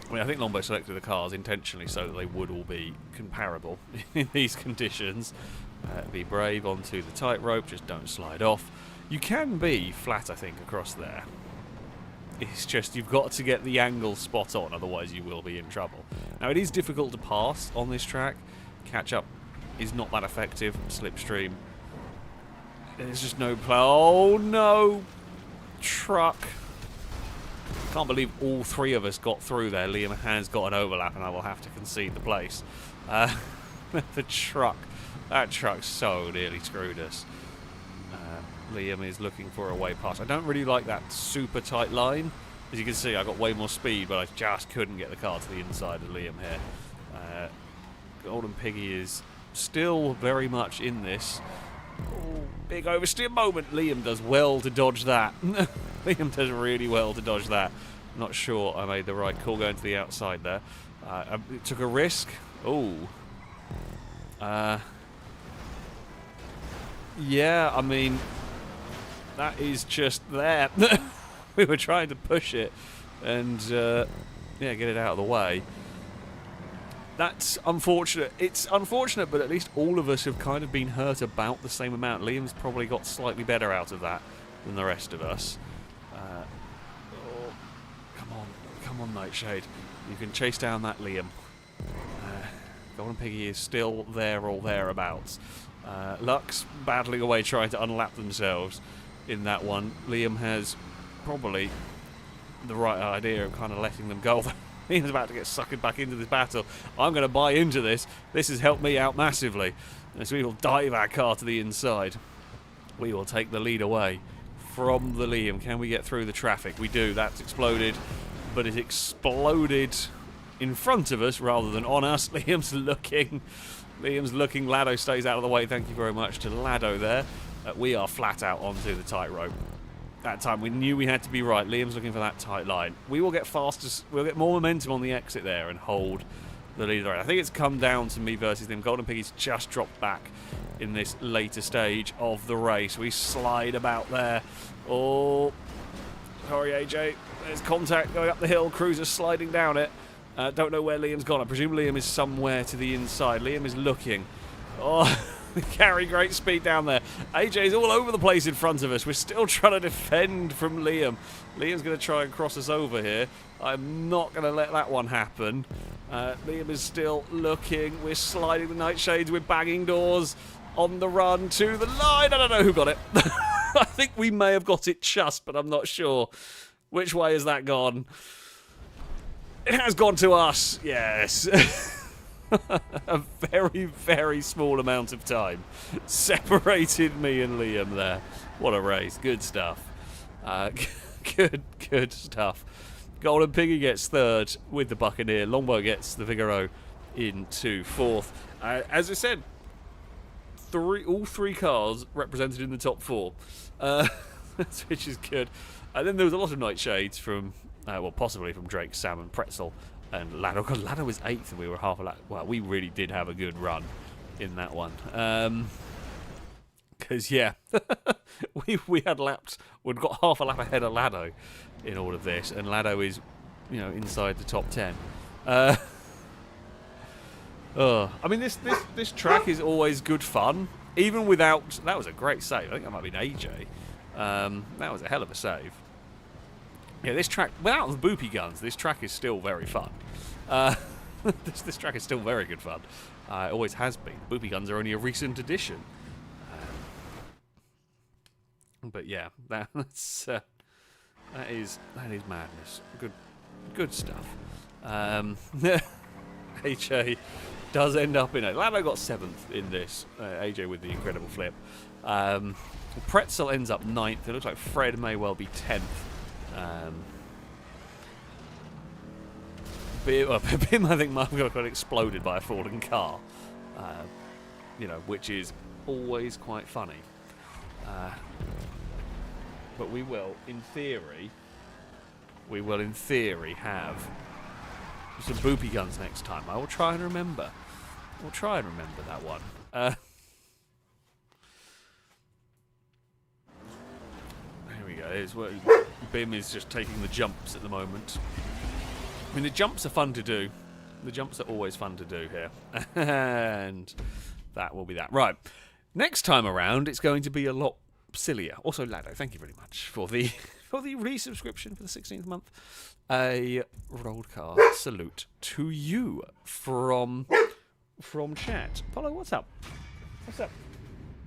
I mean, I think Longbow selected the cars intentionally so that they would all be comparable in these conditions. Be brave onto the tightrope, just don't slide off. You can be flat, I think, across there. It's just you've got to get the angle spot on, otherwise you will be in trouble. Now, it is difficult to pass on this track. Catch-up is not that effective. Slipstream. There's just no... Oh, no! Truck. Can't believe all 3 of us got through there. Liam has got an overlap, and I will have to concede the place. The truck. That truck so nearly screwed us. Liam is looking for a way past. I don't really like that super tight line. As you can see, I got way more speed, but I just couldn't get the car to the inside of Liam here. Golden Piggy is still very much in this. Oh, big oversteer moment. Liam does well to dodge that. Liam does really well to dodge that. I'm not sure I made the right call going to the outside there. It took a risk. Oh. Yeah, I mean, that is just there. We were trying to push it and, yeah, get it out of the way. That's unfortunate. It's unfortunate, but at least all of us have kind of been hurt about the same amount. Liam's probably got slightly better out of that than the rest of us. Oh, come on, Nightshade. You can chase down that Liam. Golden Piggy is still there or thereabouts. Lux battling away, trying to unlap themselves in that one. Liam has probably the right idea of kind of letting them go. Liam's about to get suckered back into this battle. I'm going to buy into this. This has helped me out massively. As we will dive our car to the inside. We will take the lead away from the Liam. Can we get through the traffic? We do. That's exploded. But it exploded in front of us rather than on us. Liam's looking. Lado stays out of the way. Thank you very much to Lado there. We are flat out onto the tightrope. That time we knew we had to be right. Liam's looking for that tight line. We will get faster. We'll get more momentum on the exit there and hold the lead. I think it's come down to me versus them. Golden Piggy's just dropped back in this later stage of the race. We slide about there. Oh, sorry, AJ. There's contact going up the hill. Cruiser sliding down it. Don't know where Liam's gone. I presume Liam is somewhere to the inside. Liam is looking. Oh, carry great speed down there. AJ's all over the place in front of us. We're still trying to defend from Liam. Liam's going to try and cross us over here. I'm not going to let that one happen. Liam is still looking. We're sliding the Nightshades. We're banging doors on the run to the line. I don't know who got it. I think we may have got it just, but I'm not sure. Which way has that gone? It has gone to us. Yes. A very, very small amount of time separated me and Liam there. What a race. Good stuff. Good stuff. Golden Piggy gets third with the Buccaneer. Longbow gets the Figaro into fourth. As I said, all three cars represented in the top four, which is good. And then there was a lot of Nightshades from, well, possibly from Drake, Sam, and Pretzel. And Lado, because Lado was 8th and we were half a lap. Well, we really did have a good run in that one. Because, yeah, we had lapped, we'd got half a lap ahead of Lado in all of this. And Lado is, you know, inside the top 10. I mean, this track is always good fun. Even without, that was a great save. I think that might have been AJ. That was a hell of a save. Yeah, this track, without the Boopy guns, this track is still very fun. This track is still very good fun. It always has been. Boopy guns are only a recent addition. But yeah, that is madness. Good stuff. AJ does end up in it. Lado got 7th in this. AJ with the incredible flip. Pretzel ends up 9th. It looks like Fred may well be 10th. Bim, I think, might have got exploded by a falling car. You know, which is always quite funny. But we will, in theory, have some Boopy guns next time. I will try and remember. We'll try and remember that one. There we go. It's where Bim is just taking the jumps at the moment. I mean, the jumps are fun to do. The jumps are always fun to do here. And that will be that. Right. Next time around, it's going to be a lot sillier. Also, Lado, thank you very much for the resubscription for the 16th month. A rolled car salute to you from chat. Apollo, what's up? What's up?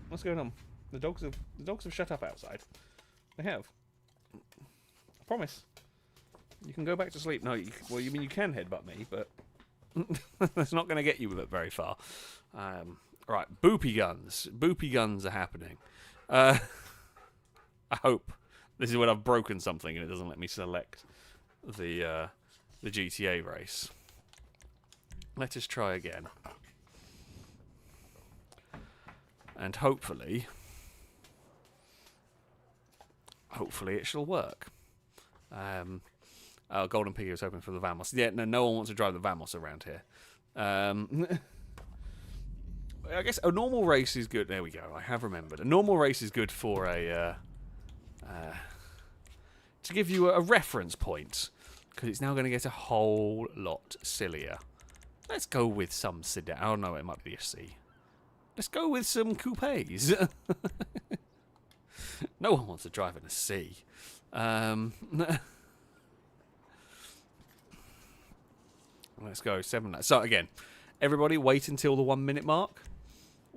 What's going on? The dogs have shut up outside. They have. I promise. You can go back to sleep. No, you can headbutt me, but that's not going to get you very far. Right, Boopy guns. Boopy guns are happening. I hope this is when I've broken something and it doesn't let me select the GTA race. Let us try again, and hopefully it shall work. Golden Piggy was hoping for the Vamos. Yeah, no one wants to drive the Vamos around here. I guess a normal race is good. There we go. I have remembered. A normal race is good for a to give you a reference point, because it's now going to get a whole lot sillier. Let's go with some sedan. Oh no, it might be a C. Let's go with some coupes. No one wants to drive in a C. Let's go 7 laps. So again, everybody wait until the 1 minute mark.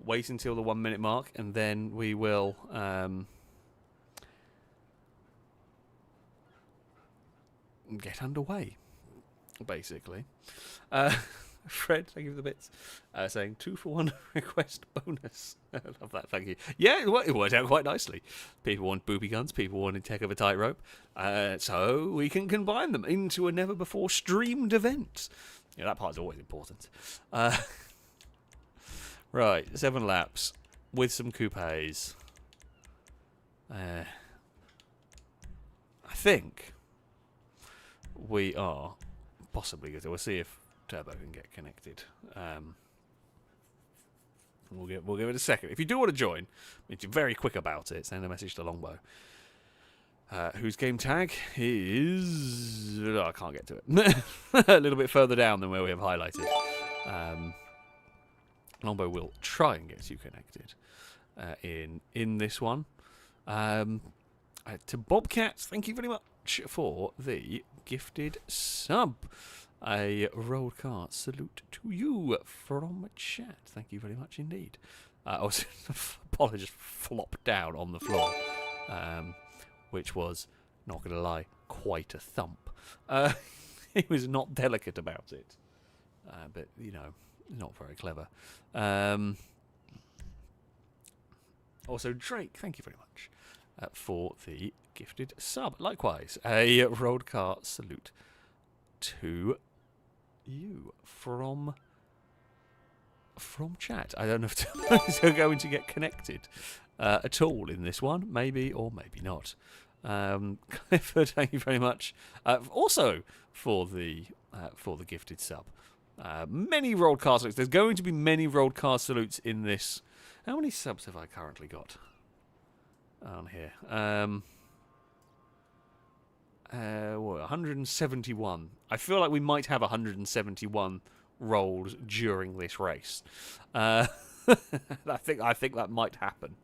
Wait until the 1 minute mark, and then we will get underway, basically. Fred, thank you for the bits. Saying 2 for 1 request bonus. I love that, thank you. Yeah, it worked out quite nicely. People want boopy guns, people wanted tech of a tightrope. So we can combine them into a never before streamed event. Yeah, that part's always important. Right, 7 laps with some coupes. I think we are possibly good. We'll see if Turbo can get connected. We'll give it a second. If you do want to join, be very quick about it. Send a message to Longbow, whose game tag is... Oh, I can't get to it. A little bit further down than where we have highlighted. Longbow will try and get you connected in this one. To Bobcat, thank you very much for the gifted sub. A rolled cart salute to you from chat. Thank you very much indeed. Also, Apollo just flopped down on the floor, which was, not going to lie, quite a thump. He was not delicate about it, but, you know, not very clever. Also, Drake, thank you very much for the gifted sub. Likewise, a rolled cart salute to you from chat. I don't know if they're going to get connected at all in this one. Maybe or maybe not. Clifford, thank you very much. Also for the gifted sub. Many rolled cast salutes. There's going to be many rolled cast salutes in this. How many subs have I currently got on here? 171. I feel like we might have 171 rolls during this race. I think that might happen.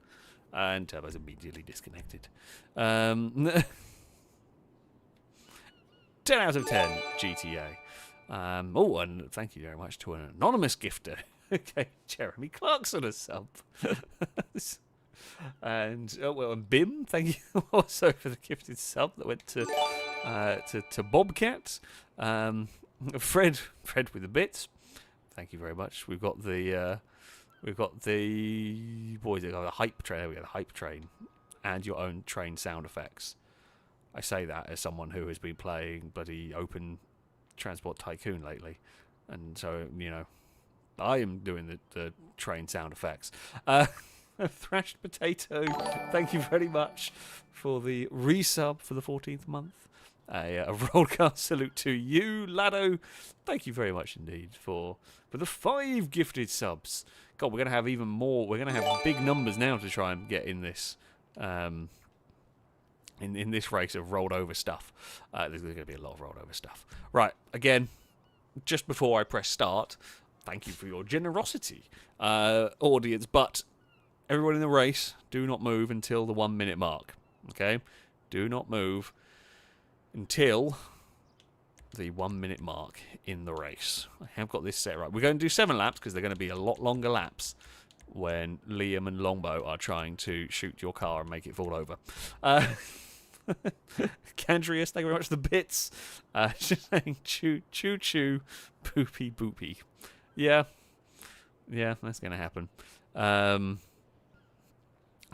And Turbo's immediately disconnected. 10 out of 10 GTA. Oh, and thank you very much to an anonymous gifter. Okay, Jeremy Clarkson a sub. And and Bim, thank you also for the gifted sub that went to Bobcat. Fred with the bits. Thank you very much. We've got the boys. The hype train. There we go. The hype train, and your own train sound effects. I say that as someone who has been playing bloody Open Transport Tycoon lately, and so you know, I am doing the train sound effects. Thrashed Potato, thank you very much for the resub for the 14th month. A rollcast salute to you, Lado. Thank you very much indeed for the 5 gifted subs. God, we're going to have even more. We're going to have big numbers now to try and get in this in this race of rolled over stuff. There's going to be a lot of rolled over stuff. Right, again, just before I press start, thank you for your generosity, audience, but everyone in the race, do not move until the 1 minute mark. Okay? Do not move until the 1 minute mark in the race. I have got this set right. We're going to do 7 laps because they're going to be a lot longer laps when Liam and Longbow are trying to shoot your car and make it fall over. Candrius, thank you very much for the bits. Just saying choo choo choo, boopy boopy. Yeah, that's going to happen.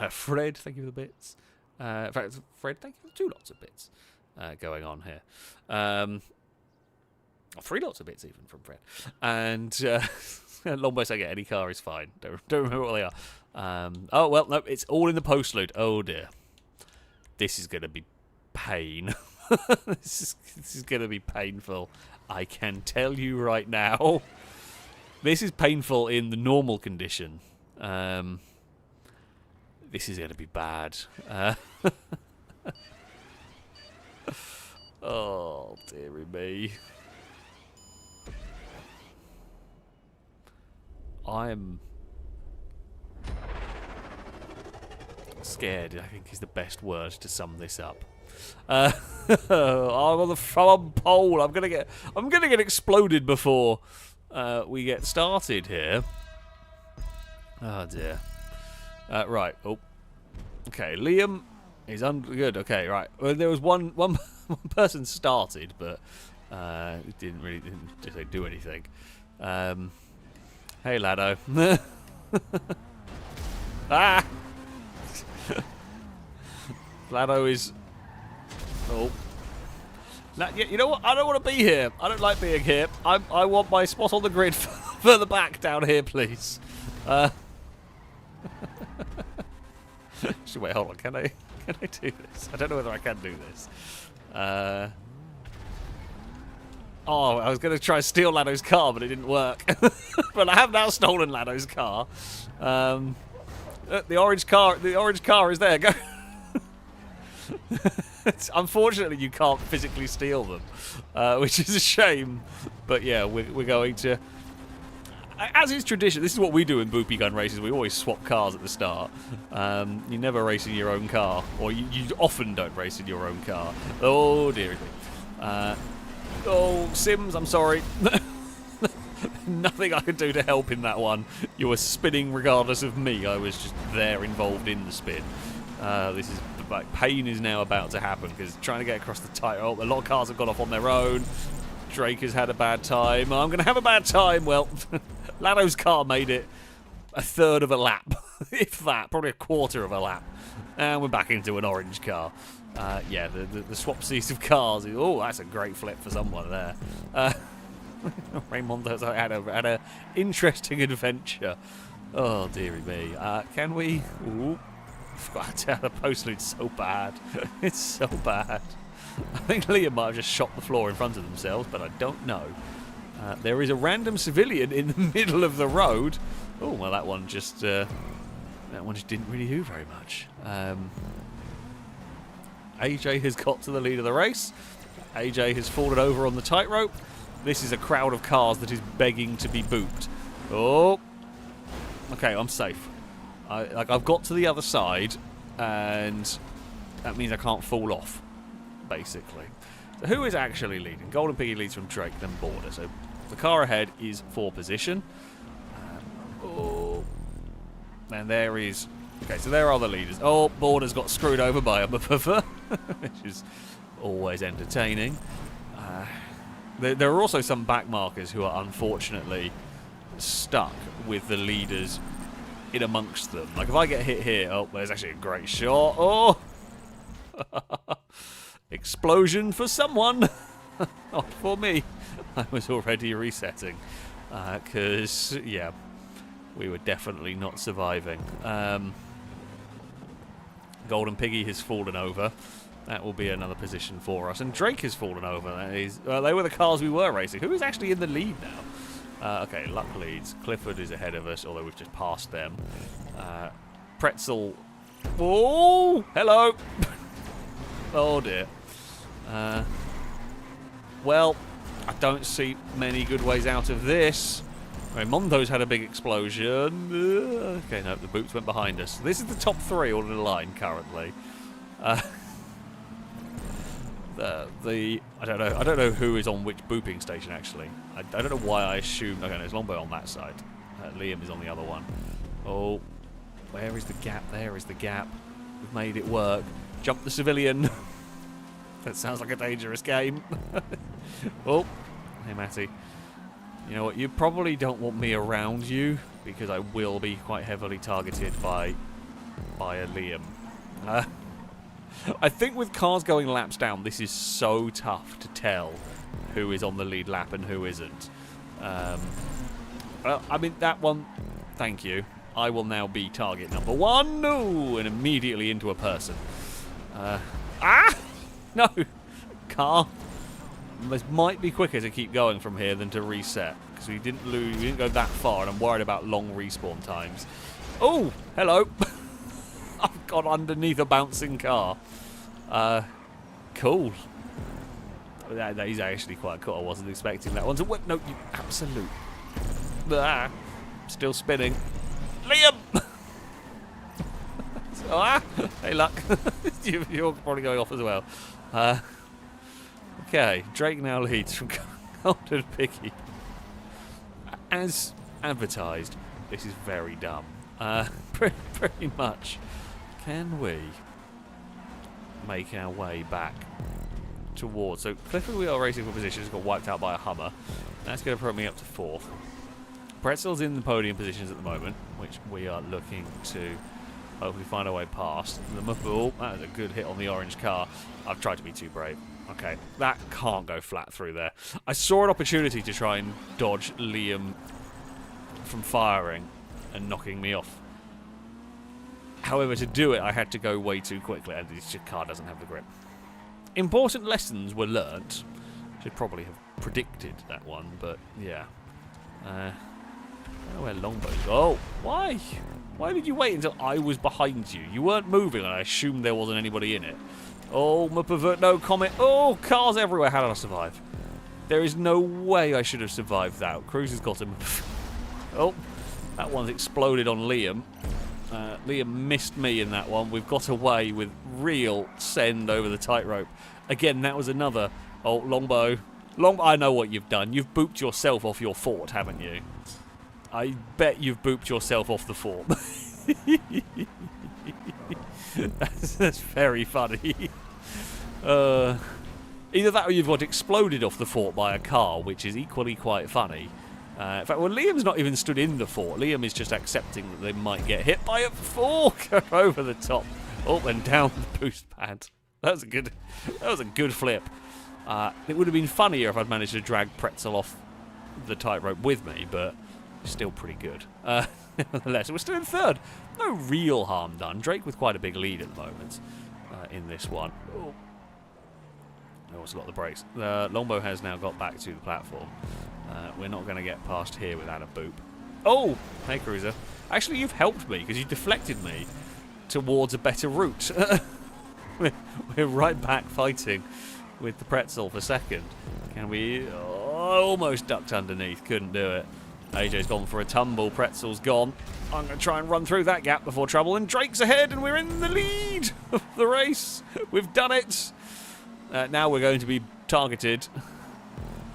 Fred, thank you for the bits. In fact, Fred, thank you for 2 lots of bits going on here. 3 lots of bits even from Fred. And Longbow saying, any car is fine. Don't remember what they are. Oh, well, no, it's all in the postload. Oh, dear. This is going to be pain. This is going to be painful. I can tell you right now. This is painful in the normal condition. This is going to be bad. Oh, dearie me. I'm scared, I think, is the best word to sum this up. I'm on the front pole. I'm gonna get exploded before we get started here. Oh dear. Right. Oh. Okay. Liam is good. Okay. Right. Well, there was one person started, but it didn't do anything. Hey, Lado. Ah. Lado is. Oh. You know what? I don't want to be here. I don't like being here. I want my spot on the grid further back down here, please. Wait, hold on. Can I do this? I don't know whether I can do this. Oh, I was going to try and steal Lado's car, but it didn't work. But I have now stolen Lado's car. The orange car is there. Go. Unfortunately, you can't physically steal them, which is a shame. But yeah, we're going to. As is tradition, this is what we do in Boopy gun races. We always swap cars at the start. You never race in your own car, or you often don't race in your own car. Oh dearie me. Oh, Sims, I'm sorry. Nothing I could do to help in that one. You were spinning regardless of me. I was just there involved in the spin. This is like pain is now about to happen because trying to get across the tightrope. A lot of cars have gone off on their own. Drake has had a bad time. I'm going to have a bad time. Well, Lado's car made it a third of a lap, if that, probably a quarter of a lap, and we're back into an orange car. Yeah, the swap seats of cars. Oh, that's a great flip for someone there. Raymondo's had a interesting adventure. Oh dearie me. Can we? Ooh, I forgot to tell the post loot's so bad. It's so bad. I think Liam might have just shot the floor in front of themselves, but I don't know. There is a random civilian in the middle of the road. Oh well, that one just didn't really do very much. AJ has got to the lead of the race. AJ has fallen over on the tightrope. This is a crowd of cars that is begging to be booped. Oh, okay, I'm safe. I've got to the other side, and that means I can't fall off, basically. So who is actually leading? Golden Piggy leads from Drake, then Border. So the car ahead is for position. Oh, and there is. Okay, so there are the leaders. Oh, Border's got screwed over by a Muffa, which is always entertaining. There are also some backmarkers who are unfortunately stuck with the leaders in amongst them. Like if I get hit here, oh, there's actually a great shot. Oh, explosion for someone, not for me. I was already resetting because yeah, we were definitely not surviving. Golden Piggy has fallen over. That will be another position for us. And Drake has fallen over. That is, they were the cars we were racing. Who is actually in the lead now? Okay, Luck leads. Clifford is ahead of us, although we've just passed them. Pretzel. Oh, hello. Oh, dear. Well, I don't see many good ways out of this. Raymondo's had a big explosion. Okay, no, the boots went behind us. This is the top three all in a line currently. I don't know who is on which booping station actually. I don't know why I assume. Okay, there's Longbow on that side. Liam is on the other one. Oh, where is the gap? There is the gap. We've made it work. Jump the civilian. That sounds like a dangerous game. Oh, hey Matty. You know what? You probably don't want me around you because I will be quite heavily targeted by a Liam. I think with cars going laps down, this is so tough to tell who is on the lead lap and who isn't. Well, I mean, that one, thank you. I will now be target number one. No! And immediately into a person. No! Car. This might be quicker to keep going from here than to reset. because we didn't lose. We didn't go that far, and I'm worried about long respawn times. Oh, hello! I've got underneath a bouncing car. Cool. That is actually quite cool. I wasn't expecting that one to work. No, you absolute. Still spinning. Liam! Hey, luck. You're probably going off as well. Okay, Drake now leads from Golden Piggy. As advertised, this is very dumb. Pretty much. Can we make our way back towards... So, Clifford we are racing for positions, got wiped out by a Hummer. That's going to put me up to 4th. Pretzel's in the podium positions at the moment, which we are looking to hopefully find our way past. Oh, that is a good hit on the orange car. I've tried to be too brave. Okay, that can't go flat through there. I saw an opportunity to try and dodge Liam from firing and knocking me off. However, to do it, I had to go way too quickly, and this car doesn't have the grip. Important lessons were learnt. Should probably have predicted that one, but yeah. I don't know where Longbow's... Oh, why? Why did you wait until I was behind you? You weren't moving, and I assumed there wasn't anybody in it. Oh, my pervert, no comment. Oh, cars everywhere. How did I survive? There is no way I should have survived that. Cruz has got him. Oh, that one's exploded on Liam. Liam missed me in that one. We've got away with real send over the tightrope. Again, that was another... Oh, Longbow. I know what you've done. You've booped yourself off your fort, haven't you? I bet you've booped yourself off the fort. That's very funny. Either that or you've got exploded off the fort by a car, which is equally quite funny. In fact, well, Liam's not even stood in the fort. Liam is just accepting that they might get hit by a fork over the top. Up and down the boost pad. That was a good flip. It would have been funnier if I'd managed to drag Pretzel off the tightrope with me, but still pretty good. Nevertheless, we're still in 3rd. No real harm done. Drake with quite a big lead at the moment in this one. Oh, it's a lot of the brakes. Longbow has now got back to the platform. We're not going to get past here without a boop. Oh! Hey, Cruiser. Actually, you've helped me, because you deflected me towards a better route. We're right back fighting with the Pretzel for 2nd. Can we... Oh, almost ducked underneath. Couldn't do it. AJ's gone for a tumble. Pretzel's gone. I'm going to try and run through that gap before trouble. And Drake's ahead, and we're in the lead of the race. We've done it. Now we're going to be targeted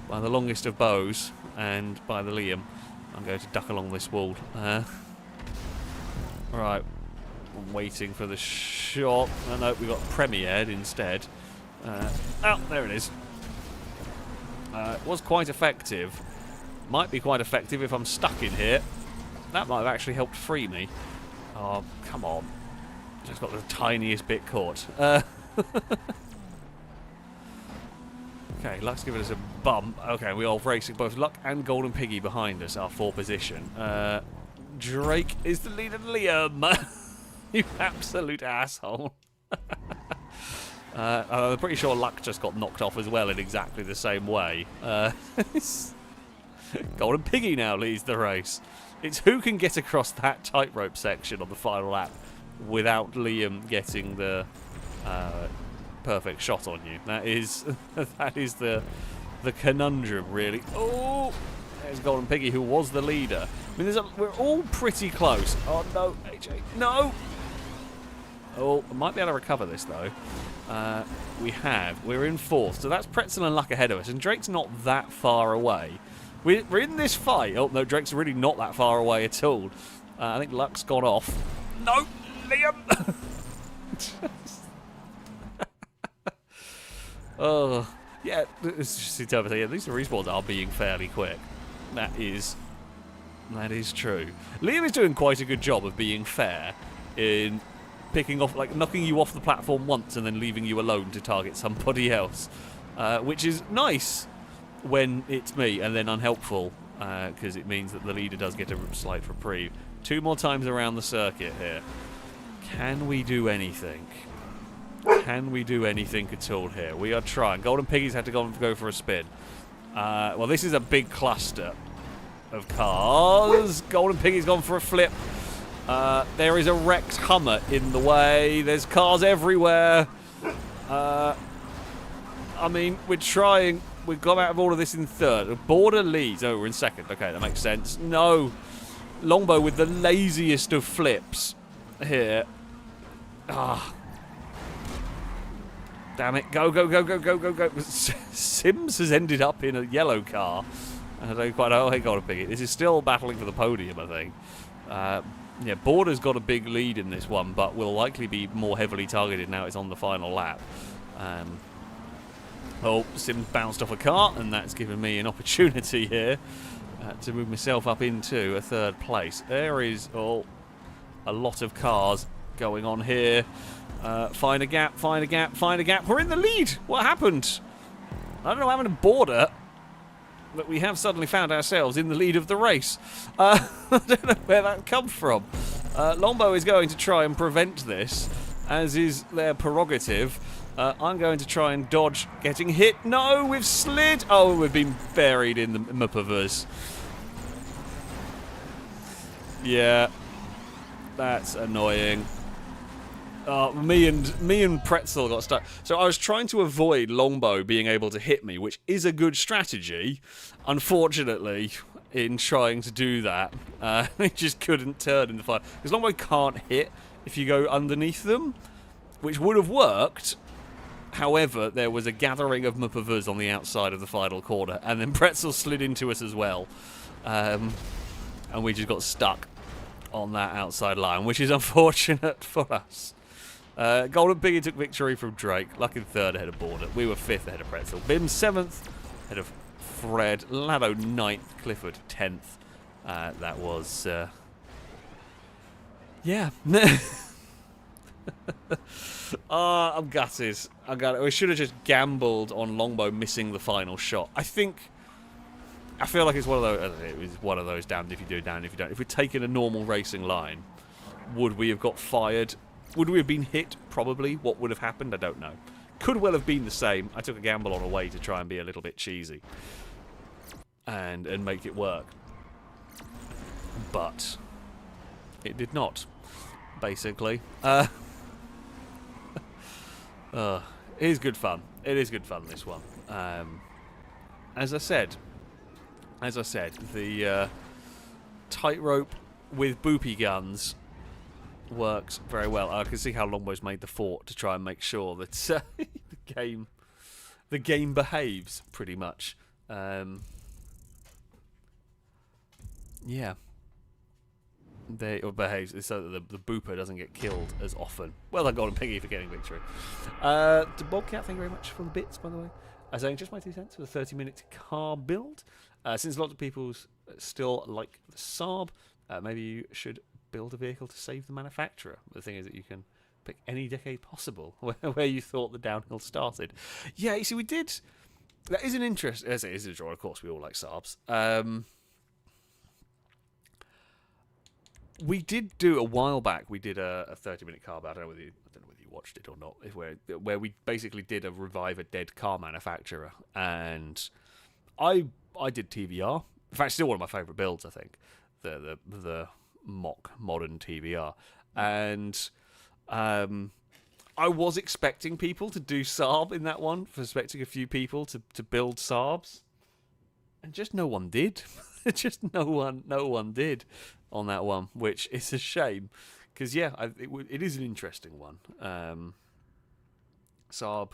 by the longest of bows and by the Liam. I'm going to duck along this wall. Right. I'm waiting for the shot. Oh, no, we got premiered instead. Oh, there it is. It was quite effective. Might be quite effective if I'm stuck in here. That might have actually helped free me. Oh, come on. Just got the tiniest bit caught. Okay, Luck's giving us a bump. Okay, we are racing both Luck and Golden Piggy behind us, our 4th position. Drake is the leader. Liam! You absolute asshole. I'm pretty sure Luck just got knocked off as well in exactly the same way. Golden Piggy now leads the race. It's who can get across that tightrope section on the final lap without Liam getting the perfect shot on you. That is the conundrum, really. Oh, there's Golden Piggy, who was the leader. I mean, we're all pretty close. Oh no, AJ, no. Oh, I might be able to recover this though. We're in 4th, so that's Pretzel and Luck ahead of us, and Drake's not that far away. We're in this fight. Oh no, Drake's really not that far away at all. I think Luck's gone off. No, Liam. Oh, yeah, it's just interpreting. Yeah, these respawns are being fairly quick. That is true. Liam is doing quite a good job of being fair in picking off, like knocking you off the platform once and then leaving you alone to target somebody else, which is nice when it's me, and then unhelpful because it means that the leader does get a slight reprieve. 2 more times around the circuit here. Can we do anything? Can we do anything at all here? We are trying. Golden Piggy's had to go for a spin. Well, this is a big cluster. of cars. Golden Piggy's gone for a flip. There is a wrecked Hummer in the way. There's cars everywhere. I mean, we're trying. We've got out of all of this in third. Border leads. Oh, we're in second. Okay, that makes sense. No. Longbow with the laziest of flips here. Ah. Damn it. Go, go, go, go, go, go, go. Sims has ended up in a yellow car. I don't quite know. Hey, Golden Piggy. This is still battling for the podium, I think. Yeah, Border's got a big lead in this one, but will likely be more heavily targeted now it's on the final lap. Oh, Sims bounced off a car, and that's given me an opportunity here to move myself up into a third place. There is a lot of cars going on here. Find a gap, find a gap, find a gap. We're in the lead. What happened? I don't know what happened to Border, but we have suddenly found ourselves in the lead of the race. I don't know where that come from. Longbow is going to try and prevent this, as is their prerogative. I'm going to try and dodge getting hit. No, we've slid. Oh, we've been buried in the Mupavers. Yeah, that's annoying. Me and Pretzel got stuck. So I was trying to avoid Longbow being able to hit me, which is a good strategy. Unfortunately, in trying to do that, I just couldn't turn in the fire. Because Longbow can't hit if you go underneath them, which would have worked. However, there was a gathering of Mupavers on the outside of the final corner, and then Pretzel slid into us as well. And we just got stuck on that outside line, which is unfortunate for us. Golden Piggy took victory from Drake. Lucky third ahead of Border. We were fifth ahead of Pretzel. Bim 7th ahead of Fred. Lado 9th. Clifford 10th. That was... yeah. I'm gutted. We should have just gambled on Longbow missing the final shot. I feel like it's one of those. It was one of those damned if you do, damned if you don't. If we'd taken a normal racing line, would we have got fired? Would we have been hit? Probably. What would have happened? I don't know. Could well have been the same. I took a gamble on a way to try and be a little bit cheesy and make it work, but it did not. Basically, it is good fun. It is good fun. This one, as I said, the tightrope with Boopy guns works very well. I can see how Longbow's made the fort to try and make sure that the game behaves pretty much. Yeah. It behaves so that the Booper doesn't get killed as often. Well done, Golden Piggy, for getting victory. To Bobcat, thank you very much for the bits, by the way. As saying, just my 2 cents for the 30-minute car build. Since lots of people still like the Saab, maybe you should build a vehicle to save the manufacturer. The thing is that you can pick any decade possible where you thought the downhill started. Yeah, you see, we did... That is an interest... As it is a draw, of course, we all like Saabs. We did do a while back. We did a 30-minute car battle. I don't know whether you watched it or not. Where we basically did a revive a dead car manufacturer, and I did TVR. In fact, still one of my favourite builds. I think the mock modern TVR, and I was expecting people to do Saab in that one. Expecting a few people to build Saabs, and just no one did. Just no one did on that one, which is a shame, because yeah, it is an interesting one. Saab,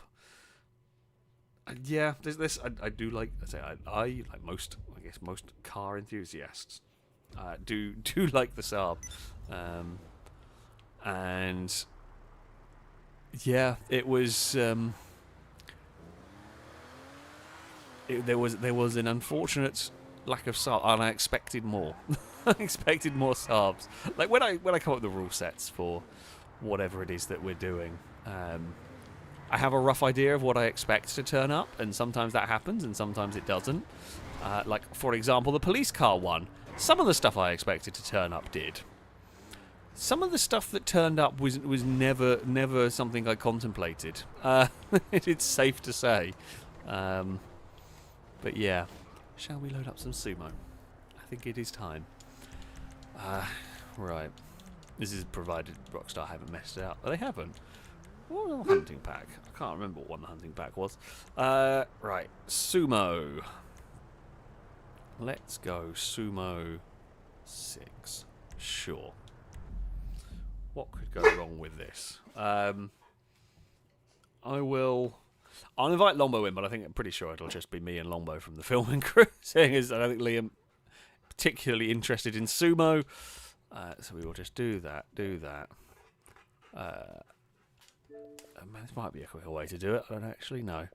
yeah, there's this. I do like. I like most. I guess most car enthusiasts do like the Saab, and yeah, it was. There was an unfortunate lack of Saab, and I expected more. I expected more Saabs. Like when I come up with the rule sets for whatever it is that we're doing, I have a rough idea of what I expect to turn up, and sometimes that happens, and sometimes it doesn't. Like for example, the police car one. Some of the stuff I expected to turn up did. Some of the stuff that turned up was never something I contemplated. It's safe to say. But yeah. Shall we load up some Sumo? I think it is time. Right. This is provided Rockstar haven't messed it up. Oh, they haven't. What was the hunting pack? I can't remember what one the hunting pack was. Right. Sumo. Let's go Sumo 6. Sure. What could go wrong with this? I'll invite Longbow in, but I'm pretty sure it'll just be me and Longbow from the filming crew. Seeing as I don't think Liam particularly interested in sumo, so we will just do that. This might be a quicker way to do it. I don't actually know.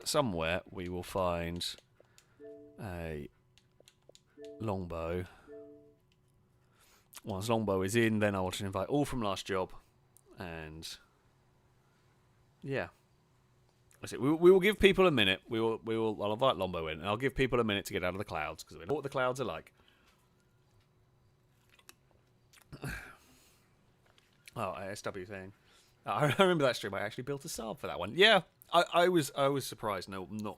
Somewhere we will find a Longbow. Once Longbow is in, then I will just invite all from last job, and yeah. We will give people a minute. I'll invite Longbow in, and I'll give people a minute to get out of the clouds because we know what the clouds are like. Oh, ASW thing. I remember that stream. I actually built a Saab for that one. Yeah, I was surprised. I'm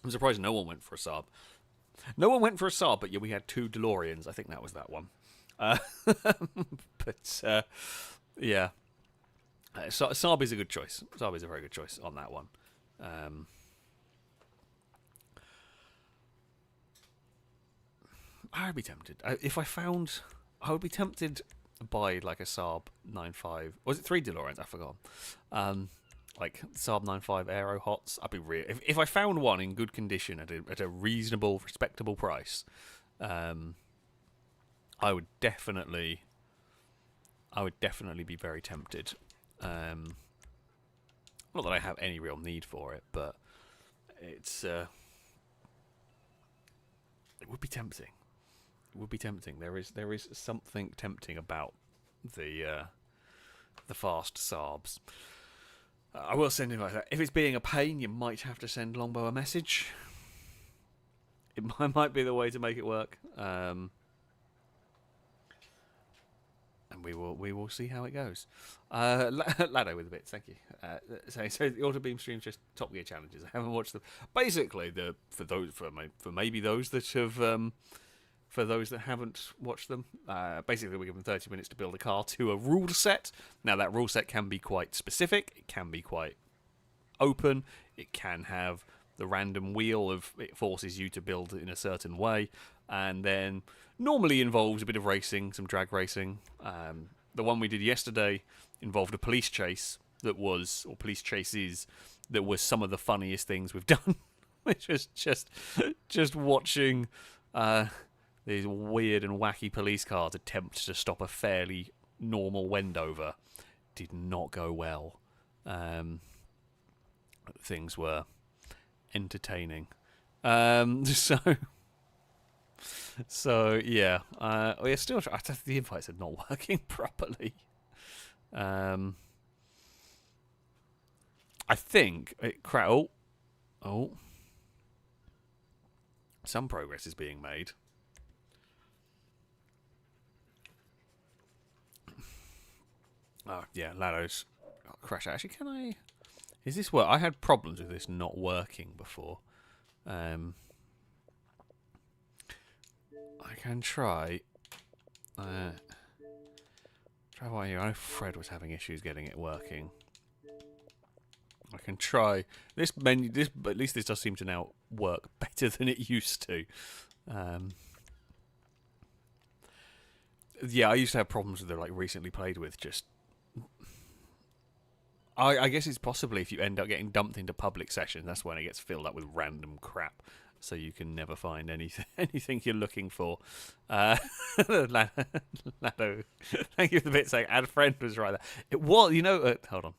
surprised no one went for a Saab. No one went for a Saab, but yeah, we had 2 DeLoreans. I think that was that one. Yeah. Saab is a good choice. Saab is a very good choice on that one. I would be tempted. If I found... I would be tempted by like a Saab 9.5. Was it 3 DeLoreans? I forgot. Like Saab 9.5 Aero Hots. I'd be real. If I found one in good condition at a reasonable, respectable price, I would definitely be very tempted. Not that I have any real need for it, but it would be tempting. It would be tempting. There is something tempting about the fast Saabs. I will send him like that. If it's being a pain, you might have to send Longbow a message. It might be the way to make it work. And we will see how it goes. Lado with a bit, thank you. So the Auto Beam streams just Top Gear challenges. I haven't watched them. Basically, for maybe those that have. For those that haven't watched them, basically we give them 30 minutes to build a car to a rule set. Now that rule set can be quite specific, it can be quite open, it can have the random wheel of it forces you to build in a certain way, and then normally involves a bit of racing, some drag racing. The one we did yesterday involved a police chase police chases that was some of the funniest things we've done, which was just watching these weird and wacky police cars attempt to stop a fairly normal Wendover. Did not go well. Things were entertaining. So yeah. We're still trying. The invites are not working properly. I think it. Oh. Some progress is being made. Oh, yeah, Lado's crash. Actually, can I... Is this work? I had problems with this not working before. I can try... try one here. I know Fred was having issues getting it working. I can try... This menu... at least this does seem to now work better than it used to. Yeah, I used to have problems with the recently played with just... I guess it's possibly if you end up getting dumped into public sessions, that's when it gets filled up with random crap, so you can never find anything you're looking for. Lado, thank you for the bit saying add friend was right there. It was, hold on.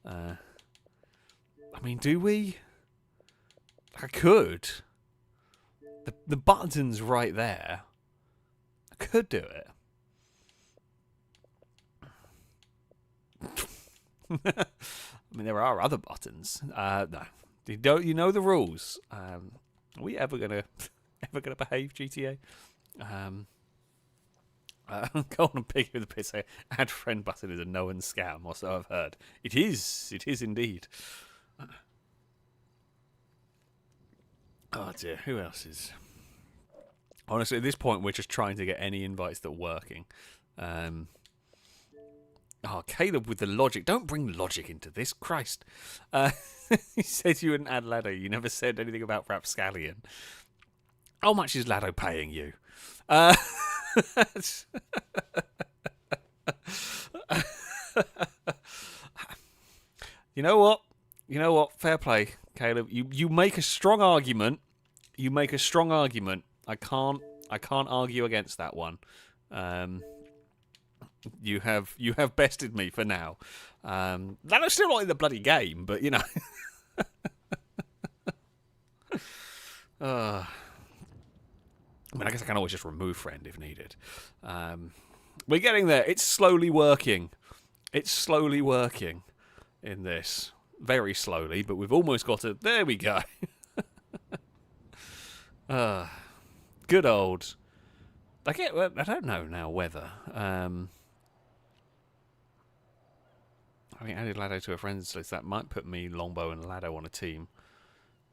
I mean, do we? I could. The button's right there. I could do it. I mean, there are other buttons. No, you know the rules. Are we ever gonna behave, GTA? Go on and pick with the bit. Say, add friend button is a known scam, or so I've heard. It is indeed. Oh dear, who else is... Honestly, at this point, we're just trying to get any invites that are working. Oh, Caleb with the logic. Don't bring logic into this, Christ. You said you wouldn't add Lado. You never said anything about Rapscallion. How much is Lado paying you? You know what? You know what? Fair play, Caleb. You make a strong argument. You make a strong argument. I can't argue against that one. You have bested me for now. Lado's still not in the bloody game, but you know. I mean, I guess I can always just remove friend if needed. We're getting there. It's slowly working. It's slowly working in this. Very slowly, but we've almost got it. There we go. Good old. I don't know now whether. Having added Lado to a friends list, that might put me, Longbow, and Lado on a team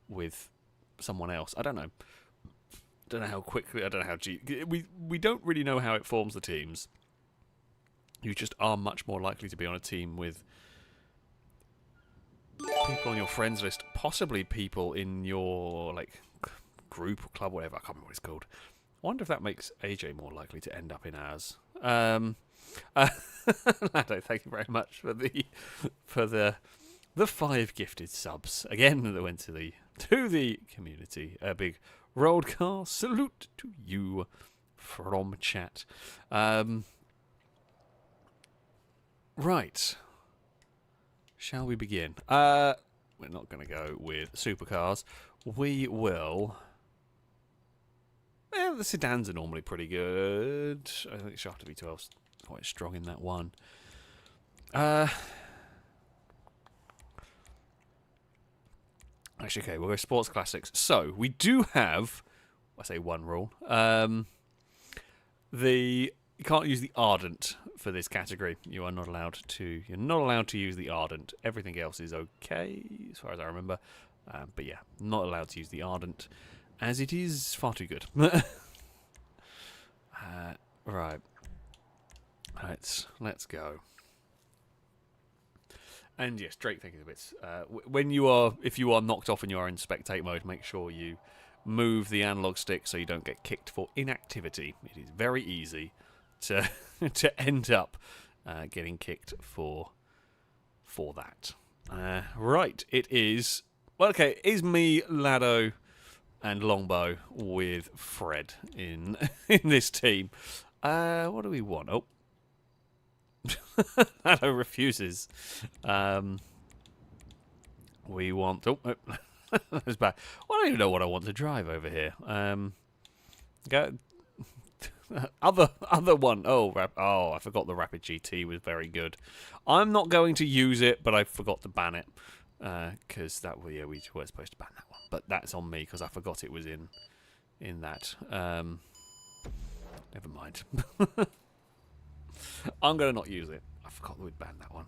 with someone else. I don't know. Don't know how quickly. I don't know how. We don't really know how it forms the teams. You just are much more likely to be on a team with people on your friends list, possibly people in your like group or club, whatever. I can't remember what it's called. I wonder if that makes AJ more likely to end up in ours. Lado, thank you very much for the 5 gifted subs again that went to the community. A big roadcast salute to you from chat. Right. Shall we begin? We're not going to go with supercars. We will... Well, the sedans are normally pretty good. I think Shafter V12's quite strong in that one. Actually, okay, we'll go sports classics. So, we do have... I say one rule. You can't use the Ardent for this category. You're not allowed to use the Ardent. Everything else is okay, as far as I remember. But yeah, not allowed to use the Ardent, as it is far too good. Right. Let's go. And yes, Drake, thank you a bit. If you are knocked off and you are in spectate mode, make sure you move the analog stick so you don't get kicked for inactivity. It is very easy to end up getting kicked for that. Right, it is... Well, okay, it is me, Lado, and Longbow with Fred in this team. What do we want? Oh. Lado refuses. We want... Oh, that was bad. I don't even know what I want to drive over here. Go... Other one. Oh, I forgot the Rapid GT was very good. I'm not going to use it, but I forgot to ban it because we were supposed to ban that one. But that's on me because I forgot it was in that. Never mind. I'm going to not use it. I forgot that we'd banned that one.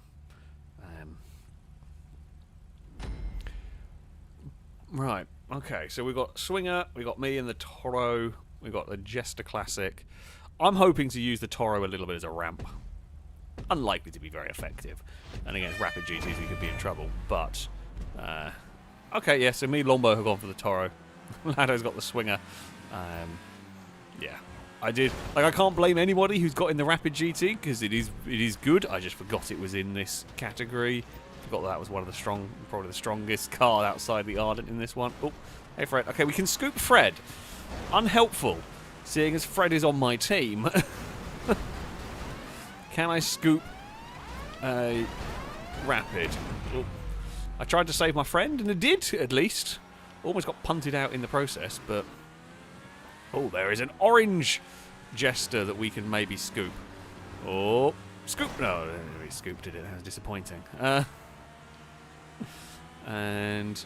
Right. Okay. So we've got Swinger. We got me and the Toro. We've got the Jester Classic. I'm hoping to use the Toro a little bit as a ramp. Unlikely to be very effective. And against Rapid GTs, we could be in trouble. But, okay, yeah, so me and Longbow have gone for the Toro. Lado's got the Swinger. Yeah, I did. Like, I can't blame anybody who's got in the Rapid GT, because it is good. I just forgot it was in this category. Forgot that was one of the probably the strongest car outside the Ardent in this one. Oh, hey, Fred. Okay, we can scoop Fred. Unhelpful, seeing as Fred is on my team. Can I scoop a Rapid? Oh. I tried to save my friend, and it did, at least. Almost got punted out in the process, but... Oh, there is an orange Jester that we can maybe scoop. Oh, scoop! No, we scooped it. That was disappointing. And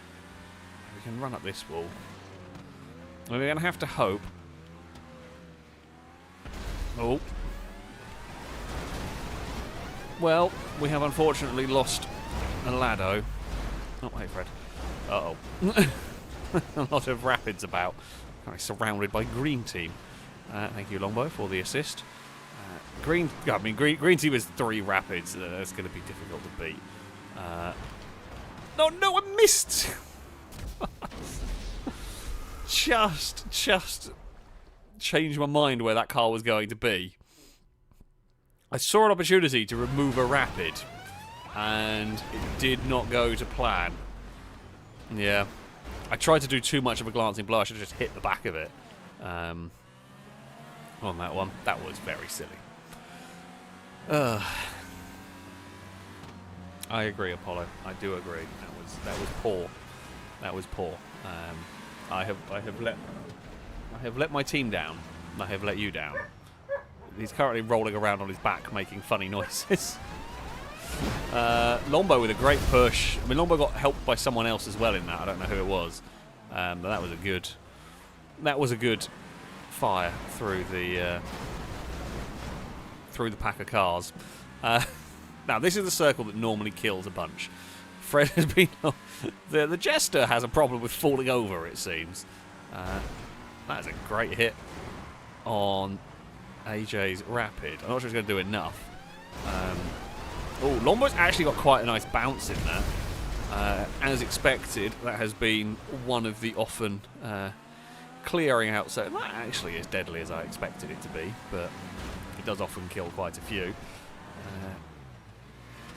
we can run up this wall. We're going to have to hope. Oh. Well, we have unfortunately lost a Lado. Oh, hey, Fred. Uh-oh. a lot of rapids about. Kind of surrounded by green team. Thank you, Longbow, for the assist. Green team is 3 rapids. That's going to be difficult to beat. No, I missed. just changed my mind where that car was going to be. I saw an opportunity to remove a rapid, and it did not go to plan. Yeah, I tried to do too much of a glancing blow. I should have just hit the back of it on that one. That was very silly. I agree, Apollo. I do agree. That was poor. That was poor. I have let my team down. I have let you down. He's currently rolling around on his back, making funny noises. Lombo with a great push. I mean, Lombo got helped by someone else as well in that. I don't know who it was, but that was a good fire through the pack of cars. Now, this is the circle that normally kills a bunch. Fred has been... the Jester has a problem with falling over, it seems. That is a great hit on AJ's Rapid. I'm not sure it's going to do enough. Oh, Lombo's actually got quite a nice bounce in that. As expected, that has been one of the often clearing out. So that actually is deadly as I expected it to be, but it does often kill quite a few.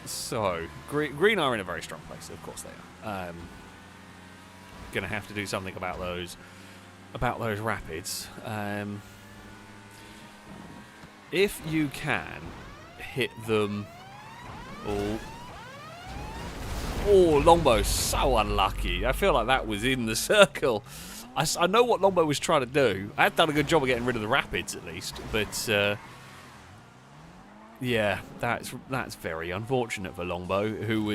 So, Green are in a very strong place, of course they are. Going to have to do something about those rapids. If you can hit them... Oh, Longbo's so unlucky. I feel like that was in the circle. I know what Longbow was trying to do. I had done a good job of getting rid of the rapids, at least, but... yeah, that's very unfortunate for Longbow, who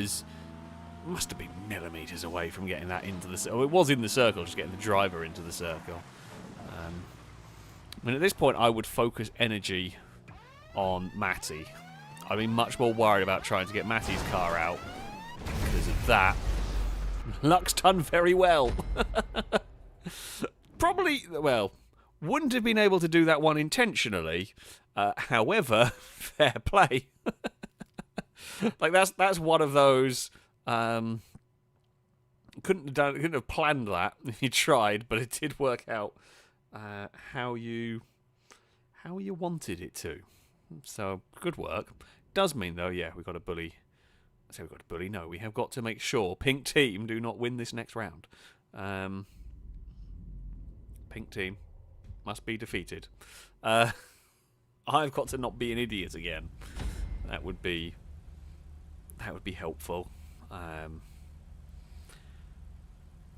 must have been millimetres away from getting that into the circle. It was in the circle, just getting the driver into the circle. I mean, at this point, I would focus energy on Matty. I'd be much more worried about trying to get Matty's car out because of that. Luck's done very well. Probably, well, wouldn't have been able to do that one intentionally. However, fair play. Like that's one of those. Couldn't have planned that if you tried, but it did work out how you wanted it to. So good work. Does mean though, yeah, we've got to bully. I say we've got to bully. No, we have got to make sure Pink Team do not win this next round. Pink Team must be defeated. I've got to not be an idiot again. That would be helpful.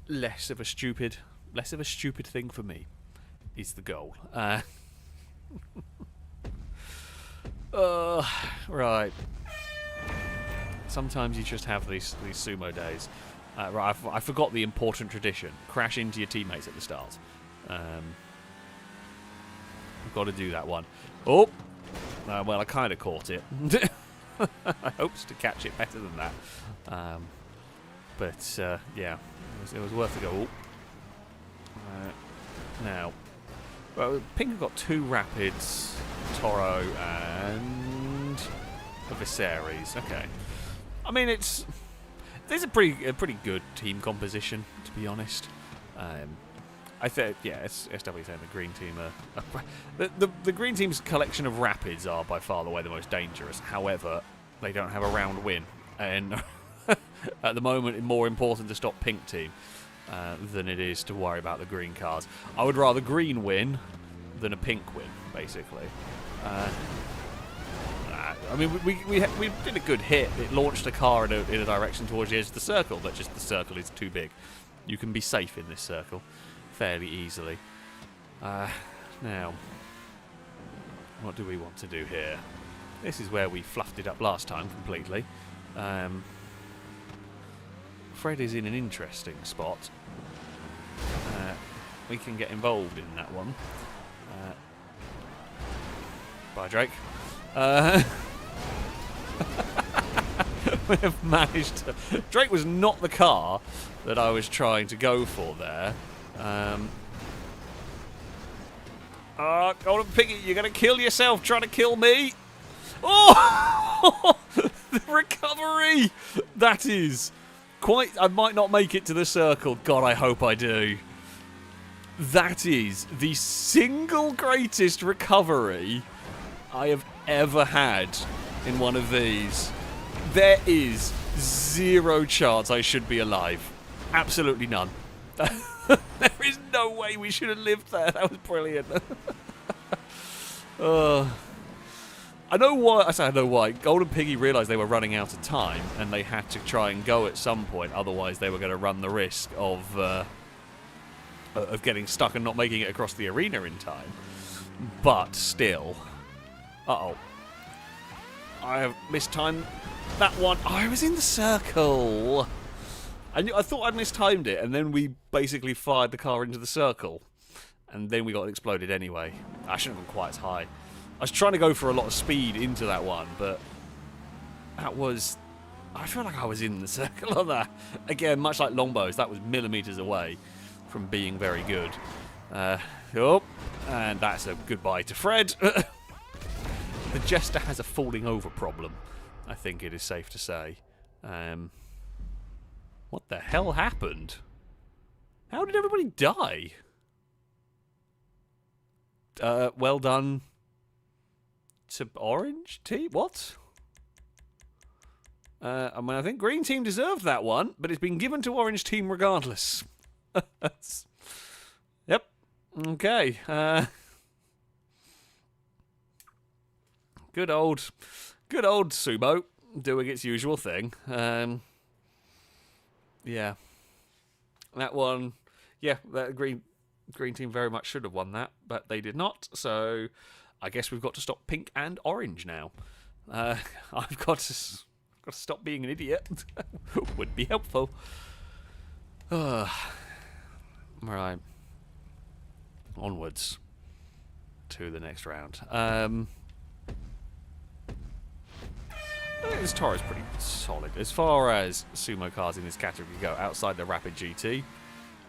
Less of a stupid thing for me is the goal. Right. Sometimes you just have these sumo days. Right, I forgot the important tradition. Crash into your teammates at the start. I've got to do that one. Oh! Well, I kind of caught it. I hoped to catch it better than that. But, yeah, it was worth a go. Now, well, Pink have got 2 Rapids, Toro, and a Viserys. Okay. I mean, there's a pretty good team composition, to be honest. I think, yeah, SW saying the green team are... The green team's collection of rapids are by far the way the most dangerous. However, they don't have a round win. And at the moment, it's more important to stop Pink team than it is to worry about the green cars. I would rather green win than a pink win, basically. I mean, we did a good hit. It launched a car in a direction towards the edge of the circle, but just the circle is too big. You can be safe in this circle fairly easily. Now, what do we want to do here? This is where we fluffed it up last time completely. Fred is in an interesting spot. We can get involved in that one. Bye, Drake. we have managed to... Drake was not the car that I was trying to go for there. Golden Piggy, you're going to kill yourself trying to kill me. Oh! The recovery! That is quite... I might not make it to the circle. God, I hope I do. That is the single greatest recovery I have ever had in one of these. There is zero chance I should be alive. Absolutely none. There is no way we should have lived there. That was brilliant. I know why. I say I know why. Golden Piggy realised they were running out of time, and they had to try and go at some point. Otherwise, they were going to run the risk of getting stuck and not making it across the arena in time. But still, I have mistimed that one. Oh, I was in the circle. I thought I'd mistimed it, and then we basically fired the car into the circle, and then we got exploded anyway. I shouldn't have gone quite as high. I was trying to go for a lot of speed into that one, but that was... I feel like I was in the circle on that. Again, much like longbows, that was millimetres away from being very good. And that's a goodbye to Fred. The Jester has a falling over problem, I think it is safe to say. What the hell happened? How did everybody die? Well done to Orange Team? What? I mean, I think Green Team deserved that one, but it's been given to Orange Team regardless. Yep. Okay. Good old Sumo doing its usual thing. Yeah. That one, yeah, that Green Team very much should have won that, but they did not, so I guess we've got to stop Pink and Orange now. I've got to stop being an idiot. Would be helpful. Right. Onwards to the next round. This Toro is pretty solid. As far as sumo cars in this category go, outside the Rapid GT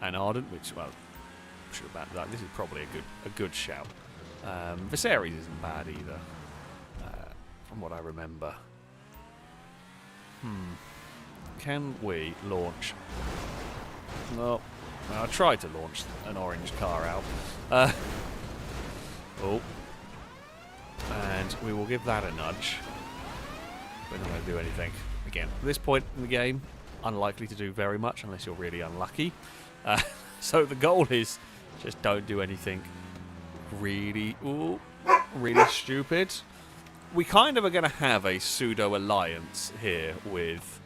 and Ardent, which, well, should have backed that. This is probably a good shout. Viserys isn't bad either, from what I remember. Can we launch? No. I tried to launch an orange car out. And we will give that a nudge. We're not going to do anything. Again, at this point in the game, unlikely to do very much unless you're really unlucky. So the goal is just don't do anything really stupid. We kind of are going to have a pseudo alliance here with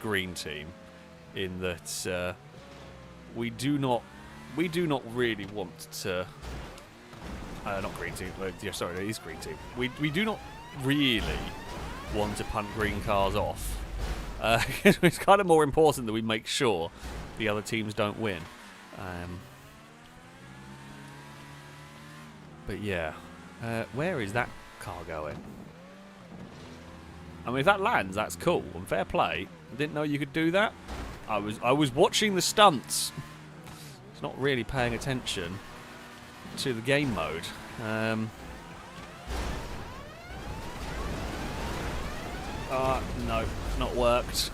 Green Team, in that we do not really want to. Not Green Team. Yeah, sorry, it is Green Team. We do not really want to punt green cars off. It's kind of more important that we make sure the other teams don't win. But yeah, where is that car going? I mean, if that lands, that's cool and fair play. I didn't know you could do that. I was watching the stunts. It's not really paying attention to the game mode. No, not worked.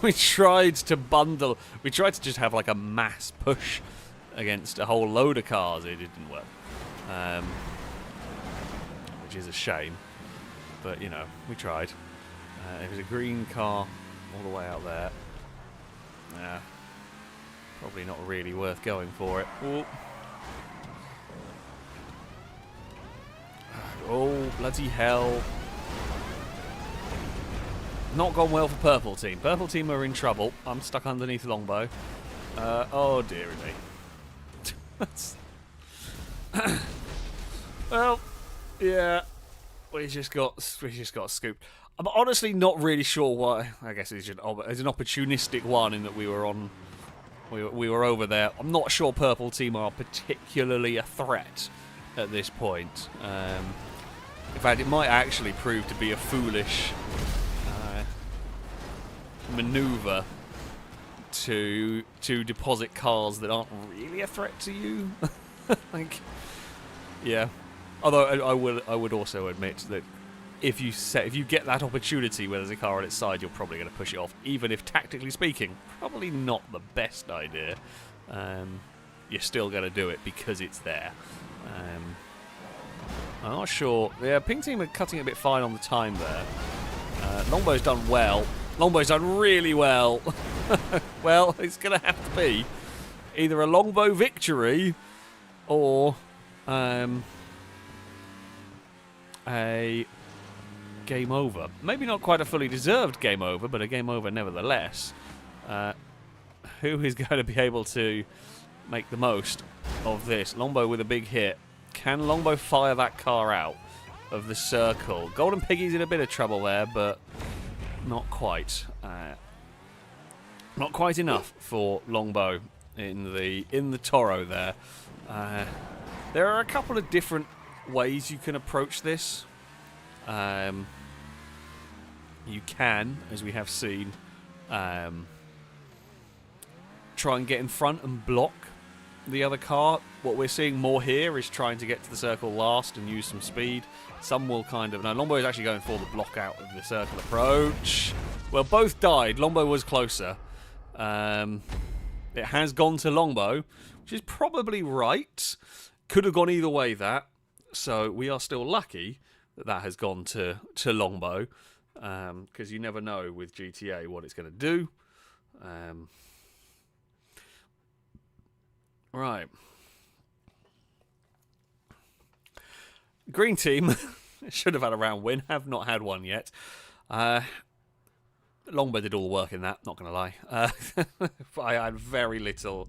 We tried to bundle. We tried to just have like a mass push against a whole load of cars. It didn't work, which is a shame. But you know, we tried. It was a green car all the way out there. Yeah, probably not really worth going for it. Ooh. Oh, bloody hell. Not gone well for Purple Team. Purple Team are in trouble. I'm stuck underneath Longbow. Oh, dearie me. Well, yeah. We just got scooped. I'm honestly not really sure why. I guess it's an opportunistic one in that we were on. We were over there. I'm not sure Purple Team are particularly a threat at this point. In fact, it might actually prove to be a foolish maneuver to deposit cars that aren't really a threat to you. Like, yeah. Although I would also admit that if you get that opportunity where there's a car on its side, you're probably going to push it off, even if tactically speaking, probably not the best idea. You're still going to do it because it's there. I'm not sure. Yeah, Pink Team are cutting it a bit fine on the time there. Longbow's done well. Longbow's done really well. Well, it's going to have to be either a Longbow victory or a game over. Maybe not quite a fully deserved game over, but a game over nevertheless. Who is going to be able to make the most of this? Longbow with a big hit. Can Longbow fire that car out of the circle? Golden Piggy's in a bit of trouble there, but not quite. Not quite enough for Longbow in the Toro there. There are a couple of different ways you can approach this. You can, as we have seen, try and get in front and block the other car. What we're seeing more here is trying to get to the circle last and use some speed. Some will kind of... No, Longbow is actually going for the block out of the circle approach. Well, both died. Longbow was closer. It has gone to Longbow, which is probably right. Could have gone either way, that. So we are still lucky that that has gone to Longbow, because you never know with GTA what it's going to do. Right. Green team should have had a round win. Have not had one yet. Longbow did all the work in that. Not going to lie. I had very little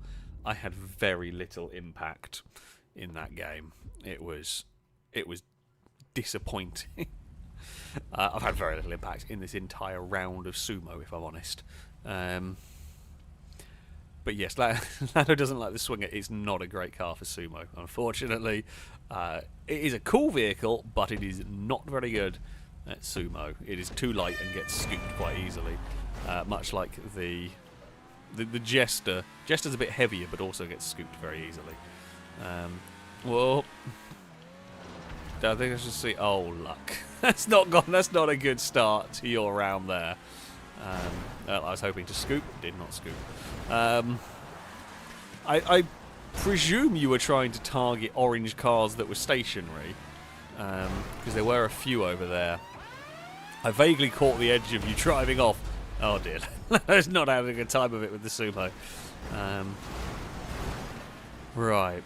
impact in that game. It was disappointing. I've had very little impact in this entire round of Sumo, if I'm honest. But yes, Lando doesn't like the Swinger. It's not a great car for Sumo, unfortunately. It is a cool vehicle, but it is not very good at Sumo. It is too light and gets scooped quite easily, much like the Jester. Jester's a bit heavier, but also gets scooped very easily. Well, I think I should see. Oh, luck! That's not a good start to your round there. I was hoping to scoop, did not scoop. I presume you were trying to target orange cars that were stationary, because there were a few over there. I vaguely caught the edge of you driving off. Oh dear, I was not having a time of it with the Sumo. Right.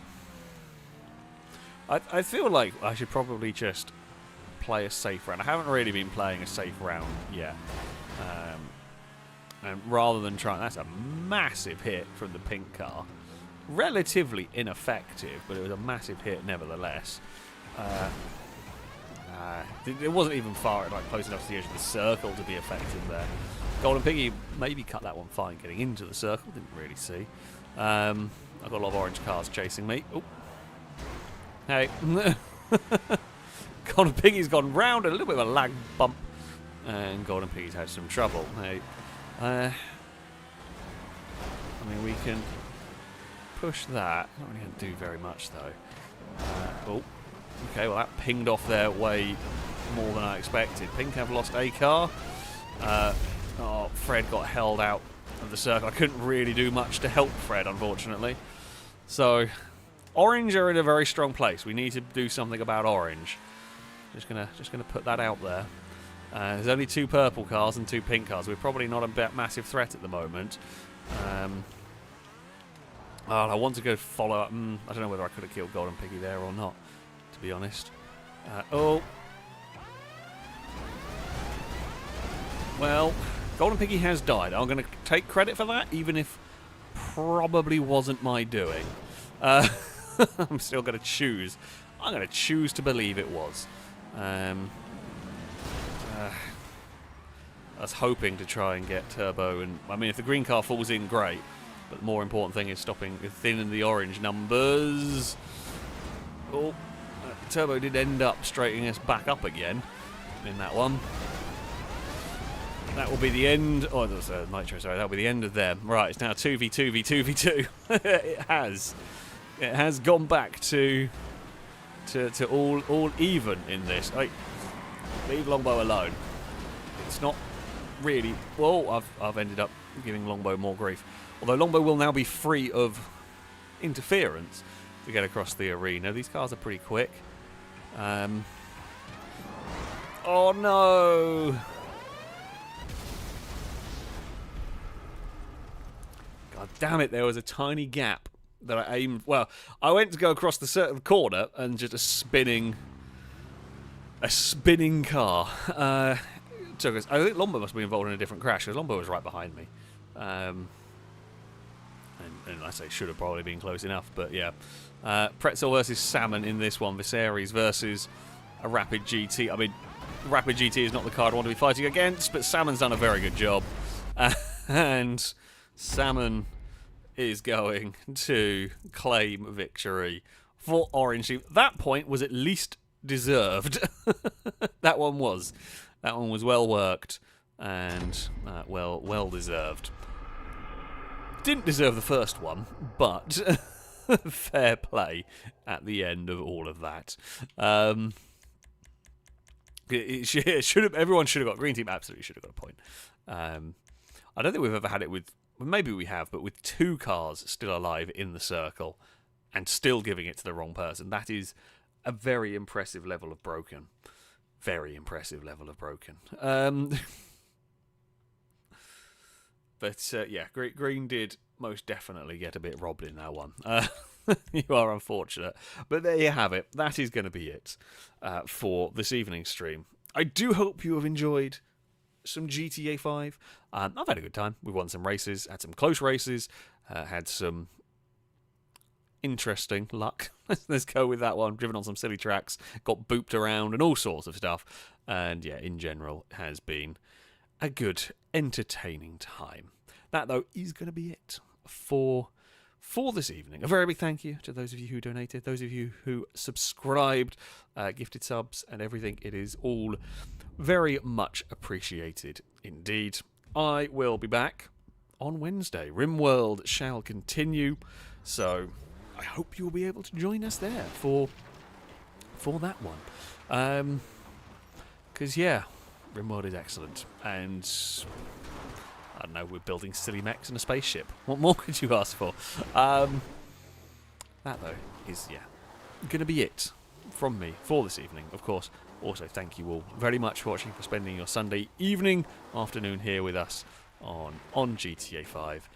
I feel like I should probably just play a safe round. I haven't really been playing a safe round yet. And rather than trying... That's a massive hit from the pink car. Relatively ineffective, but it was a massive hit nevertheless. It wasn't even far, like close enough to the edge of the circle to be effective there. Golden Piggy maybe cut that one fine getting into the circle. Didn't really see. I've got a lot of orange cars chasing me. Oh. Hey. Golden Piggy's gone round a little bit of a lag bump. And Golden Piggy's had some trouble. Hey. I mean, we can push that. Not really going to do very much, though. Oh. Okay, well, that pinged off their way more than I expected. Pink have lost a car. Oh, Fred got held out of the circle. I couldn't really do much to help Fred, unfortunately. So, Orange are in a very strong place. We need to do something about Orange. Just gonna put that out there. There's only 2 purple cars and 2 pink cars. We're probably not a massive threat at the moment. I want to go follow up. I don't know whether I could have killed Golden Piggy there or not, to be honest. Well, Golden Piggy has died. I'm going to take credit for that, even if probably wasn't my doing. I'm still going to choose. I'm going to choose to believe it was. I was hoping to try and get Turbo, and I mean, if the green car falls in, great. But the more important thing is thinning the orange numbers. Oh, Turbo did end up straightening us back up again in that one. That will be the end. Oh, that was Nitro, sorry. That will be the end of them. Right, it's now 2v2v2v2. It has. It has gone back to all even in this. Like, leave Longbow alone. It's not really... Well, I've ended up giving Longbow more grief. Although Longbow will now be free of interference to get across the arena. These cars are pretty quick. Oh, no! God damn it, there was a tiny gap that I aimed... Well, I went to go across the corner and just a spinning car took us... I think Longbow must be involved in a different crash, because Longbow was right behind me. And I say should have probably been close enough, but yeah. Pretzel versus Salmon in this one. Viserys versus a Rapid GT. I mean, Rapid GT is not the card I want to be fighting against, but Salmon's done a very good job. And Salmon is going to claim victory for Orange Team. That point was at least deserved. That one was. That one was well worked and well deserved. Didn't deserve the first one, but fair play at the end of all of that. It should have. Everyone should have got. Green Team absolutely should have got a point. I don't think we've ever had it with... Well, maybe we have, but with two cars still alive in the circle and still giving it to the wrong person. That is a very impressive level of broken. Very impressive level of broken. But yeah, Green did most definitely get a bit robbed in that one. You are unfortunate. But there you have it. That is going to be it for this evening's stream. I do hope you have enjoyed some GTA 5. I've had a good time. We won some races, had some close races, had some interesting luck. Let's go with that one. Driven on some silly tracks, got booped around and all sorts of stuff. And yeah, in general, has been a good, entertaining time. That, though, is going to be it for this evening. A very big thank you to those of you who donated, those of you who subscribed, gifted subs and everything. It is all very much appreciated indeed. I will be back on Wednesday. RimWorld shall continue, so I hope you will be able to join us there for that one. Because yeah, RimWorld is excellent, and I don't know, we're building silly mechs and a spaceship. What more could you ask for? That, though, is, yeah, going to be it from me for this evening. Of course, also thank you all very much for watching, for spending your Sunday evening, afternoon here with us on GTA 5.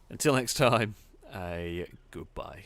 Until next time, a goodbye.